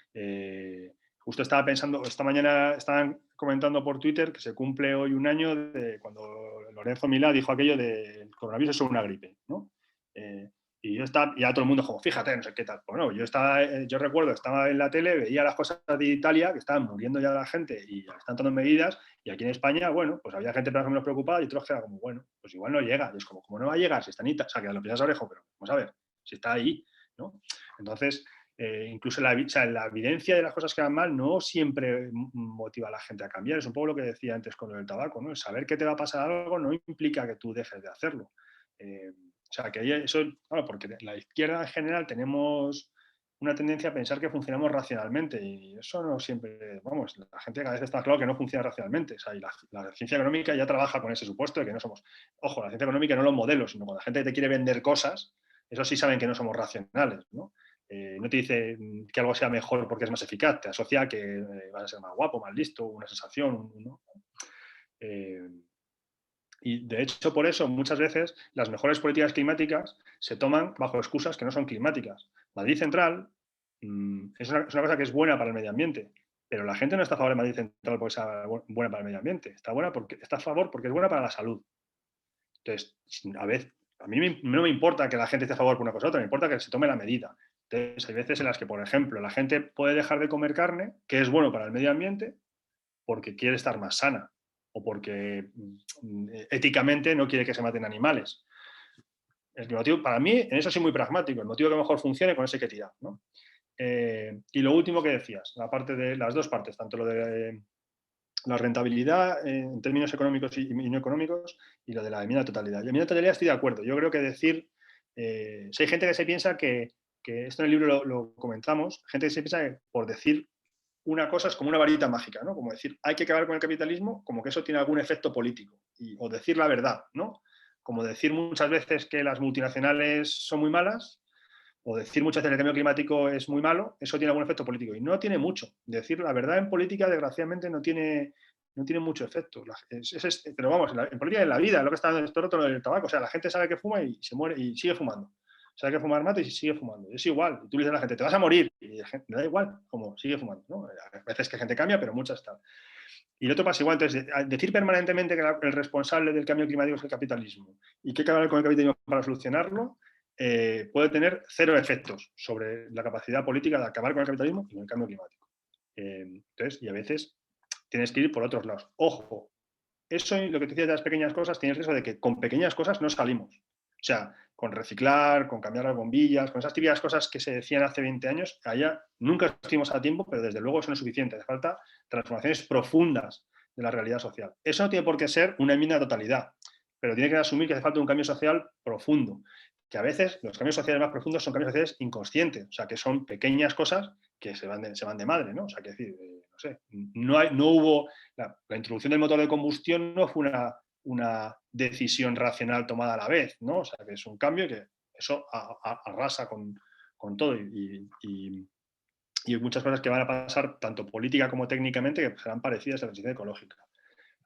Justo estaba pensando, esta mañana estaban comentando por Twitter que se cumple hoy un año de cuando Lorenzo Milá dijo aquello de el coronavirus es una gripe, ¿no? Y ya todo el mundo como, fíjate, no sé qué tal. Bueno, yo recuerdo, estaba en la tele, veía las cosas de Italia, que estaban muriendo ya la gente y están tomando medidas, y aquí en España, bueno, pues había gente más o menos preocupada y otros que era como, bueno, pues igual no llega. Y es como no va a llegar? Si está en Italia, o sea, que lo piensas orejo, pero vamos a ver, si está ahí, ¿no? Entonces, incluso la evidencia de las cosas que van mal no siempre motiva a la gente a cambiar. Es un poco lo que decía antes con el tabaco, ¿no? El saber que te va a pasar algo no implica que tú dejes de hacerlo. O sea, que eso, claro, porque la izquierda en general tenemos una tendencia a pensar que funcionamos racionalmente y eso no siempre, vamos, la gente cada vez está claro que no funciona racionalmente. O sea, y la ciencia económica ya trabaja con ese supuesto de que no somos, ojo, la ciencia económica no los modelos, sino cuando la gente te quiere vender cosas, eso sí saben que no somos racionales, ¿no? No te dice que algo sea mejor porque es más eficaz, te asocia a que vas a ser más guapo, más listo, una sensación, ¿no? Y de hecho, por eso, muchas veces las mejores políticas climáticas se toman bajo excusas que no son climáticas. Madrid Central es una cosa que es buena para el medio ambiente, pero la gente no está a favor de Madrid Central porque sea buena para el medio ambiente. Está a favor porque es buena para la salud. Entonces, a mí no me importa que la gente esté a favor por una cosa u otra, me importa que se tome la medida. Entonces, hay veces en las que, por ejemplo, la gente puede dejar de comer carne, que es bueno para el medio ambiente, porque quiere estar más sana o porque éticamente no quiere que se maten animales. El motivo, para mí, en eso soy muy pragmático, el motivo que mejor funcione, con ese hay que tirar, ¿no? Y lo último que decías, la parte de las dos partes, tanto lo de la rentabilidad en términos económicos y no económicos y lo de la enmienda de totalidad. Y la enmienda de totalidad estoy de acuerdo. Yo creo que decir, si hay gente que se piensa que esto en el libro lo comentamos, gente que se piensa que por decir una cosa es como una varita mágica, ¿no? Como decir, hay que acabar con el capitalismo, como que eso tiene algún efecto político. O decir la verdad, ¿no? Como decir muchas veces que las multinacionales son muy malas, o decir muchas veces que el cambio climático es muy malo, eso tiene algún efecto político. Y no tiene mucho. Decir la verdad en política, desgraciadamente, no tiene mucho efecto. Pero vamos, en política de la vida, es lo que está en el otro del tabaco. O sea, la gente sabe que fuma y se muere y sigue fumando. Sabe que fumar mata y sigue fumando. Es igual. Y tú le dices a la gente, te vas a morir. Y la gente, me da igual, como sigue fumando, ¿no? A veces que gente cambia, pero muchas están. Y el otro pasa igual. Entonces, decir permanentemente que el responsable del cambio climático es el capitalismo y que hay que acabar con el capitalismo para solucionarlo, puede tener cero efectos sobre la capacidad política de acabar con el capitalismo y con el cambio climático. Entonces, y a veces tienes que ir por otros lados. Ojo, eso y lo que te decía de las pequeñas cosas, tienes riesgo de que con pequeñas cosas no salimos. O sea, con reciclar, con cambiar las bombillas, con esas típicas cosas que se decían hace 20 años, allá nunca estuvimos a tiempo, pero desde luego eso no es suficiente. Hace falta transformaciones profundas de la realidad social. Eso no tiene por qué ser una enmienda de totalidad, pero tiene que asumir que hace falta un cambio social profundo. Que a veces los cambios sociales más profundos son cambios sociales inconscientes, o sea, que son pequeñas cosas que se van de madre, ¿no? O sea, que decir, no sé, no hubo, la introducción del motor de combustión no fue una decisión racional tomada a la vez, ¿no? O sea, que es un cambio que eso arrasa con todo y muchas cosas que van a pasar tanto política como técnicamente que serán parecidas a la transición ecológica.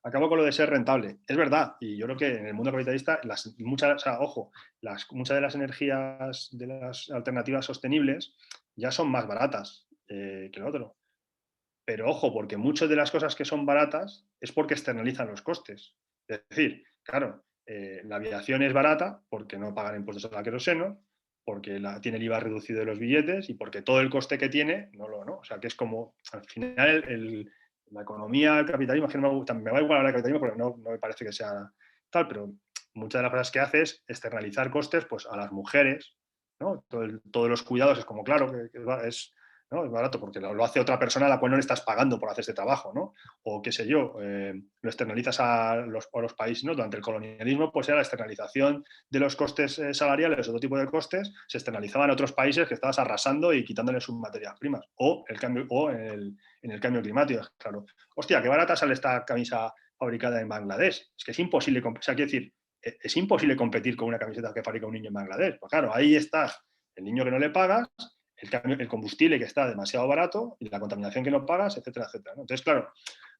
Acabo con lo de ser rentable. Es verdad, y yo creo que en el mundo capitalista, muchas de las energías de las alternativas sostenibles ya son más baratas que el otro. Pero ojo, porque muchas de las cosas que son baratas es porque externalizan los costes. Es decir, claro, la aviación es barata porque no pagan impuestos al queroseno, porque tiene el IVA reducido de los billetes y porque todo el coste que tiene, no. O sea, que es como, al final, la economía, el capitalismo, me va igual hablar de capitalismo porque no me parece que sea tal, pero muchas de las cosas que hace es externalizar costes pues, a las mujeres, ¿no? Todos los cuidados es como, claro, que es barato porque lo hace otra persona a la cual no le estás pagando por hacer este trabajo, ¿no? O qué sé yo, lo externalizas a los países, ¿no? Durante el colonialismo, pues era la externalización de los costes salariales, otro tipo de costes, se externalizaban a otros países que estabas arrasando y quitándoles sus materias primas. O en el cambio climático, claro. Hostia, qué barata sale esta camisa fabricada en Bangladesh. Es que es imposible, o sea, quiero decir, es imposible competir con una camiseta que fabrica un niño en Bangladesh. Pues claro, ahí está el niño que no le pagas, el combustible que está demasiado barato y la contaminación que no pagas, etcétera, etcétera, ¿no? Entonces, claro,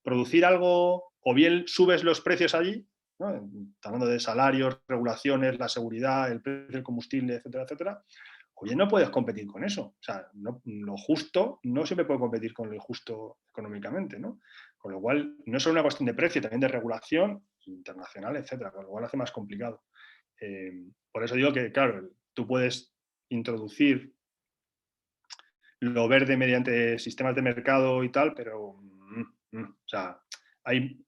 producir algo, o bien subes los precios allí, ¿no? Hablando de salarios, regulaciones, la seguridad, el precio del combustible, etcétera, etcétera, o bien no puedes competir con eso. O sea, lo justo no siempre puede competir con lo injusto económicamente, ¿no? Con lo cual, no es solo una cuestión de precio, también de regulación internacional, etcétera, con lo cual hace más complicado. Por eso digo que, claro, tú puedes introducir lo verde mediante sistemas de mercado y tal, pero o sea,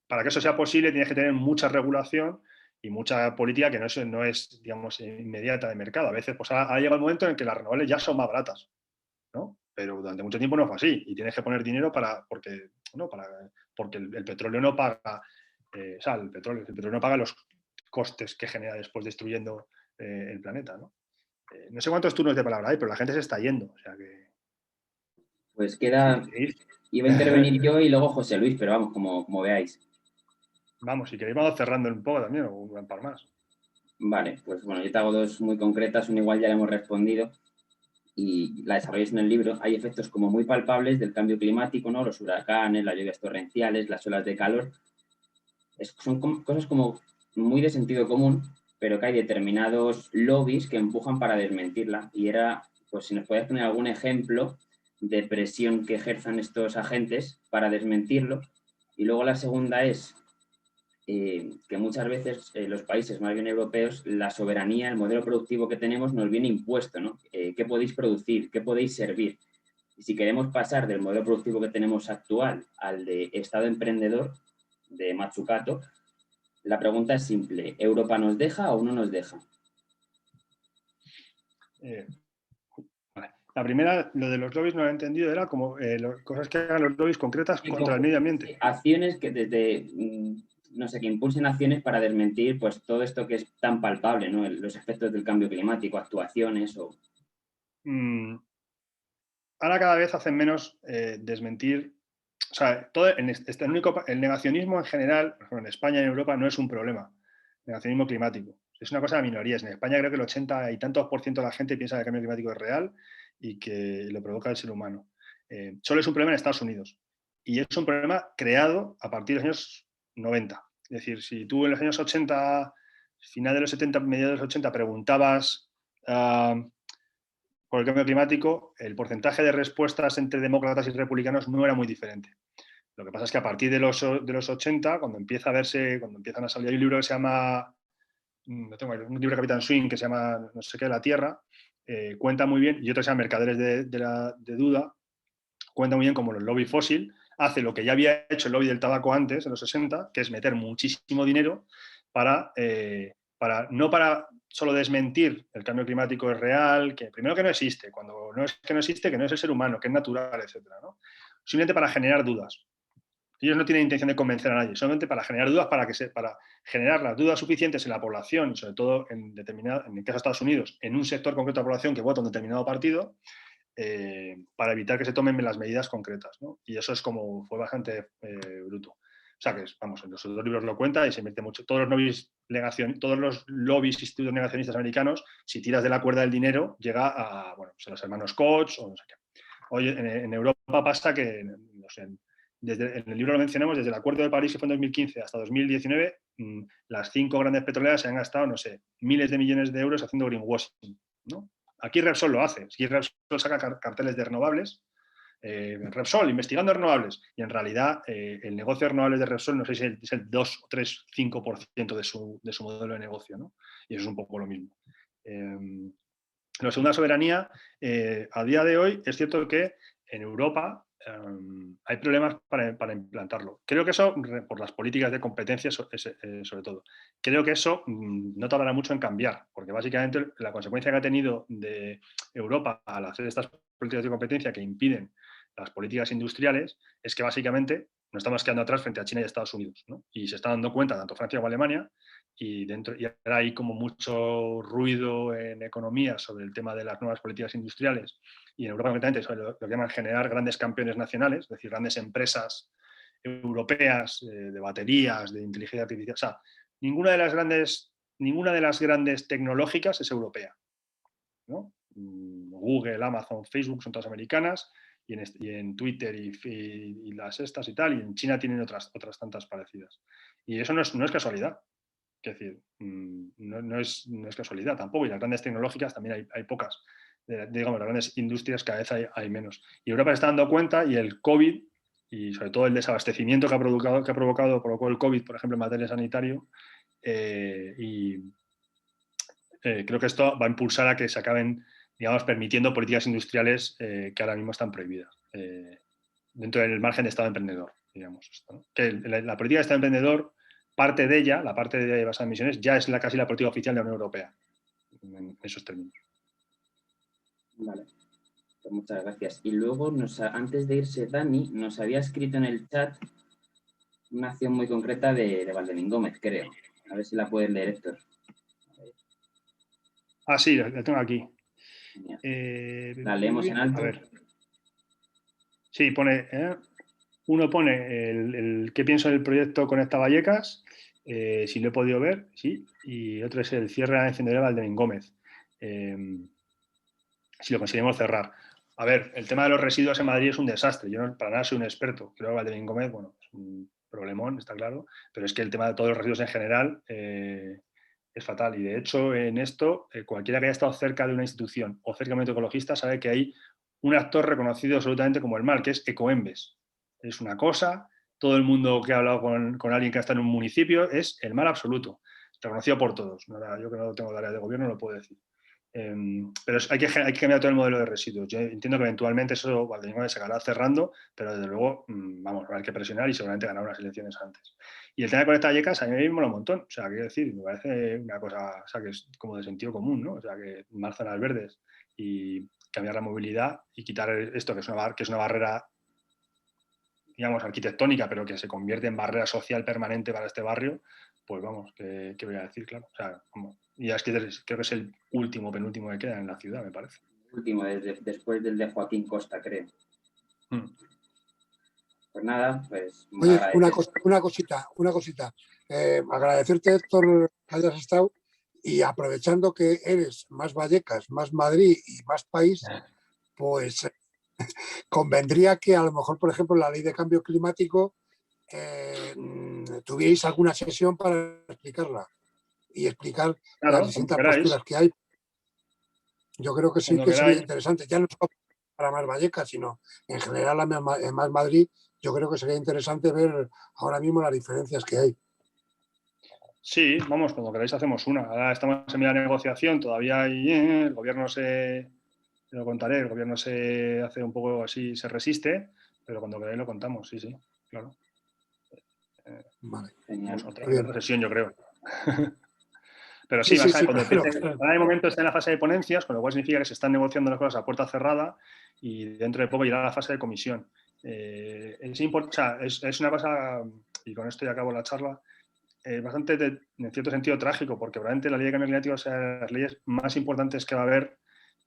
para que eso sea posible tienes que tener mucha regulación y mucha política que no es digamos, inmediata de mercado. A veces pues, ha llegado el momento en que las renovables ya son más baratas, ¿no? Pero durante mucho tiempo no fue así y tienes que poner dinero porque el petróleo no paga, o sea, el petróleo no paga los costes que genera después destruyendo el planeta, ¿no? No sé cuántos turnos de palabra hay, pero la gente se está yendo, o sea que... Pues queda... Iba a intervenir yo y luego José Luis, pero vamos, como veáis. Vamos, si queréis vamos cerrando un poco también, o un par más. Vale, pues bueno, yo te hago dos muy concretas, una igual ya la hemos respondido y la desarrolláis en el libro. Hay efectos como muy palpables del cambio climático, ¿no? Los huracanes, las lluvias torrenciales, las olas de calor. Son cosas como muy de sentido común, pero que hay determinados lobbies que empujan para desmentirla. Y era, pues si nos podías poner algún ejemplo de presión que ejerzan estos agentes para desmentirlo. Y luego la segunda es que muchas veces los países más bien europeos, la soberanía, el modelo productivo que tenemos nos viene impuesto, ¿no? ¿Qué podéis producir? ¿Qué podéis servir? Y si queremos pasar del modelo productivo que tenemos actual al de Estado emprendedor de Matsukato, la pregunta es simple, ¿Europa nos deja o no nos deja? La primera, lo de los lobbies no lo he entendido, era como cosas que hagan los lobbies concretas contra el medio ambiente. Acciones que desde, no sé, que impulsen acciones para desmentir pues todo esto que es tan palpable, ¿no? Los efectos del cambio climático, actuaciones o... Ahora cada vez hacen menos desmentir. O sea, el negacionismo en general, por ejemplo, en España y en Europa no es un problema. El negacionismo climático. Es una cosa de minorías. En España creo que el 80 y tantos % de la gente piensa que el cambio climático es real y que lo provoca el ser humano. Solo es un problema en Estados Unidos. Y es un problema creado a partir de los años 90. Es decir, si tú en los años 80, final de los 70, mediados de los 80, preguntabas por el cambio climático, el porcentaje de respuestas entre demócratas y republicanos no era muy diferente. Lo que pasa es que a partir de los 80, cuando empiezan a salir, hay un libro que se llama, un libro de Capitán Swing que se llama no sé qué, La Tierra, cuenta muy bien, y otro se llama Mercaderes de Duda, cuenta muy bien cómo el lobby fósil hace lo que ya había hecho el lobby del tabaco antes, en los 60, que es meter muchísimo dinero no para solo desmentir el cambio climático es real, que primero que no existe, cuando no es que no existe, que no es el ser humano, que es natural, etcétera, ¿no? Simplemente para generar dudas. Ellos no tienen intención de convencer a nadie, solamente para generar dudas, para generar las dudas suficientes en la población, y sobre todo en el caso de Estados Unidos, en un sector concreto de la población que vota un determinado partido, para evitar que se tomen las medidas concretas, ¿no? Y eso es como fue bastante bruto. O sea que, vamos, en los dos libros lo cuenta y se mete mucho. Todos los lobbies institutos negacionistas americanos, si tiras de la cuerda del dinero, llega a, bueno, pues a los hermanos Koch o no sé qué. Hoy en Europa pasa que, no sé, en el libro lo mencionamos, desde el Acuerdo de París, que fue en 2015, hasta 2019, las 5 grandes petroleras se han gastado, no sé, miles de millones de euros haciendo greenwashing, ¿no? Aquí Repsol lo hace. Aquí Repsol saca carteles de renovables. Repsol, investigando renovables. Y en realidad el negocio de renovables de Repsol no sé si es el 2, 3, 5% de su modelo de negocio, ¿no? Y eso es un poco lo mismo. La segunda soberanía, a día de hoy, es cierto que en Europa hay problemas para implantarlo. Creo que eso, por las políticas de competencia sobre todo, creo que eso no tardará mucho en cambiar, porque básicamente la consecuencia que ha tenido de Europa al hacer estas políticas de competencia que impiden las políticas industriales es que básicamente nos estamos quedando atrás frente a China y a Estados Unidos, ¿no? Y se está dando cuenta tanto Francia como Alemania, y ahora hay como mucho ruido en economía sobre el tema de las nuevas políticas industriales y en Europa concretamente sobre lo que llaman generar grandes campeones nacionales, es decir, grandes empresas europeas de baterías, de inteligencia artificial. O sea, ninguna de las grandes tecnológicas es europea, ¿no? Google, Amazon, Facebook son todas americanas, y en Twitter y las estas y tal, y en China tienen otras tantas parecidas. Y eso no es casualidad. Es decir, no es casualidad tampoco, y las grandes tecnológicas también hay pocas digamos, las grandes industrias cada vez hay menos. Y Europa se está dando cuenta, y el COVID, y sobre todo el desabastecimiento que provocó el COVID, por ejemplo, en materia sanitario, creo que esto va a impulsar a que se acaben, digamos, permitiendo políticas industriales que ahora mismo están prohibidas, dentro del margen de Estado emprendedor, digamos. Esto, ¿no? Que la política de Estado emprendedor, parte de ella, la parte de basada en emisiones, ya es casi la política oficial de la Unión Europea, en esos términos. Vale, pues muchas gracias. Y luego, antes de irse Dani, nos había escrito en el chat una acción muy concreta de Valdemín Gómez, creo. A ver si la puedes leer, Héctor. Ah, sí, la tengo aquí. La leemos en alto. A ver. Sí, pone... uno pone el qué pienso del proyecto Conecta Vallecas, si lo he podido ver, sí. Y otro es el cierre a la encendedora de Valdemín Gómez. Si lo conseguimos cerrar. A ver, el tema de los residuos en Madrid es un desastre. Yo para nada soy un experto. Creo que Valdemín Gómez, bueno, es un problemón, está claro, pero es que el tema de todos los residuos en general es fatal. Y de hecho, en esto, cualquiera que haya estado cerca de una institución o cerca de un movimiento ecologista sabe que hay un actor reconocido absolutamente como el mal, que es Ecoembes. Es una cosa, todo el mundo que ha hablado con alguien que está en un municipio es el mal absoluto, reconocido por todos. Yo que no tengo la área de gobierno no lo puedo decir. Pero hay que cambiar todo el modelo de residuos. Yo entiendo que eventualmente eso Valdemín Gómez se acabará cerrando, pero desde luego vamos, hay que presionar y seguramente ganar unas elecciones antes. Y el tema de Conecta Vallecas a mí me mola un montón. O sea, quiero decir, me parece una cosa, o sea, que es como de sentido común, ¿no? O sea, que más zonas verdes y cambiar la movilidad y quitar esto que es una barrera, digamos, arquitectónica, pero que se convierte en barrera social permanente para este barrio, pues vamos, ¿qué voy a decir? Claro, o sea, vamos. Y es que creo que es el penúltimo que queda en la ciudad, me parece. Último, después del de Joaquín Costa, creo. Pues nada, pues... Oye, una cosita. Agradecerte, Héctor, que hayas estado, y aprovechando que eres más Vallecas, más Madrid y más país, pues convendría que a lo mejor, por ejemplo, la ley de cambio climático tuvierais alguna sesión para explicarla y explicar las distintas posturas que hay. Yo creo que sí que sería interesante, ya no solo para más Vallecas, sino en general en más Madrid. Yo creo que sería interesante ver ahora mismo las diferencias que hay. Sí, vamos, cuando queráis hacemos una. Ahora estamos en medio de negociación, todavía el gobierno lo contaré, el gobierno se hace un poco así, se resiste, pero cuando queráis lo contamos, sí, claro. Vale. Otra sesión, yo creo. Pero sí, cuando ahora de momento está en la fase de ponencias, con lo cual significa que se están negociando las cosas a puerta cerrada y dentro de poco llegará la fase de comisión. Es una cosa, y con esto ya acabo la charla, bastante, en cierto sentido, trágico, porque probablemente la ley de cambio climático sea de las leyes más importantes que va a haber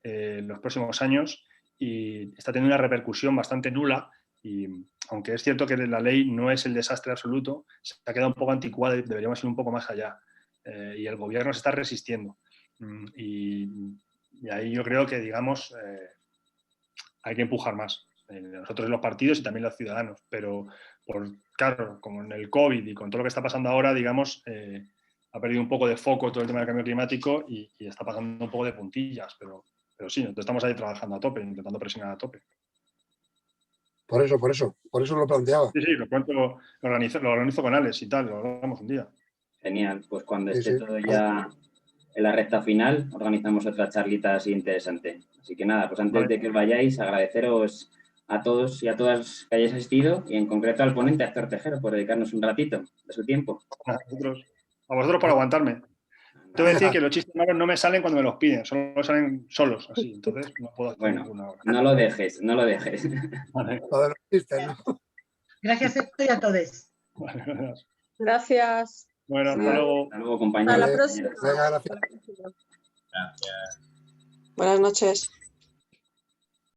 en los próximos años y está teniendo una repercusión bastante nula. Y aunque es cierto que la ley no es el desastre absoluto, se ha quedado un poco anticuada y deberíamos ir un poco más allá. Y el gobierno se está resistiendo. Y ahí yo creo que, digamos, hay que empujar más. Nosotros los partidos y también los ciudadanos. Pero, claro, como en el COVID y con todo lo que está pasando ahora, digamos, ha perdido un poco de foco todo el tema del cambio climático y está pasando un poco de puntillas. Pero sí, nosotros estamos ahí trabajando a tope, intentando presionar a tope. Por eso lo planteaba. Sí, lo organizo con Alex y tal, lo hablamos un día. Genial, pues cuando esté todo ya en la recta final, organizamos otra charlita así interesante. Así que nada, pues antes de que os vayáis, agradeceros a todos y a todas que hayáis asistido y en concreto al ponente, Héctor Tejero, por dedicarnos un ratito de su tiempo. A vosotros por aguantarme. Te voy a decir que los chistes malos no me salen cuando me los piden, solo salen solos, así, entonces no puedo hacer ninguna hora. No lo dejes. Vale. Gracias, Héctor, y a todos. Gracias. Bueno, hasta luego. Hasta luego, compañeros. Hasta la próxima. Gracias. Buenas noches.